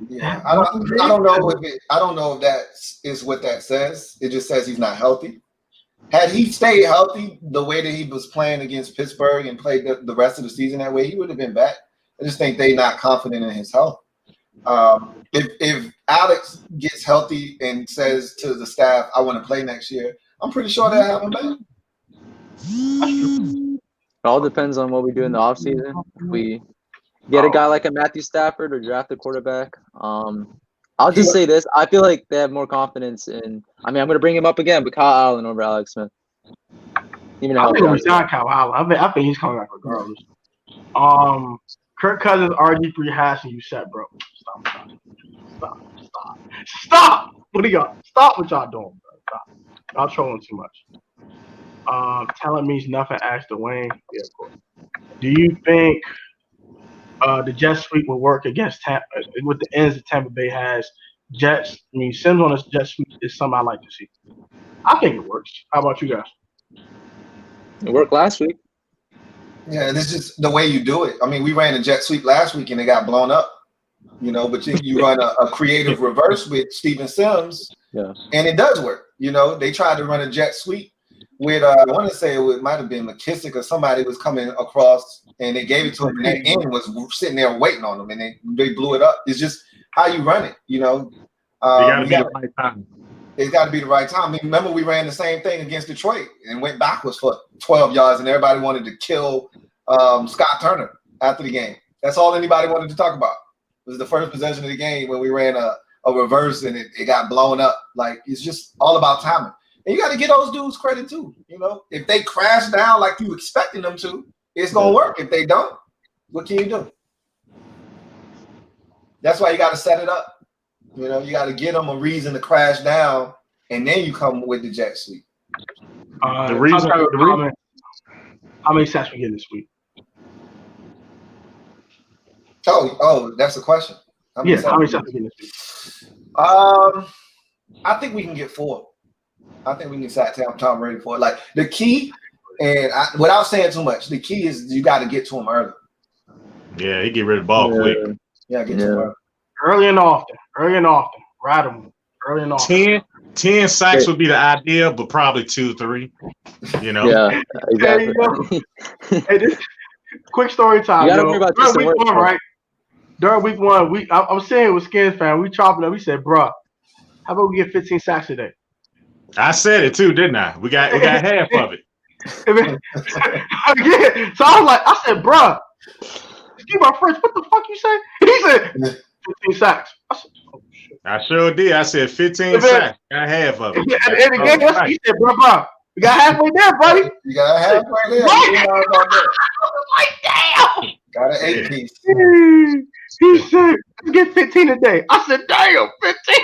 Yeah, I don't know if that is what that says. It just says he's not healthy. Had he stayed healthy the way that he was playing against Pittsburgh and played the rest of the season that way, he would have been back. I just think they're not confident in his health. If Alex gets healthy and says to the staff, I want to play next year, I'm pretty sure they'll have him back. It all depends on what we do in the offseason. If we get a guy like a Matthew Stafford or draft a quarterback. I'll just say this. I feel like they have more confidence in – I'm going to bring him up again, but Kyle Allen over Alex Smith. Even I think he's not Kyle Allen. I think he's coming back regardless. Kirk Cousins, RG3 hashing you set, bro. Stop. What are y'all? Stop what y'all doing, bro. Stop. Y'all trolling too much. Talent means nothing. Ask Dwayne. Yeah, of course. Do you think the jet sweep will work against Tampa with the ends that Tampa Bay has? Sims on a jet sweep is something I like to see. I think it works. How about you guys? It worked last week. Yeah, this is just the way you do it. I mean, we ran a jet sweep last week and it got blown up. But you run a creative reverse with Steven Sims, and it does work. They tried to run a jet sweep with I want to say it might have been McKissick or somebody was coming across, and they gave it to him, and that end was sitting there waiting on them, and they blew it up. It's just how you run it. It got to be the right time. It's got to be the right time. I mean, remember we ran the same thing against Detroit and went backwards for 12 yards, and everybody wanted to kill Scott Turner after the game. That's all anybody wanted to talk about. It was the first possession of the game when we ran a reverse and it got blown up. Like, it's just all about timing. And you got to give those dudes credit too. If they crash down like you expecting them to, it's going to work. If they don't, what can you do? That's why you got to set it up. You got to give them a reason to crash down, and then you come with the jet sweep. How many sacks we get this week? Oh, that's the question. How many sacks we get this week? I think we can get 4. I think we can sack Tom Brady for it. Like, the key, and without saying too much, the key is you got to get to him early. Yeah, he get rid of the ball quick. Yeah, get to him early. Early and often. Ride him. Early and often. 10 sacks would be the idea, but probably 2-3. Yeah, exactly. Hey, quick story time. You gotta worry about during week 1, right? During week 1, I'm saying with Skins fan, we chopping up. We said, "Bruh, how about we get 15 sacks today?" I said it too, didn't I? We got half of it. Yeah. So I said, "Bruh, excuse my French. What the fuck you say?" He said, 15 sacks. I said, "Oh shit." I sure did. I said 15 sacks. Got half of it. And again, he said, "Bruh, we got halfway there, buddy." You got halfway there. Right. Like, damn. Got an 8 piece. He said, "Let's get 15 a day." I said, "Damn, 15."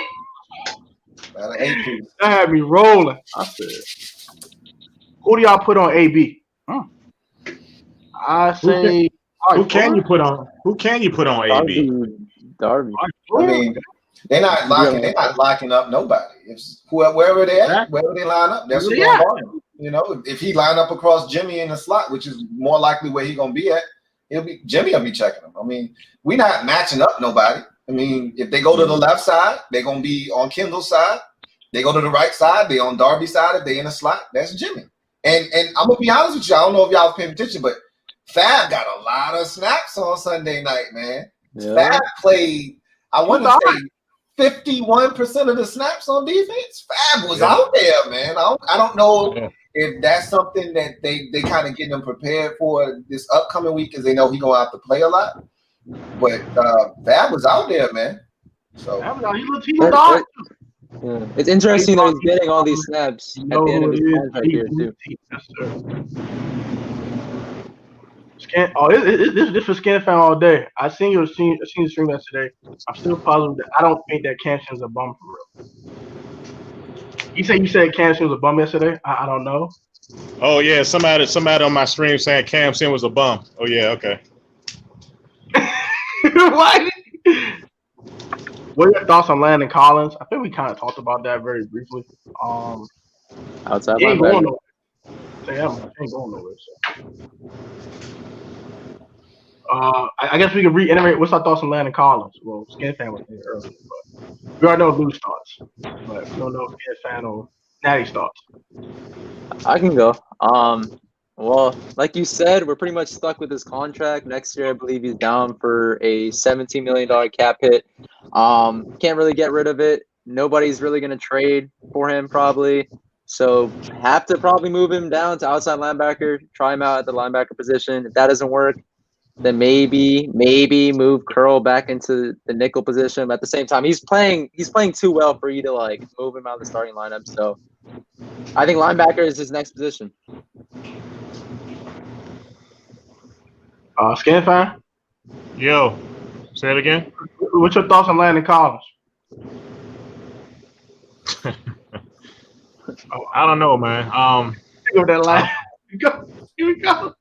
Got an 8 piece. That had me rolling. I said, "Who do y'all put on AB?" I say, who can you put on AB? Darby. I mean, they're not locking up nobody. It's wherever they at, wherever they line up, that's what's going on. If he line up across Jimmy in the slot, which is more likely where he's gonna be at, Jimmy will be checking him. I mean, we're not matching up nobody. I mean, if they go to the left side, they're gonna be on Kendall's side. They go to the right side, they on Darby's side. If they in the slot, that's Jimmy. And I'm gonna be honest with you, I don't know if y'all paying attention, but Fab got a lot of snaps on Sunday night, man. Yeah. Fab played, I want to say 51% of the snaps on defense. Fab was out there, man. I don't know if that's something that they kind of get them prepared for this upcoming week because they know he's gonna have to play a lot. But Fab was out there, man. So he looked hard. Yeah. It's interesting that he's getting all these snaps at the end of his contract here too. This for Skin fan all day. I seen the stream yesterday. I'm still positive that I don't think that Cam Sims a bum for real. You said Cam Sims was a bum yesterday? I don't know. Oh yeah, somebody on my stream saying Cam Sims was a bum. Oh yeah, okay. What? What are your thoughts on Landon Collins? I think we kind of talked about that very briefly. Outside he ain't going nowhere. Ain't going nowhere. So. I guess we can reiterate. What's our thoughts on Landon Collins? Well, Skin fan was there earlier, but we already know Louie's thoughts. But we don't know if Skin fan or Natty's thoughts. I can go. Well, like you said, we're pretty much stuck with his contract. Next year, I believe he's down for a $17 million cap hit. Can't really get rid of it. Nobody's really going to trade for him probably. So have to probably move him down to outside linebacker, try him out at the linebacker position. If that doesn't work, then maybe move Curl back into the nickel position. But at the same time, he's playing too well for you to like move him out of the starting lineup. So I think linebacker is his next position. Skin fan? Yo, say it again. What's your thoughts on Landon Collins? I don't know, man. Go that line. Here we go.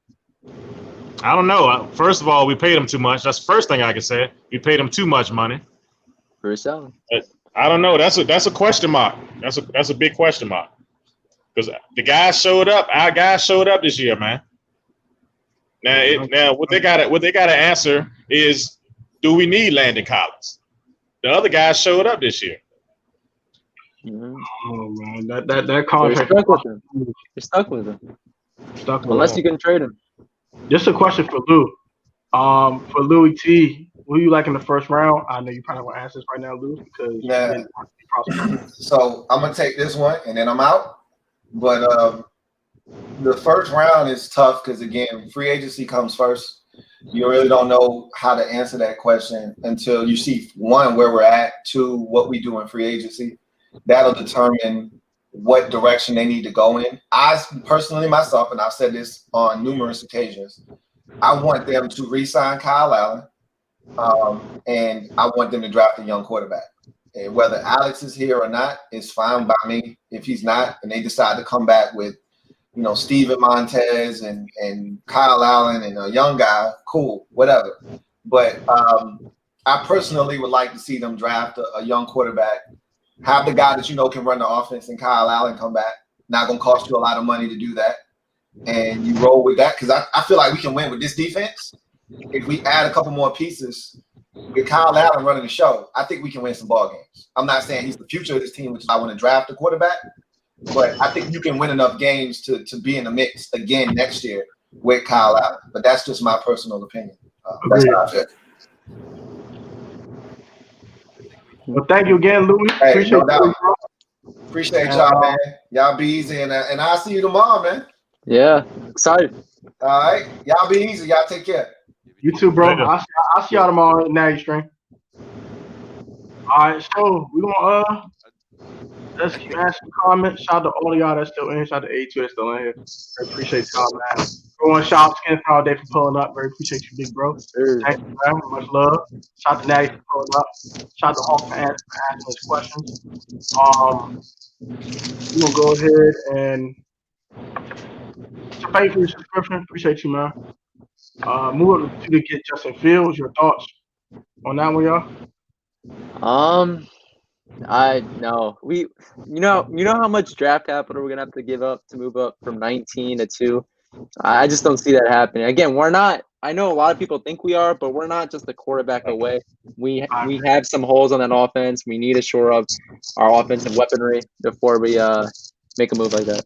I don't know. First of all, we paid him too much. That's the first thing I can say. We paid him too much money. Bruce Allen. I don't know. That's a question mark. That's a big question mark. Because the guys showed up. Our guys showed up this year, man. Now what they got to answer is, do we need Landon Collins? The other guys showed up this year. Mm-hmm. Oh man, that contract. You're stuck with him. Unless you can trade him. Just a question for Lou. For Louie T, who you like in the first round? I know you probably won't answer this right now, Lou, because so I'm gonna take this one and then I'm out. But the first round is tough because again, free agency comes first. You really don't know how to answer that question until you see one, where we're at, two, what we do in free agency. That'll determine what direction they need to go in. I personally myself, and I've said this on numerous occasions, I want them to re-sign Kyle Allen, and I want them to draft a young quarterback. And whether Alex is here or not is fine by me. If he's not, and they decide to come back with, Steven Montez and Kyle Allen and a young guy, cool, whatever. But I personally would like to see them draft a young quarterback, have the guy that can run the offense, and Kyle Allen come back. Not going to cost you a lot of money to do that. And you roll with that because I feel like we can win with this defense. If we add a couple more pieces with Kyle Allen running the show, I think we can win some ball games. I'm not saying he's the future of this team, which is I want to draft a quarterback, but I think you can win enough games to be in the mix again next year with Kyle Allen. But that's just my personal opinion. That's how I feel. Well, thank you again, Louie. Hey, Appreciate y'all, man. Y'all be easy, and I'll see you tomorrow, man. Yeah, excited. All right, y'all be easy. Y'all take care. You too, bro. I'll see y'all tomorrow at Natty Stream. All right, so we're gonna let's keep asking comments. Shout out to all of y'all that's still in. Shout out to A2 that's still in here. I appreciate y'all, man. Everyone, shout out to Skin all day for pulling up. Very appreciate you, big bro. Thank you, man. Much love. Shout out to Natty for pulling up. Shout out to Hawk for asking his questions. We're gonna go ahead and thank you for your subscription. Appreciate you, man. Move up to get Justin Fields. Your thoughts on that one, y'all? I know you know how much draft capital we're gonna have to give up to move up from 19 to 2. I just don't see that happening. Again, we're not. I know a lot of people think we are, but we're not just a quarterback away. We have some holes on that offense. We need to shore up our offensive weaponry before we make a move like that.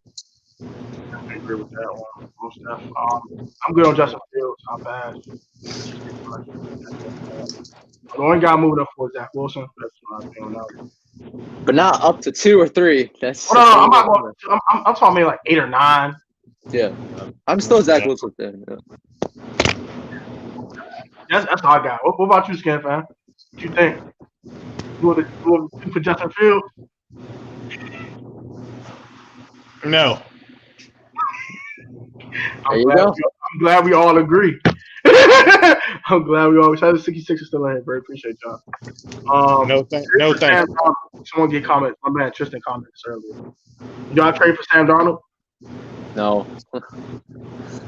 I agree with that one. Most definitely. I'm good on Justin Fields. Not bad. The only guy moving up for Zach Wilson. That's what I'm feeling now. But not up to 2 or 3. That's no, I'm not going. I'm talking maybe like 8 or 9. Yeah, I'm still Zach Wilson fan. Yeah. That's all I got. What about you, Skin fan? What you think? You want to do for Justin Fields? No. I'm glad we all agree. I'm glad we all. Shout out to 66 is still in here. Very appreciate y'all. No thank you. Someone get comments. My man Tristan comments earlier. Y'all trade for Sam Darnold? No.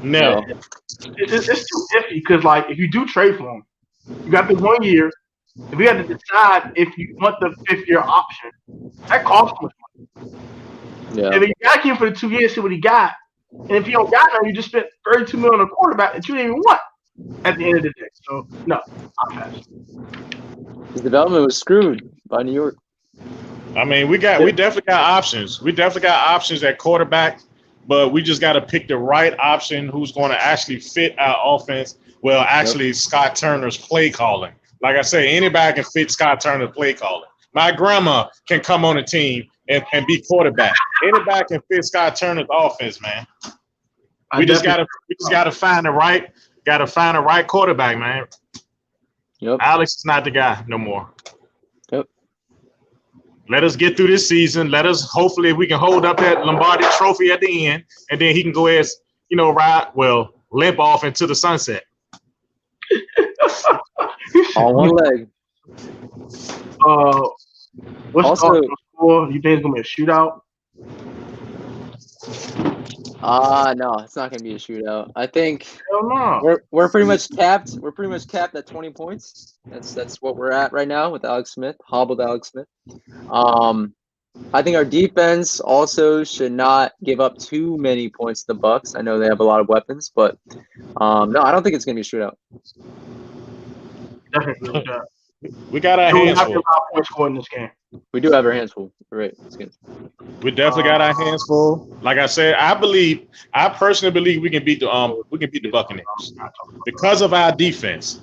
No. It's too iffy because, like, if you do trade for him, you got the 1 year. If we had to decide if you want the 5th-year option, that costs too much money. Yeah. If you got him for the 2 years, see what he got. And if you don't got him, you just spent $32 million on a quarterback that you didn't even want at the end of the day. So, no, I'll pass. His development was screwed by New York. I mean, we definitely got options. We definitely got options at quarterback, but we just got to pick the right option who's going to actually fit our offense. Well, actually, Scott Turner's play calling. Like I say, anybody can fit Scott Turner's play calling. My grandma can come on the team and be quarterback. Anybody can fit Scott Turner's offense, man. We just gotta find the right quarterback, man. Yep. Alex is not the guy no more. Yep. Let us get through this season. Hopefully we can hold up that Lombardi trophy at the end, and then he can go ahead, limp off into the sunset. On one leg. What's also, the score? You think it's gonna be a shootout? No, it's not gonna be a shootout. I think no. we're pretty much capped. We're pretty much capped at 20 points. That's what we're at right now with Alex Smith, hobbled Alex Smith. I think our defense also should not give up too many points to the Bucks. I know they have a lot of weapons, but no, I don't think it's gonna be a shootout. Definitely. We got our hands full. Points scored in this game. We do have our hands full. Right. We definitely got our hands full. Like I said, I personally believe we can beat the Buccaneers because of our defense.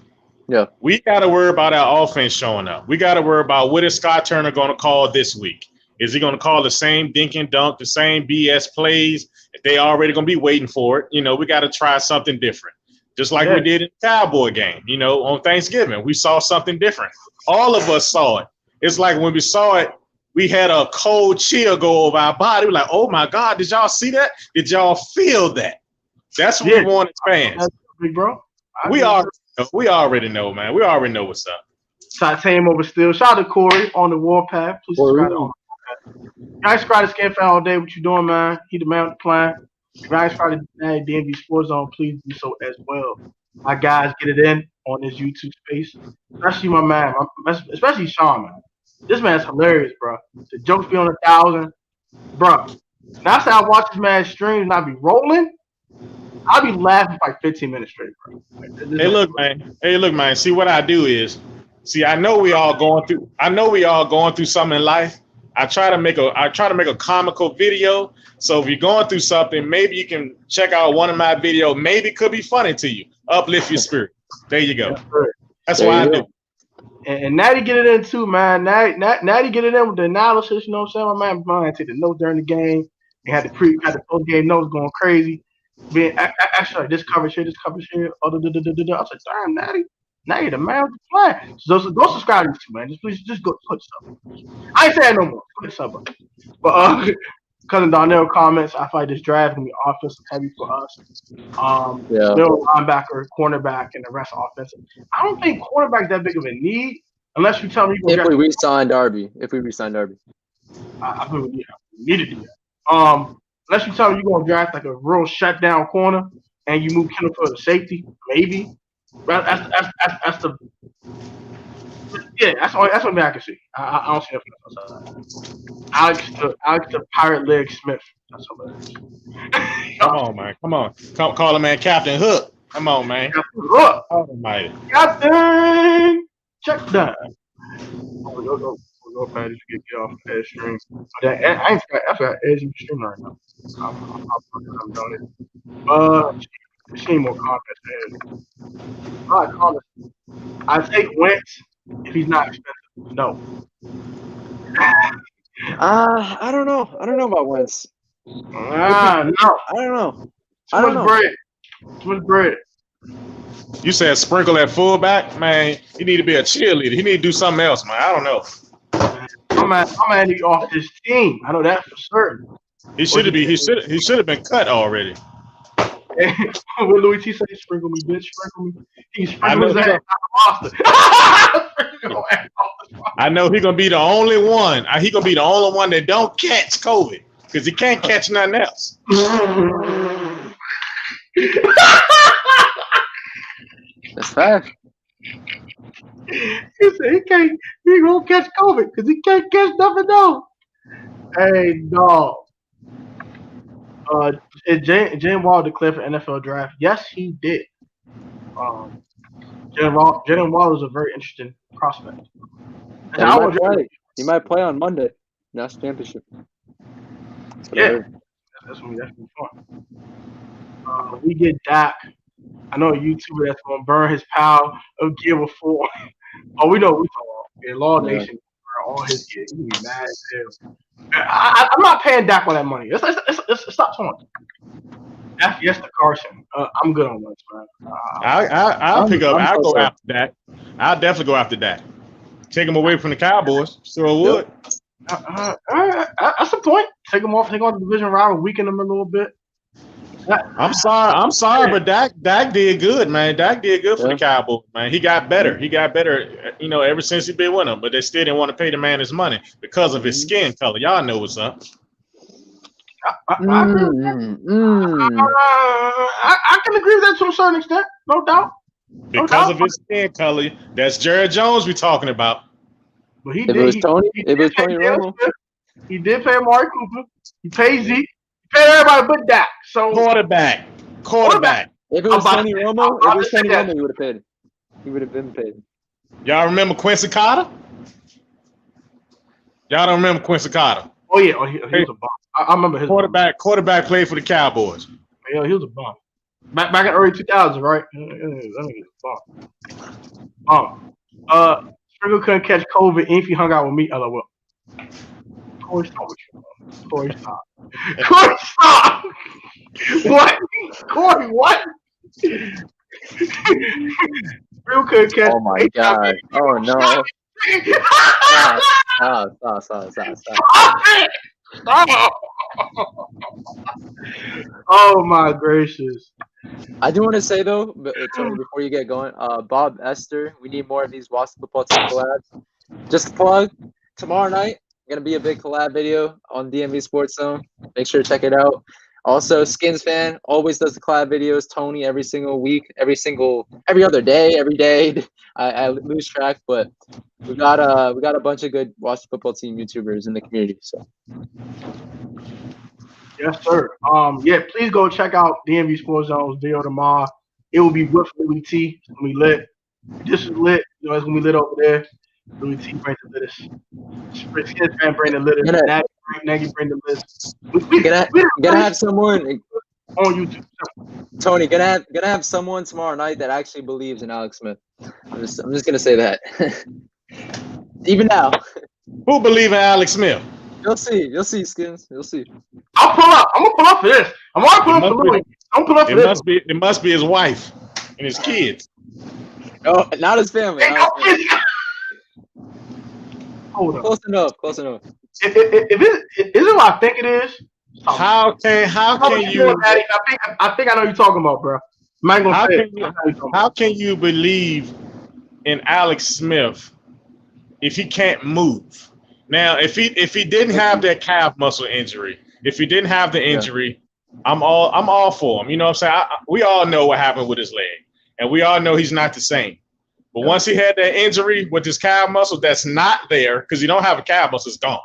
Yeah. We got to worry about our offense showing up. We got to worry about what is Scott Turner going to call this week. Is he going to call the same dink and dunk, the same BS plays? If they already going to be waiting for it, we got to try something different. Just like we did in the Cowboy game, on Thanksgiving. We saw something different. All of us saw it. It's like when we saw it, we had a cold chill go over our body. We're like, oh, my God, did y'all see that? Did y'all feel that? That's what we want as fans. Big bro. We already know, man. We already know what's up. Titanium over steel. Shout out to Corey on the Warpath. Please subscribe on the Warpath. Guys, Friday Scan Fan all day. What you doing, man? He the man with the plan. Guys, Friday DMVSportsZone, please do so as well. My guys, get it in on this YouTube space. Especially my man, especially Sean, man. This man's hilarious, bro. The jokes be on 1,000. Bro, now I say I watch this man's streams and I be rolling. I'll be laughing for like 15 minutes straight, bro. Hey, look, man. See, what I do is, I know we all going through something in life. I try to make a comical video. So if you're going through something, maybe you can check out one of my videos. Maybe it could be funny to you. Uplift your spirit. There you go. That's what I do. And Natty get it in too, man. Natty get it in with the analysis. You know what I'm saying? My man take the notes during the game. He had the post game notes going crazy. Actually, this coverage here. I was like, damn, Natty, the man with the plan. So go subscribe to this too, man. Just go put stuff. I ain't saying no more. Put stuff up. But Cousin Darnell comments, I feel like this draft gonna be offensive heavy for us. Middle linebacker, cornerback, and the rest offensive. I don't think cornerback's that big of a need unless you tell me if we re-sign Darby. I think we need to do that. Unless you tell me you're gonna draft like a real shutdown corner and you move Kendall for the safety, maybe. That's the that's what I can see. I don't see nothing else. Alex the Pirate Leg Smith. That's hilarious. Come on, man. Come on. Call him, man, Captain Hook. Come on, man. Captain Hook. Almighty. Captain. Check that. Go Patty, get off the Edge stream. I ain't got Edge in the stream right now. I'm done it. But she ain't more confident than Edge. All right, comments. I take Wentz if he's not expensive. No. I don't know. I don't know about Wentz. No. I don't know. Too much bread. You said sprinkle at fullback, man. He need to be a cheerleader. He need to do something else, man. I don't know. I'm need off this team. I know that for certain. He should have been cut already. What Louie T say? Sprinkle me, bitch. Sprinkle me. He sprinkled his ass out the roster. I know he's gonna be the only one. He gonna be the only one that don't catch COVID because he can't catch nothing else. That's fact. He said he gonna catch COVID because he can't catch nothing else. Hey, dog. Did Jalen Waddle declare for NFL draft? Yes, he did. Jalen Waddle is a very interesting prospect. He might play on Monday. National championship. That's gonna be fun. We get Dak. I know a YouTuber that's gonna burn his pal of Gear before. We know we talk in Law Nation all his gear. He be mad as hell. I'm not paying Dak all that money. Let's stop talking. Yes, to Carson. I'm good on Wentz, man. I'll go after Dak. I'll definitely go after Dak. Take him away from the Cowboys. Sure would. That's the point. Take him off the division rival, weaken them a little bit. I'm sorry, but Dak did good, man. Dak did good for the Cowboys, man. He got better. Ever since he been with them. But they still didn't want to pay the man his money because of his skin color. Y'all know what's up. I agree with that. I can agree with that to a certain extent, no doubt. Because of his skin color, that's Jared Jones we're talking about. But he If it was Tony, if it was Tony Romo, he did pay Amari Cooper. He paid Zeke. He paid everybody but Dak. So quarterback. If it was Tony Romo, he would have paid. He would have been paid. Y'all remember Quincy Carter? Y'all don't remember Quincy Carter? Oh yeah, he was a bomb. I remember his quarterback played for the Cowboys. Yeah, he was a bomb. Back in early 2000s, right? That was a bomb. Sprinkle couldn't catch COVID if he hung out with me. LOL. Corey, stop. What? Corey, what? Sprinkle couldn't catch. Oh my god! Oh no! Stop. Oh my gracious. I do want to say though, Tony, before you get going, Bob Esther, we need more of these Washington football team collabs. Just a plug, tomorrow night, gonna be a big collab video on DMVSportsZone. Make sure to check it out. Also, Skins fan always does the collab videos. Tony every single week, every other day, every day. I lose track, but we got a bunch of good Washington football team YouTubers in the community. So. Yes, sir. Yeah, please go check out DMVSportsZone's video tomorrow. It will be with Louie T. It's gonna be lit. This is lit. You know, it's gonna be lit over there. Louie T brings the littest. Skins fan bring the littest. Nagy bring the list. Gonna have someone on YouTube. Tony, gonna have someone tomorrow night that actually believes in Alex Smith. I'm just gonna say that. Even now. Who believe in Alex Smith? You'll see, Skins. You'll see. I'll pull up. I'm gonna pull up for this. I'm gonna pull up for Louie. I'm pull up for this. It must be his wife and his kids. No, not his family. Hold on. Close enough. If it isn't what I think it is. How can you? I think I know what you're talking about, bro. How can you believe in Alex Smith if he can't move? Now, if he didn't have that calf muscle injury, if he didn't have the injury, I'm all for him. You know what I'm saying? We all know what happened with his leg, and we all know he's not the same. But once he had that injury with his calf muscle that's not there, because you don't have a calf muscle, it's gone.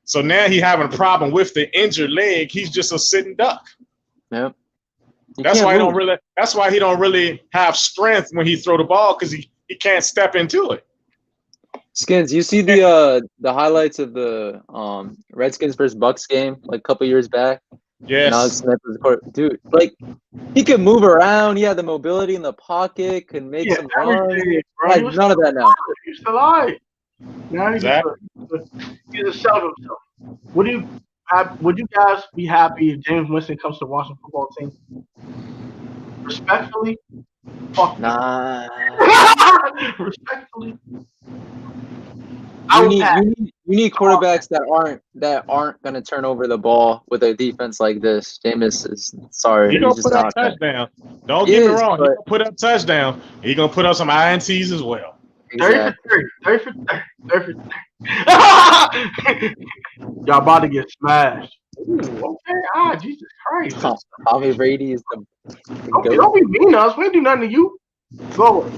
So now he's having a problem with the injured leg. He's just a sitting duck. Yep. That's why he don't really have strength when he throw the ball, because he can't step into it. Skins, you see the highlights of the Redskins versus Bucks game like a couple years back? Yes. Alex Smith was the court. Dude, like he could move around. He had the mobility in the pocket, could make some runs. Like none of that now. He's still alive. Now he's a shell of himself. Would you guys be happy if James Winston comes to the Washington football team? Respectfully? Fuck. Nah. Respectfully. You need quarterbacks that aren't gonna turn over the ball with a defense like this. Jameis is sorry. He's gonna put up touchdown. Don't get me wrong. He's gonna put up touchdown. He's gonna put up some INTs as well. Exactly. 30 for 30. Y'all about to get smashed. Ooh, okay. Jesus Christ. Tommy Brady is the don't be mean to us. We ain't do nothing to you. Go.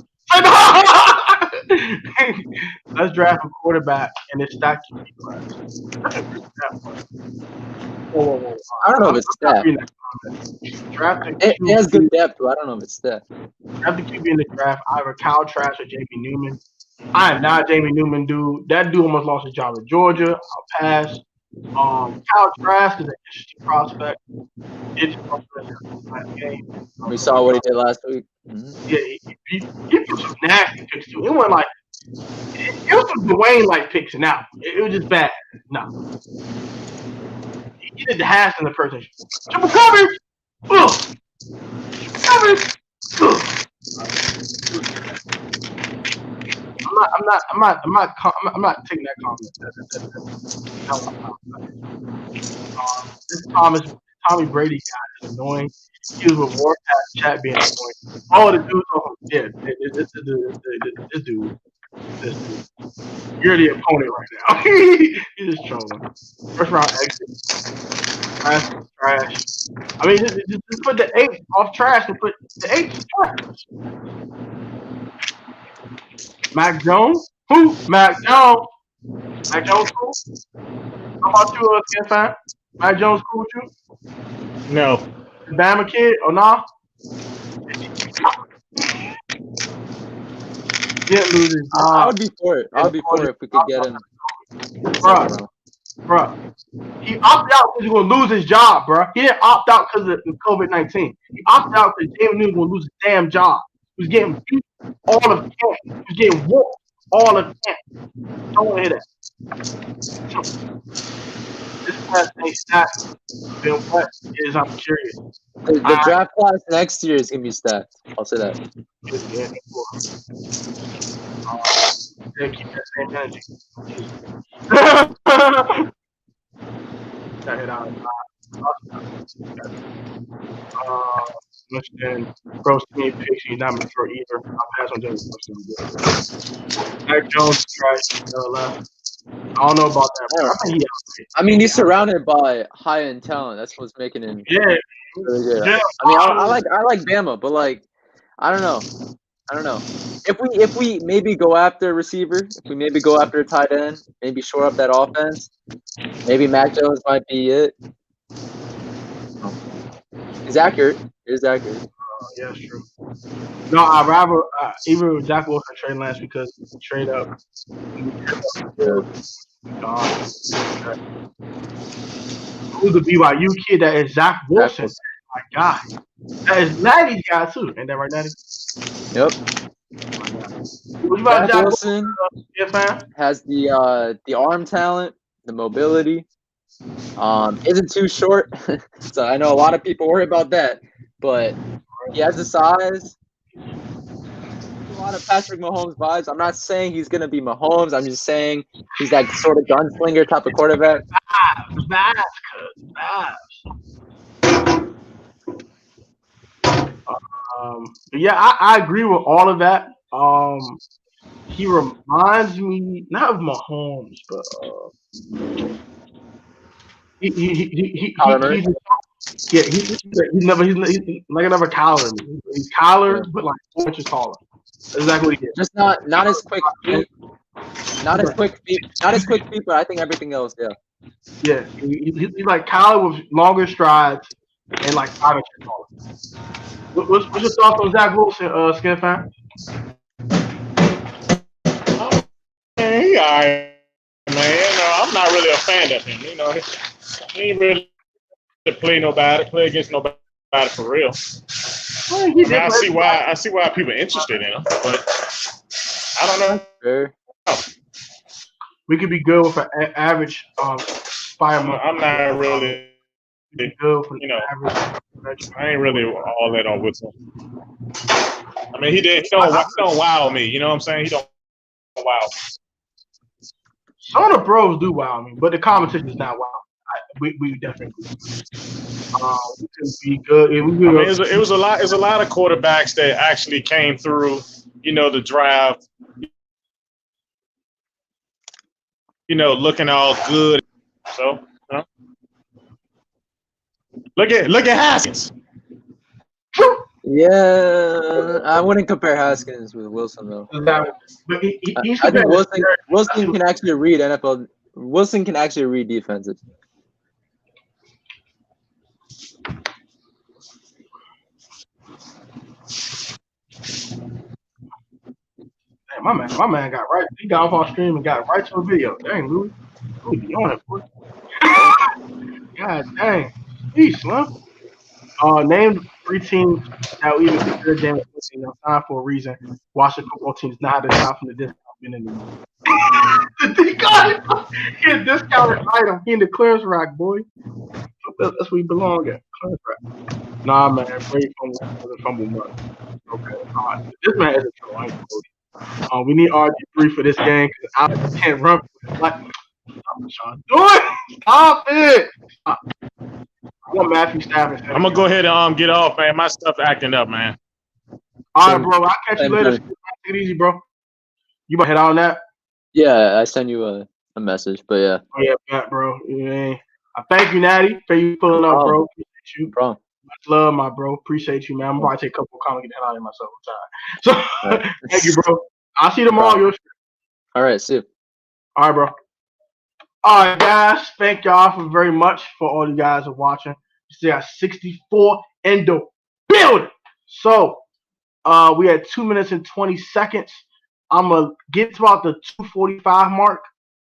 Let's draft a quarterback in this stack QB class. I don't know if it's staff. It has good depth, but I don't know if it's staff. Draft the QB in the draft, either Kyle Trask or Jamie Newman. I am not a Jamie Newman dude. That dude almost lost his job at Georgia. I'll pass. Kyle Trask is an interesting prospect. We saw what he did last week. Mm-hmm. Yeah, he threw some nasty picks too. It wasn't like it was some Dwayne-like picks now. It was just bad. No. He did the hash in the person. Triple coverage. Ugh. Coverage. Ugh. I'm not taking that comment. This Tommy Brady guy is annoying. He was with Warpath chat being annoying. All the dudes, this dude. You're the opponent right now. You're just trolling. First round exit. Trash. I mean, just put the 8 off trash and put the 8 trash. Mac Jones? Who? Mac Jones. Mac Jones cool? How about you, Skin fan? Mac Jones cool with you? No. Bama kid or nah? Didn't lose his job. I would be for it. I would be for it if we could get him. Bruh. He opted out because he's going to lose his job, bruh. He didn't opt out because of COVID-19. He opted out because James Newton was going to lose his damn job. He was getting beat all of camp. He was getting whooped all of camp. Don't want to hear that. This class ain't stacked. Then what is, I'm curious. The draft class next year is going to be stacked. I'll say that. Keep that same energy. That hit out of and Gross team picks you not mature either. I'll pass on James. Mac Jones trash left. I don't know about that. I mean, he's surrounded by high-end talent. That's what's making him really good. Yeah. I mean, I like Bama, but like, I don't know. If we maybe go after a receiver, if we maybe go after a tight end, maybe shore up that offense, maybe Mac Jones might be it. He's accurate. It is accurate. Yeah, it's true. No, I'd rather even with Zach Wilson trade Lance because trade up. Who's the BYU kid that is Zach Wilson? My God. That is Natty's guy too. Ain't that right, Natty? Yep. Zach Wilson has the arm talent, the mobility. Isn't too short, so I know a lot of people worry about that. But he has the size. A lot of Patrick Mahomes vibes. I'm not saying he's gonna be Mahomes. I'm just saying he's that sort of gunslinger type of quarterback. Yeah, I agree with all of that. He reminds me not of Mahomes, but he's like another Kyler. He's Kyler, but like 4 inches taller. Exactly what he is. Just not as quick feet. Not as quick feet, but I think everything else, yeah. Yeah, he's like Kyler with longer strides and like 5 inches taller. What's your thoughts on Zach Wilson, Skin fan? He all right, man. I'm not really a fan of him. He ain't really play against nobody for real. I see why people are interested in him, but I don't know. Sure. We could be good with an average fireman. I'm not really good for average. I ain't really all that on Wilson. I mean, he don't wow me. You know what I'm saying? He don't wow. Some of the pros do wow me, but the competition is not wow. We definitely we could be good. It was a lot. There's a lot of quarterbacks that actually came through. The draft. Looking all good. So, look at Haskins. Yeah, I wouldn't compare Haskins with Wilson though. But I think Wilson can actually read NFL. Wilson can actually read defenses. My man got right. He got off our stream and got right to the video. Dang, Louie. Louie be on it, boy. God dang. Jeez, Slim. Name 3 teams that will even consider James Wilson time for a reason. Washington football teams not had a time from the discount been in the league. He a discounted item. He in the clearance rack, boy. That's where he belong at. Clearance rack. Nah, man. Great fumble money. Okay. This man is a troll. I ain't gonna hold you. We need RG3 for this game because I can't run. Stop, Sean. Do it. Stop it. I want Matthew Stafford. I'm gonna go ahead and get off, man. My stuff's acting up, man. All right, bro. I'll catch you later. Take it easy, bro. You might hit on that? Yeah, I sent you a message, but yeah. Oh, yeah, bro. I thank you, Natty, for you pulling up, bro. Appreciate you. No problem. Much love, my bro. Appreciate you, man. I'm probably take a couple of comments and get the hell out of myself time. So, thank you, bro. I'll see you tomorrow. All right, see you. All right, bro. All right, guys. Thank y'all for very much for all you guys are watching. We still got 64 in the building. So, we had 2 minutes and 20 seconds. I'm going to get to about the 2:45 mark.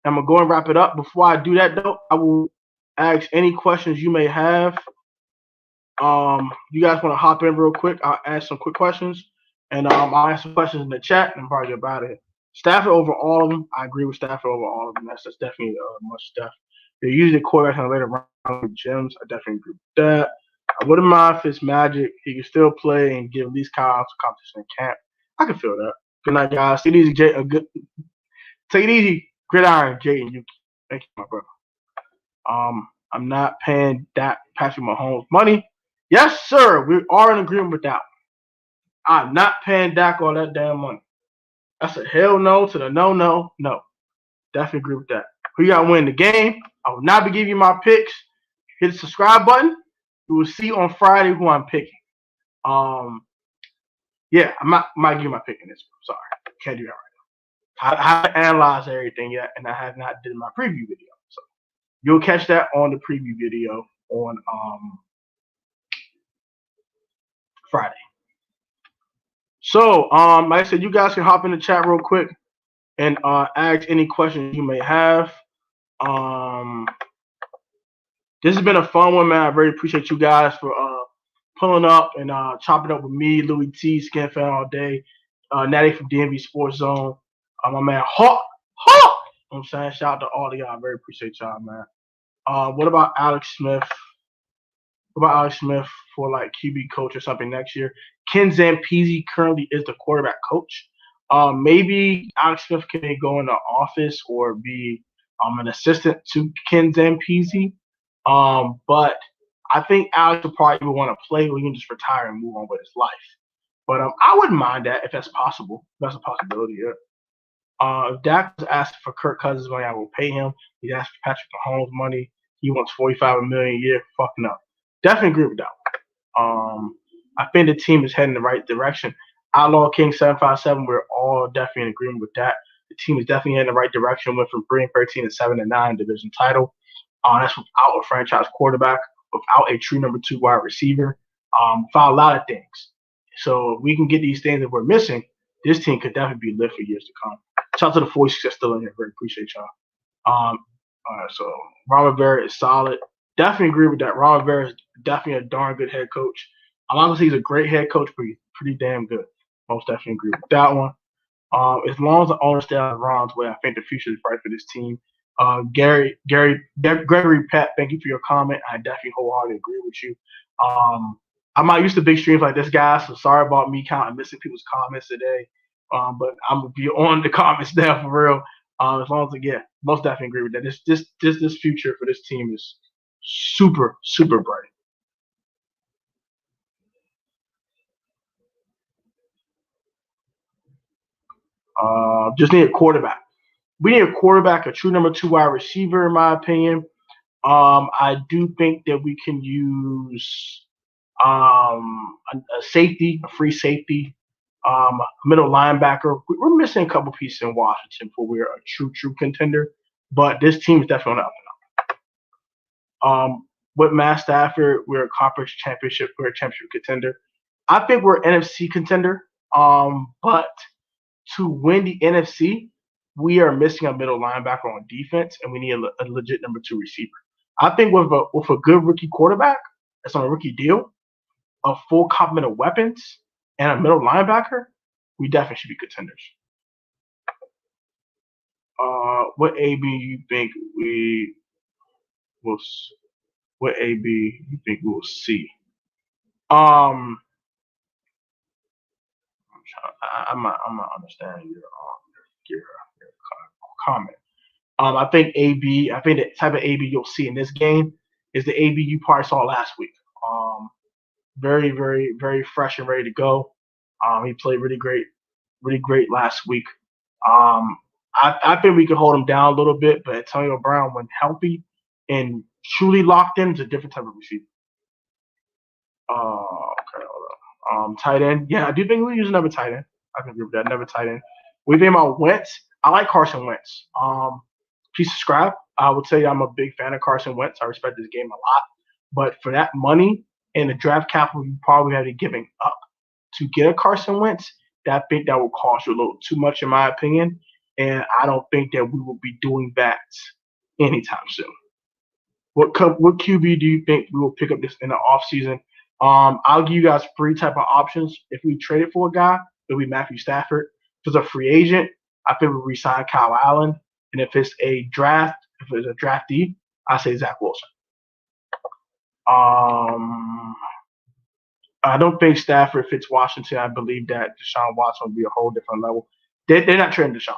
I'm going to go and wrap it up. Before I do that, though, I will ask any questions you may have. You guys want to hop in real quick? I'll ask some quick questions. And I'll ask some questions in the chat and probably get about it. Stafford over all of them. I agree with Stafford over all of them. That's definitely much stuff. They're usually quarterbacks in the later round with gyms. I definitely agree with that. I wouldn't mind Fitzmagic. He can still play and give at least Kyle some competition in camp. I can feel that. Good night, guys. Take it easy, Jay. Take it easy, Gridiron, Jay and Yuki. Thank you, my brother. I'm not paying that Patrick Mahomes money. Yes, sir. We are in agreement with that. I'm not paying Dak all that damn money. That's a hell no to the no. Definitely agree with that. Who got to win the game? I will not be giving you my picks. Hit the subscribe button. You will see on Friday who I'm picking. Yeah, I might give you my pick in this one. Sorry. Can't do that right now. I haven't analyzed everything yet, and I have not did my preview video. So you'll catch that on the preview video on Friday. So, like I said, you guys can hop in the chat real quick and ask any questions you may have. This has been a fun one, man. I very appreciate you guys for pulling up and chopping up with me, Louie T, Skin Fan all day, Natty from DMVSportsZone, my man Hawk. You know what I'm saying? Shout out to all of y'all. I very appreciate y'all, man. What about Alex Smith? What about Alex Smith for like QB coach or something next year? Ken Zampese currently is the quarterback coach. Maybe Alex Smith can go in the office or be an assistant to Ken Zampese. But I think Alex will probably want to play or he can just retire and move on with his life. But I wouldn't mind that if that's possible. That's a possibility, yeah. If Dak was asking for Kirk Cousins' money, I will pay him. He's asking for Patrick Mahomes' money. He wants $45 million a year. Fucking up. Definitely agree with that one. I think the team is heading in the right direction. Outlaw King 757, we're all definitely in agreement with that. The team is definitely heading in the right direction. Went from 3-13 to 7-9 division title. That's without a franchise quarterback, without a true number 2 wide receiver, without a lot of things. So if we can get these things that we're missing, this team could definitely be lit for years to come. Shout out to the 46 that's still in here. Very appreciate y'all. All right, so Ron Rivera is solid. Definitely agree with that. Ron Rivera is definitely a darn good head coach. I'm not gonna say he's a great head coach, but he's pretty damn good. Most definitely agree with that one. As long as the owner stays out of Ron's way, I think the future is bright for this team. Gregory Pett, thank you for your comment. I definitely wholeheartedly agree with you. I'm not used to big streams like this, guys, so sorry about me kind of missing people's comments today. But I'm gonna be on the comments now for real. As long as most definitely agree with that. This future for this team is super, super bright. Just need a quarterback. We need a quarterback, a true number 2 wide receiver, in my opinion. I do think that we can use a safety, a free safety, a middle linebacker. We're missing a couple pieces in Washington for we're a true contender, but this team is definitely on the up and up. With Matt Stafford, we're a conference championship, we're a championship contender. I think we're an NFC contender, but to win the NFC, we are missing a middle linebacker on defense, and we need a legit number 2 receiver. I think with a good rookie quarterback that's on a rookie deal, a full complement of weapons, and a middle linebacker, we definitely should be contenders. What AB you think we will? What AB you think we will see? I'm not understanding your comment. I think the type of AB you'll see in this game is the AB you probably saw last week. Very, very, very fresh and ready to go. He played really great last week. I think we could hold him down a little bit, but Antonio Brown, when healthy and truly locked in, is a different type of receiver. Okay, hold on. Tight end. Yeah, I do think we use another tight end. I can agree with that. Another tight end. We think about Wentz. I like Carson Wentz. Piece of scrap. I would tell you I'm a big fan of Carson Wentz. I respect this game a lot. But for that money and the draft capital you probably have to giving up to get a Carson Wentz, I think that will cost you a little too much in my opinion. And I don't think that we will be doing that anytime soon. What QB do you think we will pick up this in the offseason? I'll give you guys 3 type of options. If we traded for a guy, it'll be Matthew Stafford. If it's a free agent, I think we'll re-sign Kyle Allen. And if it's a draftee, I say Zach Wilson. I don't think Stafford fits Washington. I believe that Deshaun Watson will be a whole different level. They're not trading Deshaun.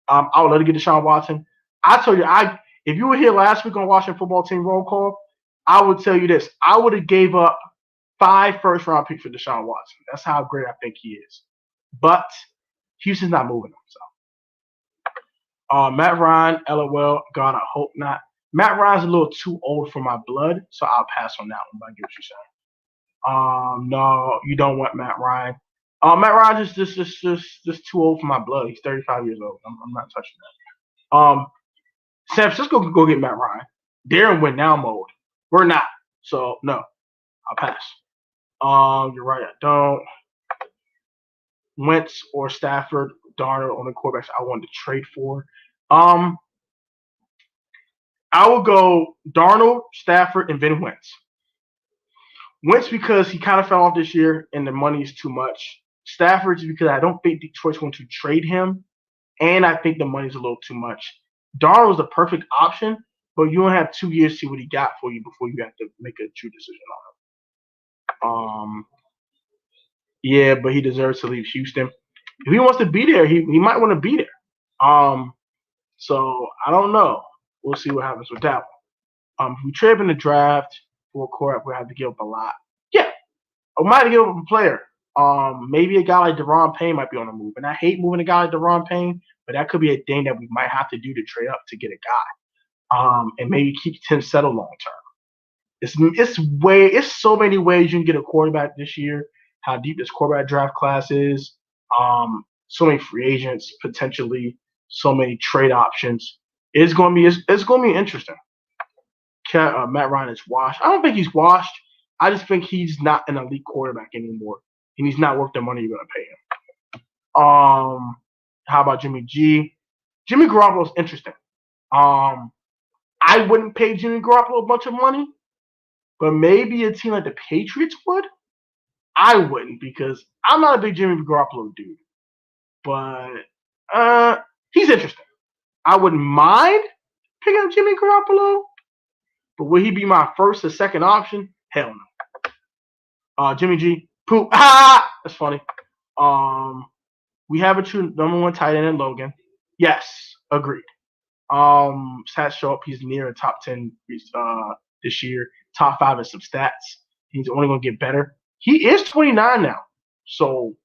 I would love to get Deshaun Watson. I told you, if you were here last week on Washington Football Team Roll Call, I would tell you this. I would have gave up 5 first-round picks for Deshaun Watson. That's how great I think he is. But Houston's not moving him. So, Matt Ryan, LOL, God, I hope not. Matt Ryan's a little too old for my blood, so I'll pass on that one. But I get what you're saying. No, you don't want Matt Ryan. Matt Ryan just too old for my blood. He's 35 years old. I'm not touching that. San Francisco can go get Matt Ryan. They're in win now mode. We're not. So no, I'll pass. You're right. I don't. Wentz or Stafford, Darnold on the quarterbacks I wanted to trade for. I will go Darnold, Stafford, and then Wentz. Wentz because he kind of fell off this year and the money is too much. Stafford because I don't think Detroit's going to trade him, and I think the money's a little too much. Darnold is the perfect option, but you only have 2 years to see what he got for you before you have to make a true decision on him. Yeah, but he deserves to leave Houston. If he wants to be there, he might want to be there. So I don't know. We'll see what happens with that one. If we trade in the draft for a quarterback, we'll have to give up a lot. Yeah, I might have to give up a player. Maybe a guy like Deron Payne might be on the move. And I hate moving a guy like Deron Payne, but that could be a thing that we might have to do to trade up to get a guy. And maybe keep Tim Settle long term. It's so many ways you can get a quarterback this year. How deep this quarterback draft class is. So many free agents potentially. So many trade options. It's going to be interesting. Matt Ryan is washed. I don't think he's washed. I just think he's not an elite quarterback anymore, and he's not worth the money you're going to pay him. How about Jimmy G? Jimmy Garoppolo is interesting. I wouldn't pay Jimmy Garoppolo a bunch of money, but maybe a team like the Patriots would. I wouldn't because I'm not a big Jimmy Garoppolo dude, but he's interesting. I wouldn't mind picking up Jimmy Garoppolo, but would he be my first or second option? Hell no. Jimmy G, poop. That's funny. We have a true number 1 tight end in Logan. Yes, agreed. Stats show up. He's near a top 10 this year. Top 5 in some stats. He's only going to get better. He is 29 now, so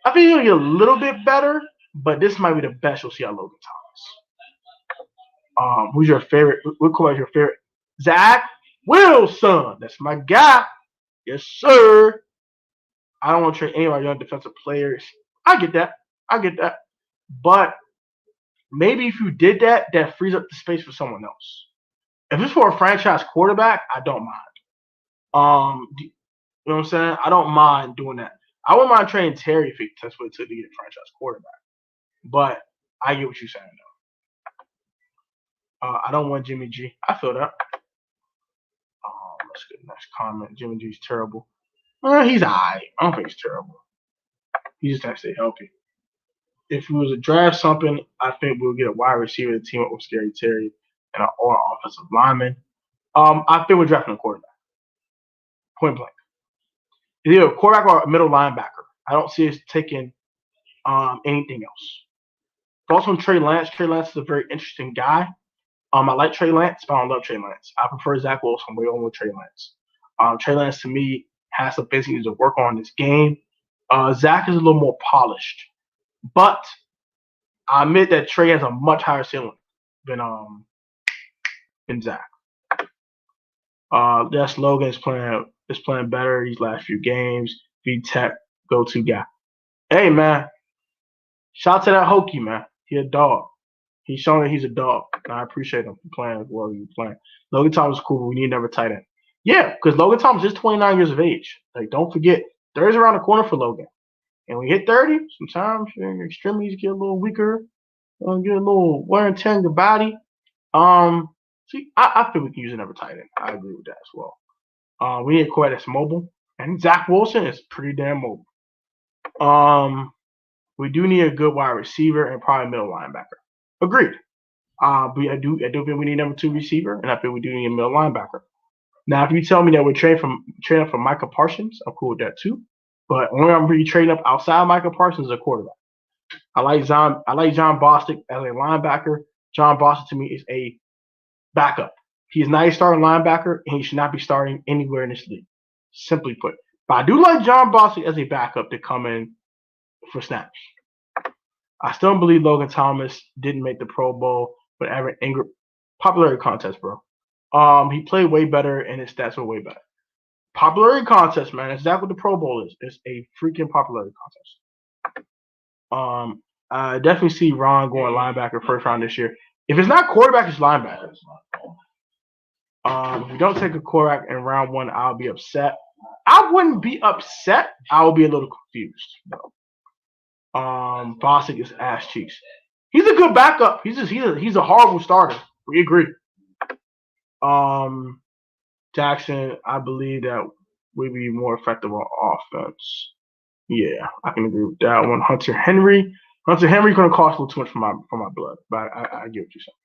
I think he's going to get a little bit better. But this might be the best you'll see out of Logan Thomas. Who's your favorite? What quarterback is your favorite? Zach Wilson. That's my guy. Yes, sir. I don't want to trade any of our young defensive players. I get that. But maybe if you did that, that frees up the space for someone else. If it's for a franchise quarterback, I don't mind. You know what I'm saying? I don't mind doing that. I wouldn't mind trading Terry if that's what it took to get a franchise quarterback. But I get what you're saying, though. I don't want Jimmy G. I feel that. Let's get the next comment. Jimmy G's terrible. He's all right. I don't think he's terrible. He just has to stay healthy. If we was to draft something, I think we'll get a wide receiver to team up with Scary Terry and or offensive lineman. I think we're drafting a quarterback. Point blank. Either a quarterback or a middle linebacker. I don't see us taking anything else. Also, Trey Lance. Trey Lance is a very interesting guy. I like Trey Lance, but I don't love Trey Lance. I prefer Zach Wilson way over Trey Lance. Trey Lance, to me, has some things he needs to work on in this game. Zach is a little more polished. But I admit that Trey has a much higher ceiling than Zach. Yes, Logan is playing better these last few games. V-Tech go-to guy. Hey man, shout out to that Hokie man. He a dog. He's showing that he's a dog. And I appreciate him playing as well as he's playing. Logan Thomas is cool, but we need another tight end. Yeah, because Logan Thomas is 29 years of age. Like, don't forget, 30's around the corner for Logan. And when you hit 30, sometimes your extremities get a little weaker, get a little wear and tear in your body. See, I feel we can use another tight end. I agree with that as well. We need a quarterback that's mobile, and Zach Wilson is pretty damn mobile. We do need a good wide receiver and probably middle linebacker. Agreed. I do think we need number 2 receiver, and I think we do need a middle linebacker. Now, if you tell me that we're trading for Micah Parsons, I'm cool with that too. But only I'm really trading up outside Micah Parsons as a quarterback. I like John Bostic as a linebacker. John Bostic to me is a backup. He's not a starting linebacker, and he should not be starting anywhere in this league. Simply put. But I do like John Bostic as a backup to come in for snaps. I still don't believe Logan Thomas didn't make the Pro Bowl, but Evan Ingram popularity contest, bro. He played way better, and his stats were way better. Popularity contest, man. That's exactly what the Pro Bowl is. It's a freaking popularity contest. I definitely see Ron going linebacker first round this year. If it's not quarterback, it's linebacker. If we don't take a quarterback in round 1, I'll be upset. I wouldn't be upset. I would be a little confused, though. Bostic is ass cheeks. He's a good backup. He's a horrible starter. We agree. Jackson, I believe that we'd be more effective on offense. Yeah, I can agree with that one. Hunter Henry gonna cost a little too much for my blood, but I get what you're saying.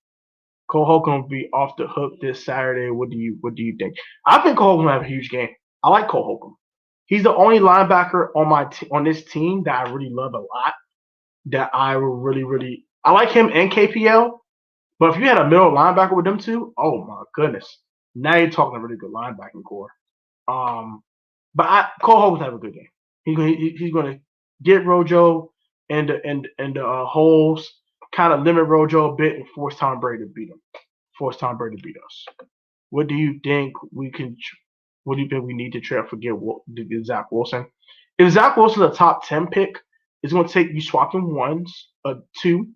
Cole Holcomb will be off the hook this Saturday. What do you think? I think Cole Holcomb will have a huge game. I like Cole Holcomb. He's the only linebacker on this team that I really love a lot. That I will really I like him and KPL. But if you had a middle linebacker with them two, oh my goodness. Now you're talking a really good linebacking core. But Cole Holmes have a good game. He's going to get Rojo and the holes, kind of limit Rojo a bit, and force Tom Brady to beat him. Force Tom Brady to beat us. What do you think we can? What do you think we need to try to forget Zach Wilson? If Zach Wilson's a top 10 pick, it's going to take you swapping 1s, a 2,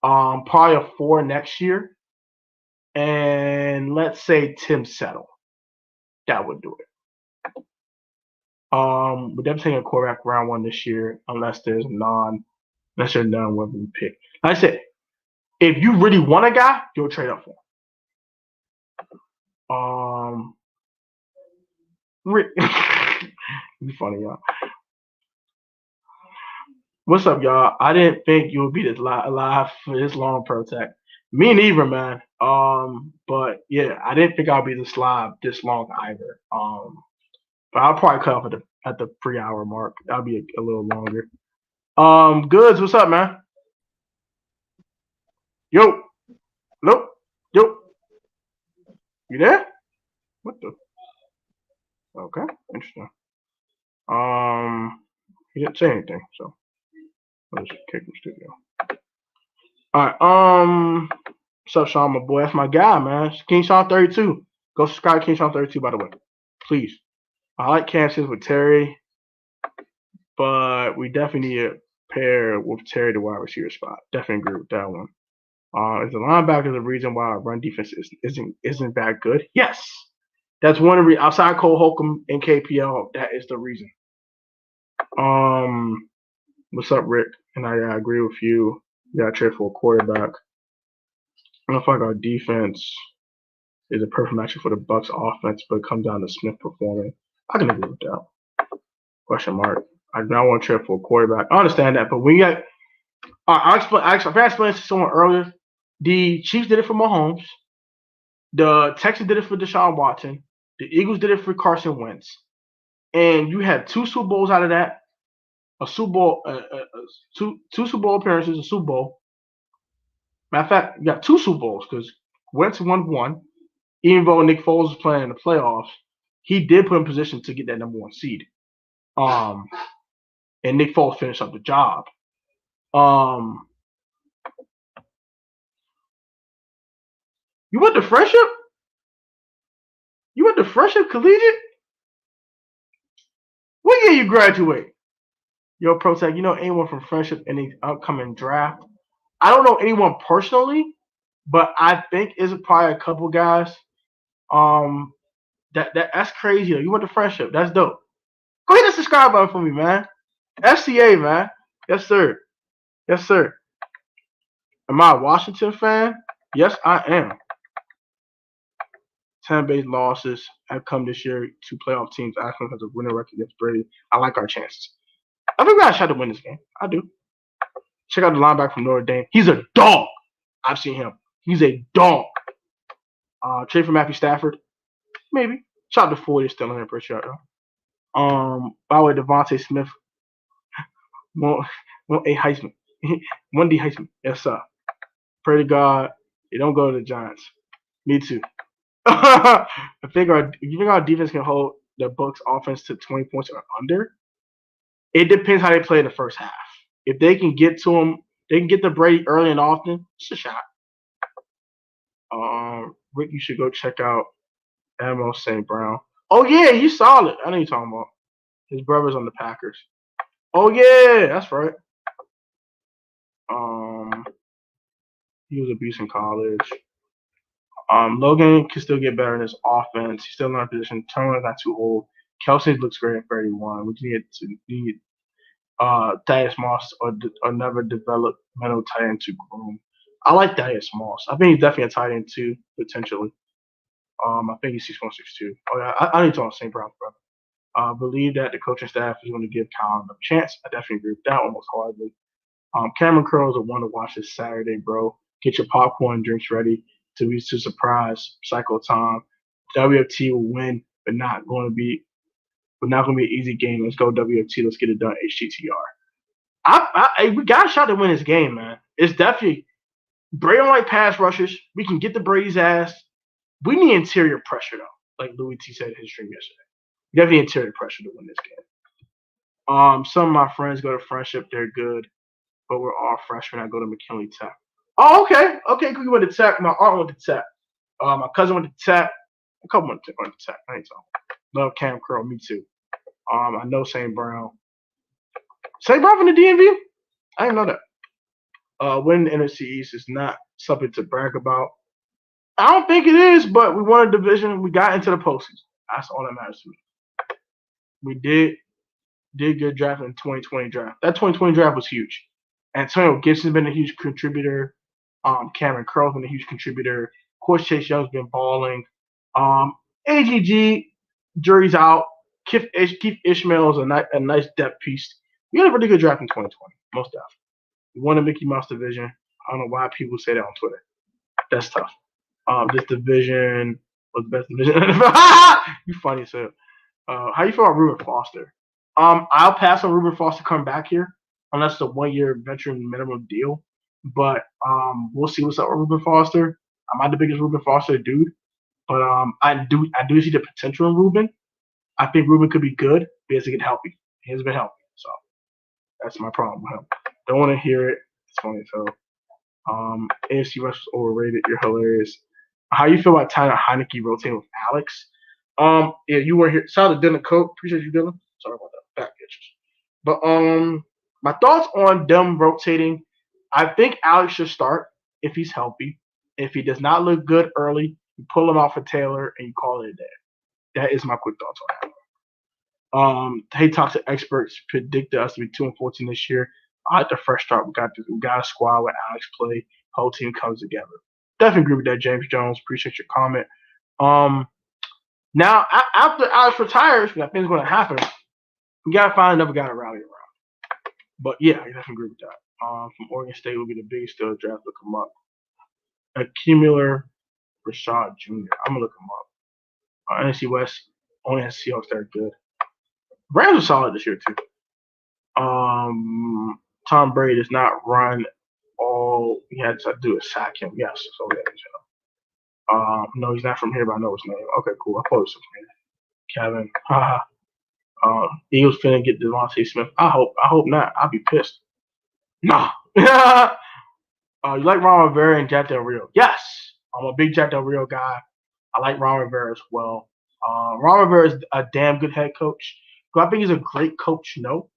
probably a 4 next year, and let's say Tim Settle. That would do it. We're definitely taking a quarterback round 1 this year, unless there's non-weapon pick. Like I said, if you really want a guy, you'll trade up for him. It's funny, y'all. What's up, y'all? I didn't think you would be this live for this long, Protect. Me neither, man. But yeah, I didn't think I'd be this live this long either. But I'll probably cut off at the 3-hour mark. That'll be a little longer. Goods, what's up, man? Yo, hello, yo, you there? What the? Okay, interesting. He didn't say anything, so let's kick him studio. All right, what's up, Sean, my boy? That's my guy, man. King Sean 32. Go subscribe to King Sean 32, by the way, please. I like Kansas with Terry, but we definitely need a pair with Terry the wide receiver spot. Definitely agree with that one. Is the linebacker the reason why our run defense isn't that good? Yes. That's one of the outside Cole Holcomb and KPL, that is the reason. What's up, Rick? And I agree with you. You gotta trade for a quarterback. I don't feel like our defense is a perfect matchup for the Bucs offense, but it comes down to Smith performing. I can agree with that. Question mark. I don't want to trade for a quarterback. I understand that, but when you got I explained to someone earlier. The Chiefs did it for Mahomes. The Texans did it for Deshaun Watson. The Eagles did it for Carson Wentz. And you had 2 Super Bowls out of that. A Super Bowl, two Super Bowl appearances, a Super Bowl. Matter of fact, you got 2 Super Bowls because Wentz won 1. Even though Nick Foles was playing in the playoffs, he did put in position to get that number 1 seed. And Nick Foles finished up the job. You went to Friendship? You went to Friendship Collegiate? What year you graduate? Yo, Protect, you know anyone from Friendship in the upcoming draft? I don't know anyone personally, but I think it's probably a couple guys. That's crazy. You went to Friendship. That's dope. Go hit the subscribe button for me, man. FCA, man. Yes, sir. Yes, sir. Am I a Washington fan? Yes, I am. 10 base losses have come this year to playoff teams. Asking has a winning record against Brady. I like our chances. I think we got a shot to win this game. I do. Check out the linebacker from Notre Dame. He's a dog. I've seen him. He's a dog. Trade for Matthew Stafford. Maybe. Shout out to Floyd is still in there, pretty sure. By the way, Devontae Smith won a Heisman. One D Heisman. Yes, sir. Pray to God they don't go to the Giants. Me too. You think our defense can hold the Bucs offense to 20 points or under? It depends how they play in the first half. If they can get to them, they can get to Brady early and often. It's a shot. Rick, you should go check out Amo St. Brown. Oh yeah, he's solid. I know you're talking about. His brother's on the Packers. Oh yeah, that's right. He was abused in college. Logan can still get better in his offense. He's still in our position. Turner's not too old. Kelsey looks great at 31. We need Thaddeus Moss or another developmental tight end to groom. I like Thaddeus Moss. I think he's definitely a tight end too, potentially. I think he's 6'1", 6'2". Oh yeah, I need to talk St. Brown's brother. Believe that the coaching staff is going to give Kyle a chance. I definitely agree with that almost hardly. Cameron Curl's a one to watch this Saturday, bro. Get your popcorn and drinks ready to be to surprise cycle time. WFT will win, but not going to be an easy game. Let's go WFT. Let's get it done. HTTR. We got a shot to win this game, man. It's definitely Brady don't like pass rushers. We can get the Brady's ass. We need interior pressure though, like Louie T said in his stream yesterday. Definitely interior pressure to win this game. Some of my friends go to Friendship. They're good, but we're all freshmen. I go to McKinley Tech. Oh, okay. Okay, you went to Tech. My aunt went to Tech. My cousin went to Tech. A couple went to Tech. I ain't talking. Love Cam Curl. Me too. I know St. Brown. St. Brown from the DMV? I didn't know that. Winning the NFC East is not something to brag about. I don't think it is, but we won a division. We got into the postseason. That's all that matters to me. We did good draft in the 2020 draft. That 2020 draft was huge. Antonio Gibson's been a huge contributor. Cameron Curl's been a huge contributor. Of course, Chase Young's been balling. AGG, jury's out. Keith Ishmael is a nice depth piece. We had a really good draft in 2020, most definitely. We won the Mickey Mouse division. I don't know why people say that on Twitter. That's tough. This division was the best division. You funny as hell. How you feel about Reuben Foster? I'll pass on Reuben Foster coming back here unless it's a 1-year veteran minimum deal. But we'll see what's up with Reuben Foster. I'm not the biggest Reuben Foster dude, but I do see the potential in Reuben. I think Reuben could be good. He has to get healthy. He hasn't been healthy, so that's my problem with him. Don't want to hear it. It's funny as hell. AFC West was overrated. You're hilarious. How you feel about Tyler Heineke rotating with Alex? Yeah, you weren't here. Shout out to Dylan Cope. Appreciate you, Dylan. Sorry about that. Back pictures. But my thoughts on them rotating. I think Alex should start if he's healthy. If he does not look good early, you pull him out for Taylor and you call it a day. That is my quick thoughts on that. Hey, talk to experts predicted us to be 2-14 this year. I like the fresh start. We got a squad with Alex play. Whole team comes together. Definitely agree with that, James Jones. Appreciate your comment. Now after Alex retires, that thing's going to happen. We got to find another guy to rally around. But yeah, I definitely agree with that. From Oregon State will be the biggest still draft. Look him up. Accumulator Rashad Jr. I'm gonna look him up. NFC West only has Seahawks that are good. Rams are solid this year too. Tom Brady does not run. All he had to do is sack him. Yes, so yeah. No, he's not from here, but I know his name. Okay, cool. I posted something. Kevin. Eagles finna get Devontae Smith. I hope not. I'll be pissed. Nah. You like Ron Rivera and Jack Del Rio? Yes. I'm a big Jack Del Rio guy. I like Ron Rivera as well. Ron Rivera is a damn good head coach. Do I think he's a great coach? No.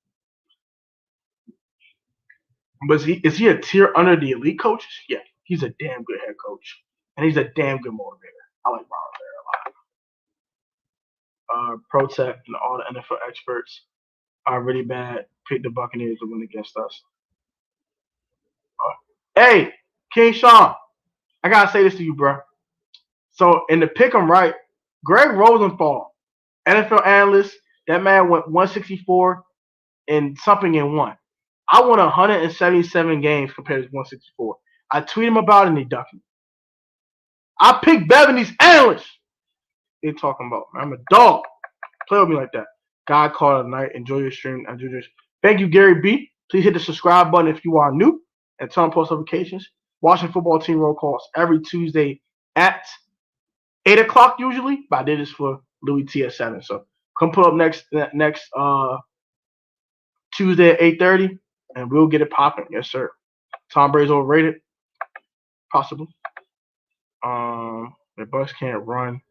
But is he a tier under the elite coaches? Yeah, he's a damn good head coach. And he's a damn good motivator. I like Ron Rivera a lot. Protect and all the NFL experts are really bad. Pick the Buccaneers to win against us. Hey, King Sean, I gotta say this to you, bro. So in the pick 'em right, Greg Rosenthal, NFL analyst, that man went 164 and something and one. I won 177 games compared to 164. I tweet him about it and he ducked me. I picked better than these analysts. They talking about, man, I'm a dog. Play with me like that. God call it a night. Enjoy your stream. Enjoy this. Thank you, Gary B. Please hit the subscribe button if you are new and turn on post notifications. Washington football team roll calls every Tuesday at 8 o'clock usually, but I did this for Louie T at 7. So come pull up next Tuesday at 8:30 and we'll get it popping. Yes, sir. Tom Brady's overrated. Possible. The Bucks can't run.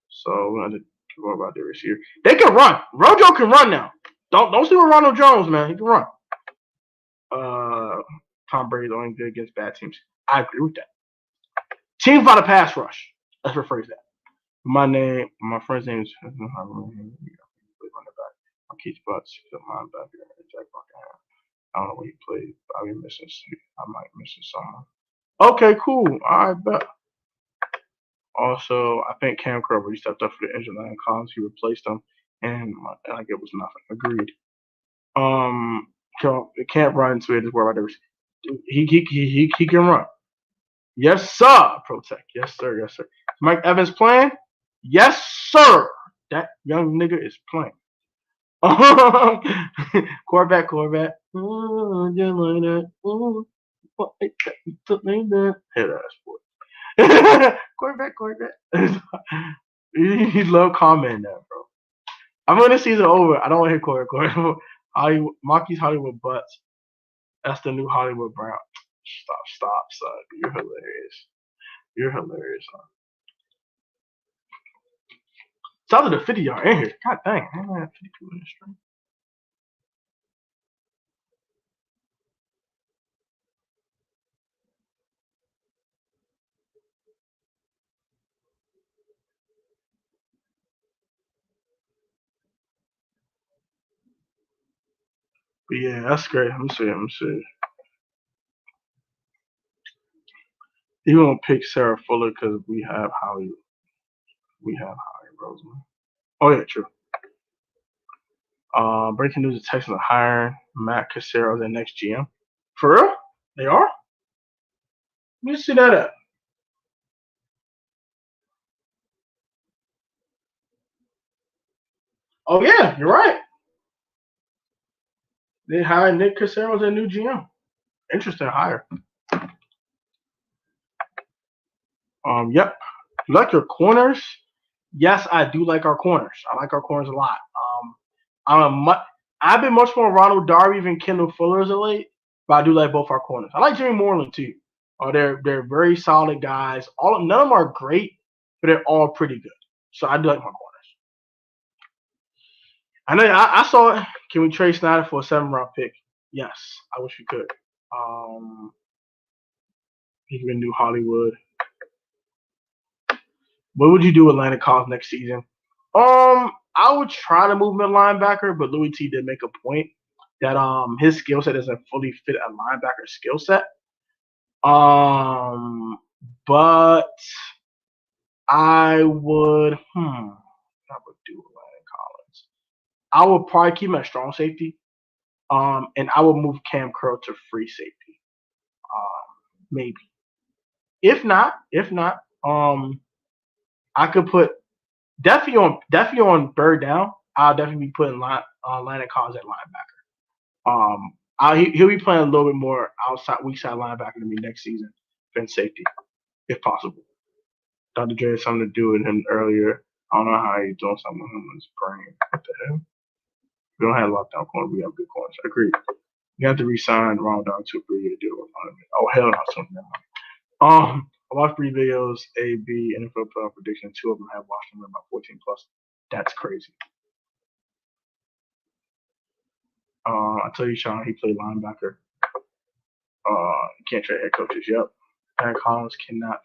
So we're gonna worry about their receiver. They can run. Rojo can run now. Don't sleep with Ronald Jones, man. He can run. Tom Brady's only good against bad teams. I agree with that. Teams by the pass rush. Let's rephrase that. My friend's name is I Keith Butts, linebacker, Jack Buckingham. I don't know what he played. I might miss someone. Okay, cool. I bet. Also, I think Cam Kroger, he stepped up for the injured line Collins. He replaced him, and like it was nothing. Agreed. It can't run into it. Just worry about the he can run. Yes, sir. Protect. Yes, sir. Yes, sir. Mike Evans playing? Yes, sir. That young nigga is playing. Quarterback. Oh, just like that. Oh, Head ass boy. Quarterback. He love commenting that, bro. I'm when the season over. I don't want to hear quarterback. Marquis Hollywood Butts. That's the new Hollywood Brown. Stop, son. You're hilarious, son. Shout out to the 50 yard in here. God dang, I only have 52 in the stream. But yeah, that's great. Let me see. You won't pick Sarah Fuller because we have Howie Roseman. Oh yeah, true. Breaking news: the Texans are hiring Matt Casero as their next GM. For real? They are? Let me see that at. Oh yeah, you're right. They hired Nick Casero as their new GM. Interesting hire. Yep. You like your corners? Yes, I do like our corners. I like our corners a lot. I've been much more Ronald Darby than Kendall Fuller as of late, but I do like both our corners. I like Jimmy Moreland too. They're very solid guys. None of them are great, but they're all pretty good. So I do like my corners. I know I saw it. Can we trade Snyder for a 7th-round pick? Yes, I wish we could. He can do Hollywood. What would you do with Landon Collins next season? I would try to move him to linebacker, but Louie T did make a point that his skill set doesn't fully fit a linebacker skill set. But I would do with Landon Collins. I would probably keep him at strong safety. And I would move Cam Curl to free safety. Maybe. If not, I could put definitely on third down. I'll definitely be putting Landon Collins at linebacker. He'll be playing a little bit more weak side linebacker than me next season than safety, if possible. Dr. Dre had something to do with him earlier. I don't know how he's doing something with him in his brain. What the hell? We don't have lockdown corners. We have good corners. Agreed. You have to re-sign Ronald Dog to agree to deal with him. Oh hell no! A watched 3 videos, A, B, NFL playoff prediction. 2 of them have Washington about 14 plus. That's crazy. I tell you, Sean, he played linebacker. Can't trade head coaches. Yep. Aaron Collins cannot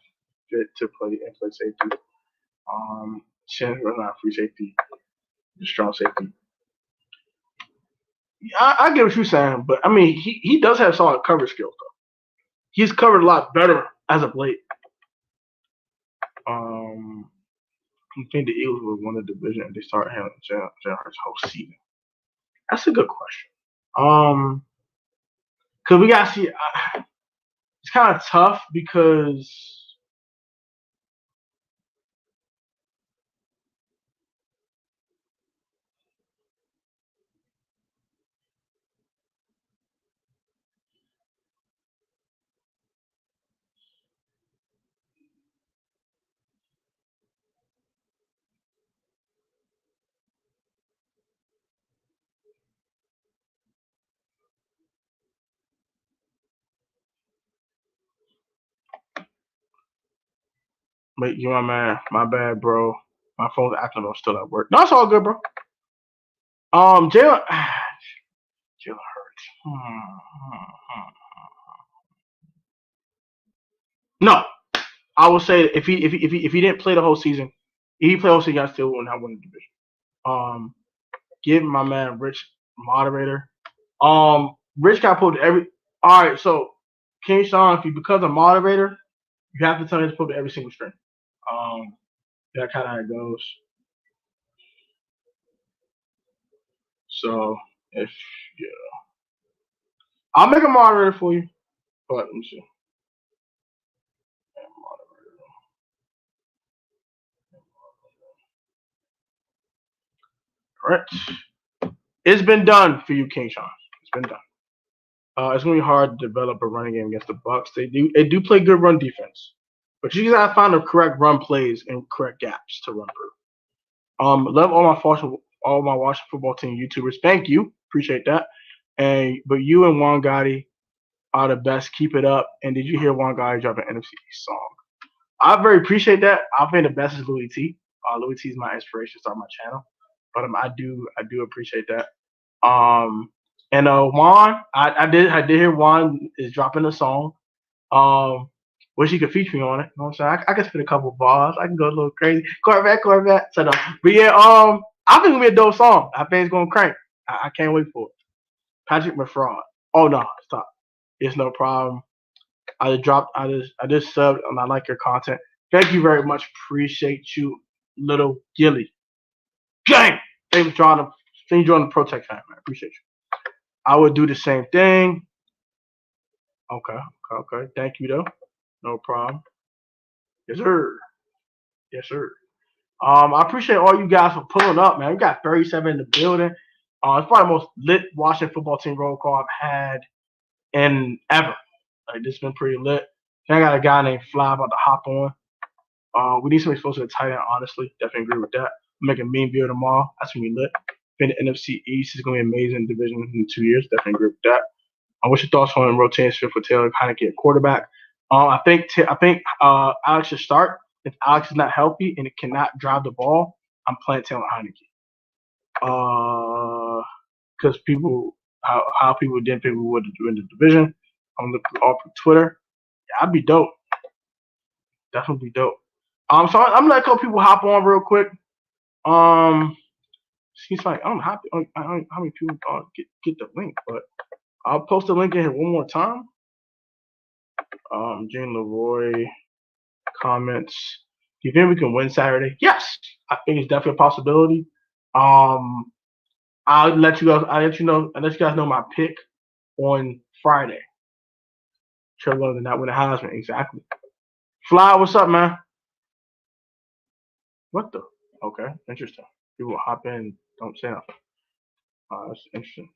fit to play safety. Shannon was not free safety. Strong safety. Yeah, I get what you're saying, but I mean, he does have solid cover skills though. He's covered a lot better as of late. I think the Eagles will win the division if they start handling Jalen Hurts whole season. That's a good question. Because we gotta see. It's kind of tough because. Wait, you my man. My bad, bro. My phone's acting up still at work. No, it's all good, bro. Jalen Hurts. No, I will say if he didn't play the whole season, if he played the whole season, I still would not win the division. Give my man Rich moderator. Rich got pulled every. All right, so King Sean, if you become a moderator, you have to tell him to put to every single stream. That kind of how it goes. So if I'll make a moderator for you, but let me see. All right. It's been done for you, King Sean. It's been done. It's gonna be hard to develop a running game against the Bucs. They do play good run defense, but you gotta find the correct run plays and correct gaps to run through. Love all my Washington football team YouTubers. Thank you, appreciate that. But you and Juan Gotti are the best. Keep it up. And did you hear Juan Gotti drop an NFC song? I very appreciate that. I think the best is Louie T. Louie T is my inspiration to start my channel, but I do appreciate that. And Juan, I did hear Juan is dropping a song. Wish he could feature me on it. You know what I'm saying? I can spit a couple bars. I can go a little crazy. Corvette. So no. But yeah, I think it'll be a dope song. I think it's gonna crank. I can't wait for it. Patrick McFraud. Oh no, stop. It's no problem. I just subbed and I like your content. Thank you very much. Appreciate you, little Gilly. Gang! Thanks for joining the Protect fan, man. Appreciate you. I would do the same thing. Okay. Thank you though. No problem. Yes, sir. I appreciate all you guys for pulling up, man. We got 37 in the building. It's probably the most lit Washington football team roll call I've had in ever. Like, this has been pretty lit. I got a guy named Fly about to hop on. We need somebody close to the tight end, honestly. Definitely agree with that. Make a mean video tomorrow. That's going to be lit. I think the NFC East is going to be an amazing division in 2 years. Definitely agree with that. What's your thoughts on rotation for Taylor Heineke at quarterback? I think Alex should start. If Alex is not healthy and it cannot drive the ball, I'm playing Taylor Heineke. Because how people didn't think we would win the division. I'm looking off of Twitter. Yeah, I'd be dope. Definitely be dope. So I'm gonna let a couple people hop on real quick. Seems like I don't know how many people get the link, but I'll post the link in here one more time. Jane Leroy comments. Do you think we can win Saturday? Yes, I think it's definitely a possibility. I'll let you guys know my pick on Friday. Trevor Lawrence did not win the Heisman. Exactly. Fly, what's up, man? What the? Okay, interesting. People hop in, don't say nothing. That's interesting.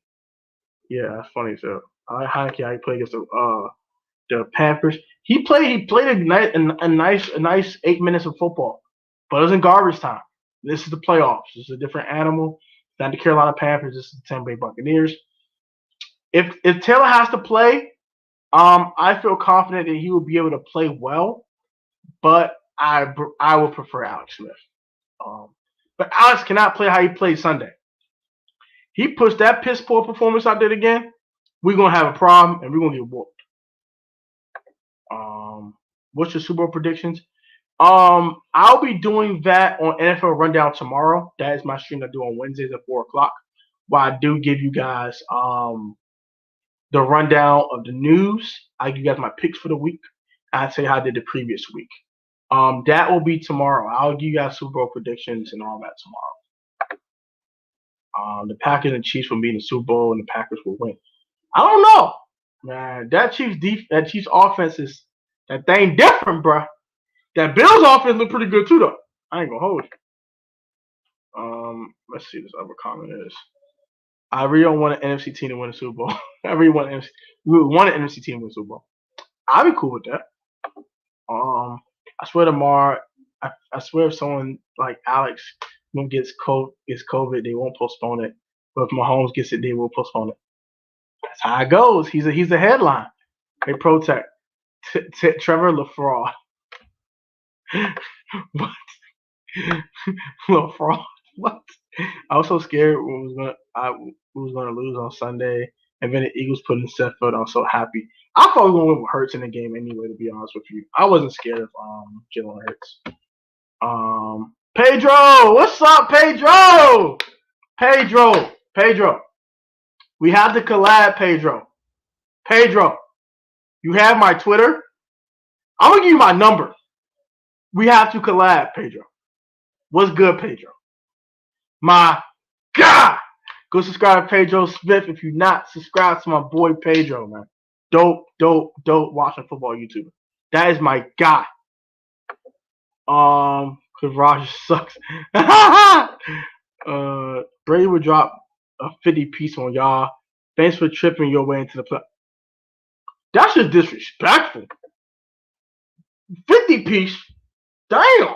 Yeah, that's funny. So I like Heineke. How he played against the Panthers. He played a nice 8 minutes of football, but it was in garbage time. This is the playoffs. This is a different animal. Not the Carolina Panthers. This is the Tampa Bay Buccaneers. If Taylor has to play, I feel confident that he will be able to play well. but I would prefer Alex Smith. But Alex cannot play how he played Sunday. He pushed that piss poor performance out there again. We're gonna have a problem, and we're gonna get whooped. What's your Super Bowl predictions? I'll be doing that on NFL Rundown tomorrow. That is my stream I do on Wednesdays at 4:00. Where I do give you guys the rundown of the news. I give you guys my picks for the week. I say how I did the previous week. That will be tomorrow. I'll give you guys Super Bowl predictions and all that tomorrow. The Packers and Chiefs will be in the Super Bowl, and the Packers will win. I don't know, man. That Chiefs offense is that thing different, bro. That Bills offense look pretty good too, though. I ain't gonna hold you. Let's see this other comment is. I really don't want an NFC team to win a Super Bowl. I really want an NFC team to win a Super Bowl. I'd be cool with that. I swear tomorrow, I swear if someone like Alex gets COVID, they won't postpone it. But if Mahomes gets it, they will postpone it. That's how it goes. He's a headline. They protect Trevor LaFraud. What? LaFraud? What? I was so scared we was gonna lose on Sunday, and then the Eagles put in Sheffield. I was so happy. I thought we were gonna win with Hurts in the game anyway. To be honest with you, I wasn't scared of Jalen Hurts. Pedro, what's up, Pedro? Pedro, we have to collab, Pedro. Pedro, you have my Twitter. I'm gonna give you my number. We have to collab, Pedro. What's good, Pedro? My God! Go subscribe to Pedro Smith if you're not subscribed to my boy Pedro, man. Dope watching football YouTuber. That is my guy. Because Raj sucks. Brady would drop a 50 piece on y'all. Thanks for tripping your way into the play. That's just disrespectful. 50 piece? Damn.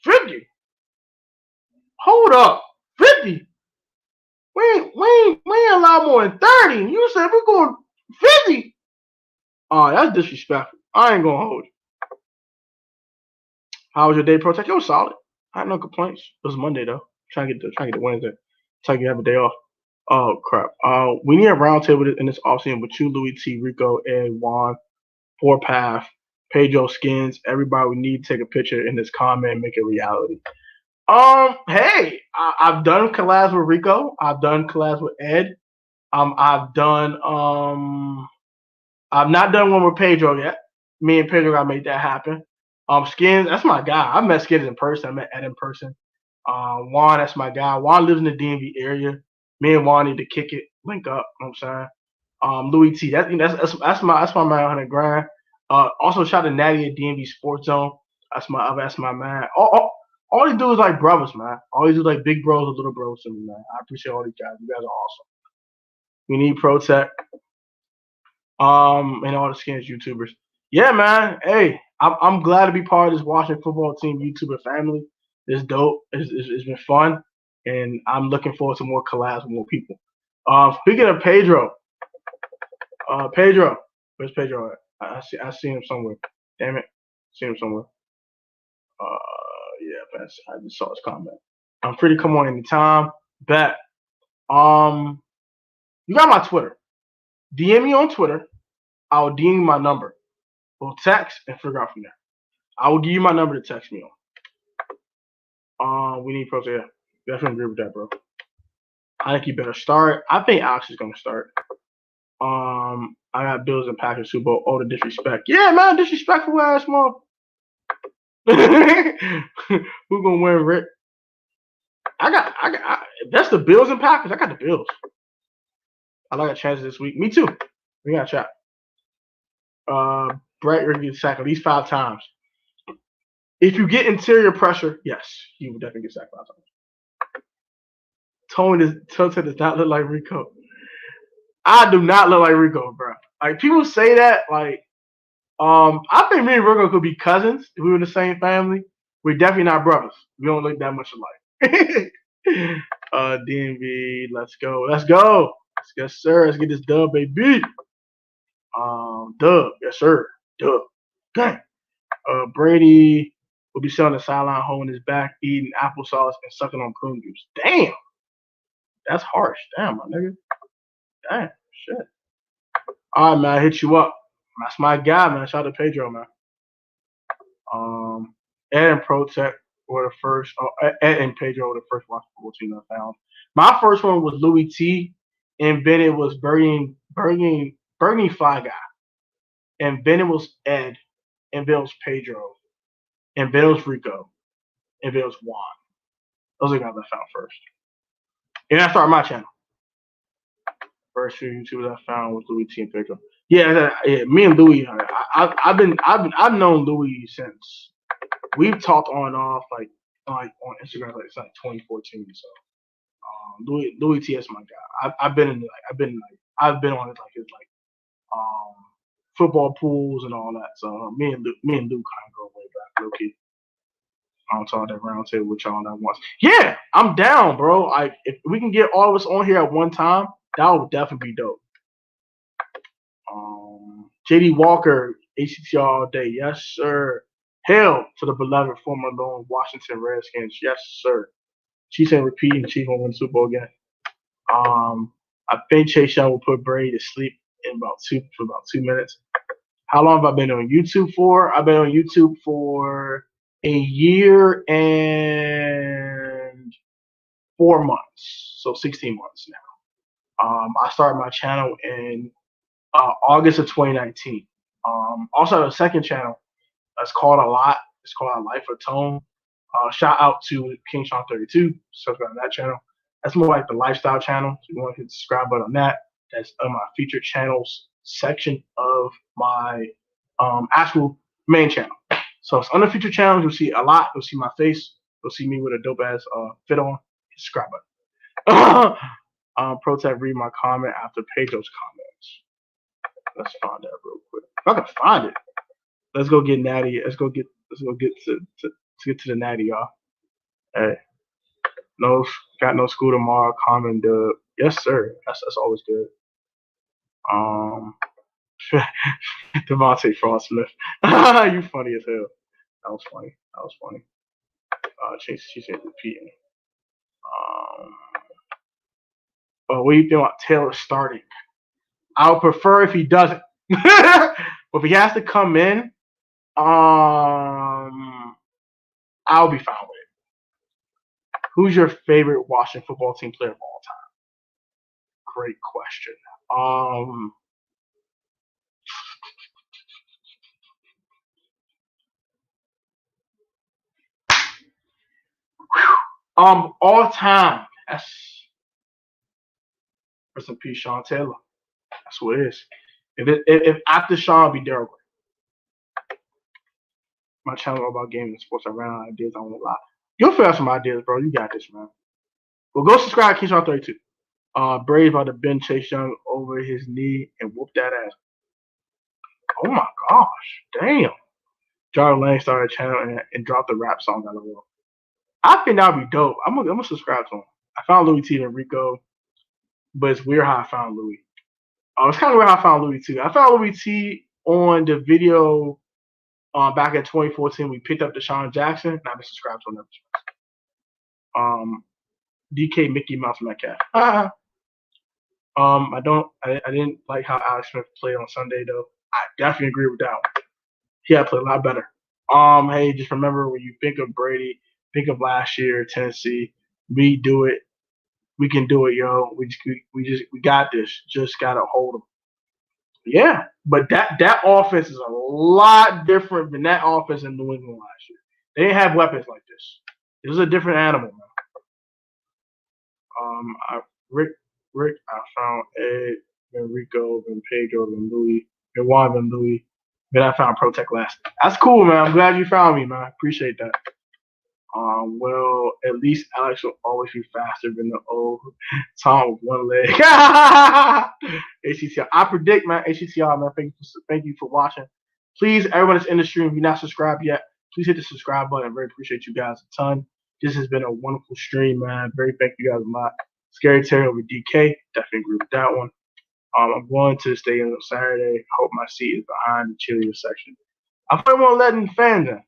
50. Hold up. 50. We ain't allowed more than 30. You said we're going 50. Oh, that's disrespectful. I ain't gonna hold you. How was your day, Protect? It was solid. I had no complaints. It was Monday though. Trying to get the Wednesday. So you have a day off. Oh crap. We need a roundtable in this offseason with you, Louie T, Rico, Ed, Juan, Four Path, Pedro Skins. Everybody, we need to take a picture in this comment and make it reality. Hey, I've done collabs with Rico. I've done collabs with Ed. I've not done one with Pedro yet. Me and Pedro gotta make that happen. Skins, that's my guy. I met Skins in person. I met Ed in person. Juan, that's my guy. Juan lives in the DMV area. Me and Juan need to kick it, link up. You know what I'm saying? Louie T, that's my man, 100 grand. Also shout out to Natty at DMVSportsZone. That's my man. All these dudes like brothers, man. All these dudes like big bros or little bros to me, man. I appreciate all these guys. You guys are awesome. We need Protect. And all the Skins YouTubers. Yeah, man. Hey, I'm glad to be part of this Washington football team YouTuber family. It's dope. It's been fun, and I'm looking forward to more collabs with more people. Speaking of Pedro, where's Pedro at? I see him somewhere. Damn it, see him somewhere. Yeah, I just saw his comment. I'm free to come on anytime. Bet. You got my Twitter. DM me on Twitter. I'll DM you my number. We'll text and figure out from there. I will give you my number to text me on. We need pros. Yeah, definitely agree with that, bro. I think you better start. I think Alex is gonna start. I got Bills and Packers Super Bowl. Oh, the disrespect. Yeah, man, disrespectful ass mom. Who gonna win, Rick? I got. That's the Bills and Packers. I got the Bills. I like a chance this week. Me too. We got to chat. Brett, you're gonna get sacked at least 5 times. If you get interior pressure, yes, you will definitely get sacked 5 times. Tony does not look like Rico. I do not look like Rico, bro. Like people say that, like, I think me and Rico could be cousins if we were in the same family. We're definitely not brothers. We don't look that much alike. DMV, let's go. Yes, sir. Let's get this dub, baby. Dub, yes, sir. Dub. Gang. Brady will be sitting on the sideline holding his back, eating applesauce and sucking on prune juice. Damn. That's harsh. Damn, my nigga. Damn. Shit. All right, man. I hit you up. That's my guy, man. Shout out to Pedro, man. Ed and Protect were the first. Ed and Pedro were the first Washington football team I found. My first one was Louie T, and then it was Bernie Fly Guy, and then it was Ed, and then it was Pedro, and then it was Rico, and then it was Juan. Those are the guys I found first. And I started my channel. First few YouTubers I found was Louie T and Pedro. Yeah, me and Louie. I've known Louie since we've talked on and off like on Instagram like it's like 2014. So Louie T is my guy. I've been on his football pools and all that. So me and Luke kind of go way back, low key. I'll talk that Roundtable with y'all that once. Yeah, I'm down, bro. If we can get all of us on here at one time, that would definitely be dope. JD Walker, ACT all day. Yes, sir. Hail to the beloved former lone Washington Redskins. Yes, sir. Chiefs ain't repeating. Chiefs won't win the Super Bowl again. I think Chase Young will put Brady to sleep in about 2 minutes. How long have I been on YouTube for? I've been on YouTube for a year and 4 months, so 16 months now. I started my channel in August of 2019. Also have a second channel that's called a lot. It's called Life of Tone. Shout out to King Sean 32. Subscribe to that channel. That's more like the lifestyle channel. So you want to hit the subscribe button on that. That's on my featured channels section of my actual main channel. So it's under featured channels. You'll see a lot. You'll see my face. You'll see me with a dope ass fit on. Subscribe button. Protect, read my comment after Pedro's comments. Let's find that real quick. If I can find it. Let's go get natty. Let's go get to the natty, y'all. Hey. No, got no school tomorrow. Common dub. Yes, sir. That's always good. Devontae Frostsmith. You funny as hell. That was funny. She's repeating. But what do you think about Taylor starting? I would prefer if he doesn't. But if he has to come in, I'll be fine with it. Who's your favorite Washington football team player of all time? Great question. All time. That's rest in peace, Sean Taylor. That's what it is. If after Sean, be Daryl Gray. My channel about gaming and sports around ideas. I won't lie. You'll figure out some ideas, bro. You got this, man. Well, go subscribe to King Sean 32. Brave about to bend Chase Young over his knee and whoop that ass. Oh my gosh, damn! John Lang started a channel and dropped the rap song out of the world. I think that'd be dope. I'm gonna subscribe to him. I found Louie T and Rico, but it's weird how I found Louie. It's kind of weird how I found Louie T. I found Louie T on the video back in 2014. We picked up Deshaun Jackson, and I've been subscribed to him ever since. DK Mickey Mouse Metcalf. I didn't like how Alex Smith played on Sunday though. I definitely agree with that one. He had to play a lot better. Hey, just remember when you think of Brady, think of last year, Tennessee. We do it. We can do it, yo. We got this. Just gotta hold them. Yeah, but that offense is a lot different than that offense in New England last year. They didn't have weapons like this. This is a different animal, man. Rick, I found Ed, then Rico, then Pedro, then Louie, then Juan, then Louie. Then I found Protect last. That's cool, man. I'm glad you found me, man. Appreciate that. Well, at least Alex will always be faster than the old Tom with one leg. ACTR. I predict, man. ACTR, man. Thank you for watching. Please, everyone that's in the stream, if you're not subscribed yet, please hit the subscribe button. I very appreciate you guys a ton. This has been a wonderful stream, man. Very thank you guys a lot. Scary Terry over DK. Definitely agree with that one. I'm going to the stadium on Saturday. Hope my seat is behind the cheerleader section. I thought we were letting fans in.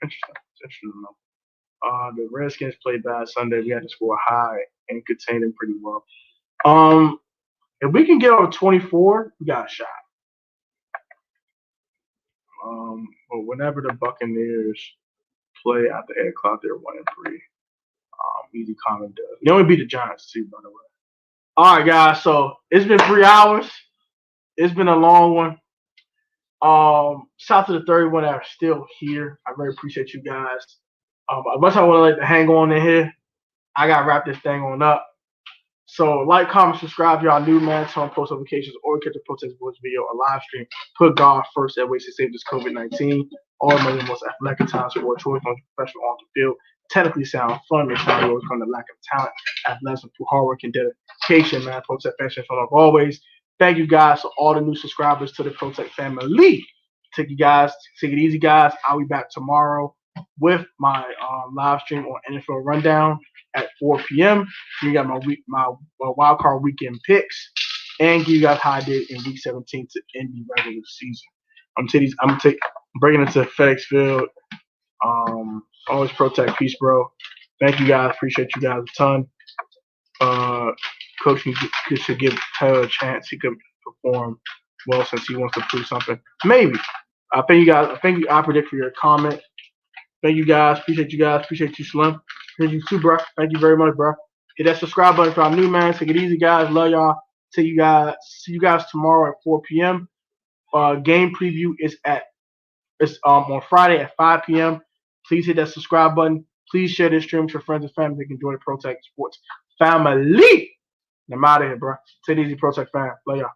Interesting. It's interesting enough. The Redskins played bad Sunday. We had to score high and contain them pretty well. If we can get over 24, we got a shot. But whenever the Buccaneers play at the 8 o'clock, they're 1-3. Easy comment does. They only beat the Giants too, by the way. All right, guys. So it's been 3 hours. It's been a long one. Shout out to the 31 that are still here. I very appreciate you guys. As much as I want to let the hang on in here, I gotta wrap this thing on up. So like, comment, subscribe if y'all new, man. Turn on post notifications or catch the Protest Boys video or live stream. Put God first that ways to save this COVID-19. All money the most athletic time sport choice on professional on the field. Technically sound, fun, make sure you overcome the lack of talent, athleticism through hard work and dedication, man. Protect fashion fun like always. Thank you guys for all the new subscribers to the Protect family. Take it easy, guys. I'll be back tomorrow with my live stream on NFL Rundown at 4 p.m. You got my wild card weekend picks, and give you guys how I did in week 17 to end the regular season. I'm breaking into FedEx Field. Always protect, peace, bro. Thank you guys. Appreciate you guys a ton. Coach should give Taylor a chance. He could perform well since he wants to prove something. Maybe. I predict for your comment. Thank you guys. Appreciate you guys. Appreciate you, Slim. Appreciate you too, bro. Thank you very much, bro. Hit that subscribe button for our new man. Take it easy, guys. Love y'all. See you guys tomorrow at 4 p.m. Game preview is on Friday at 5 p.m. Please hit that subscribe button. Please share this stream with your friends and family. They can enjoy the Protect Sports family. I'm out of here, bro. Take it easy, Protect fam. Love y'all.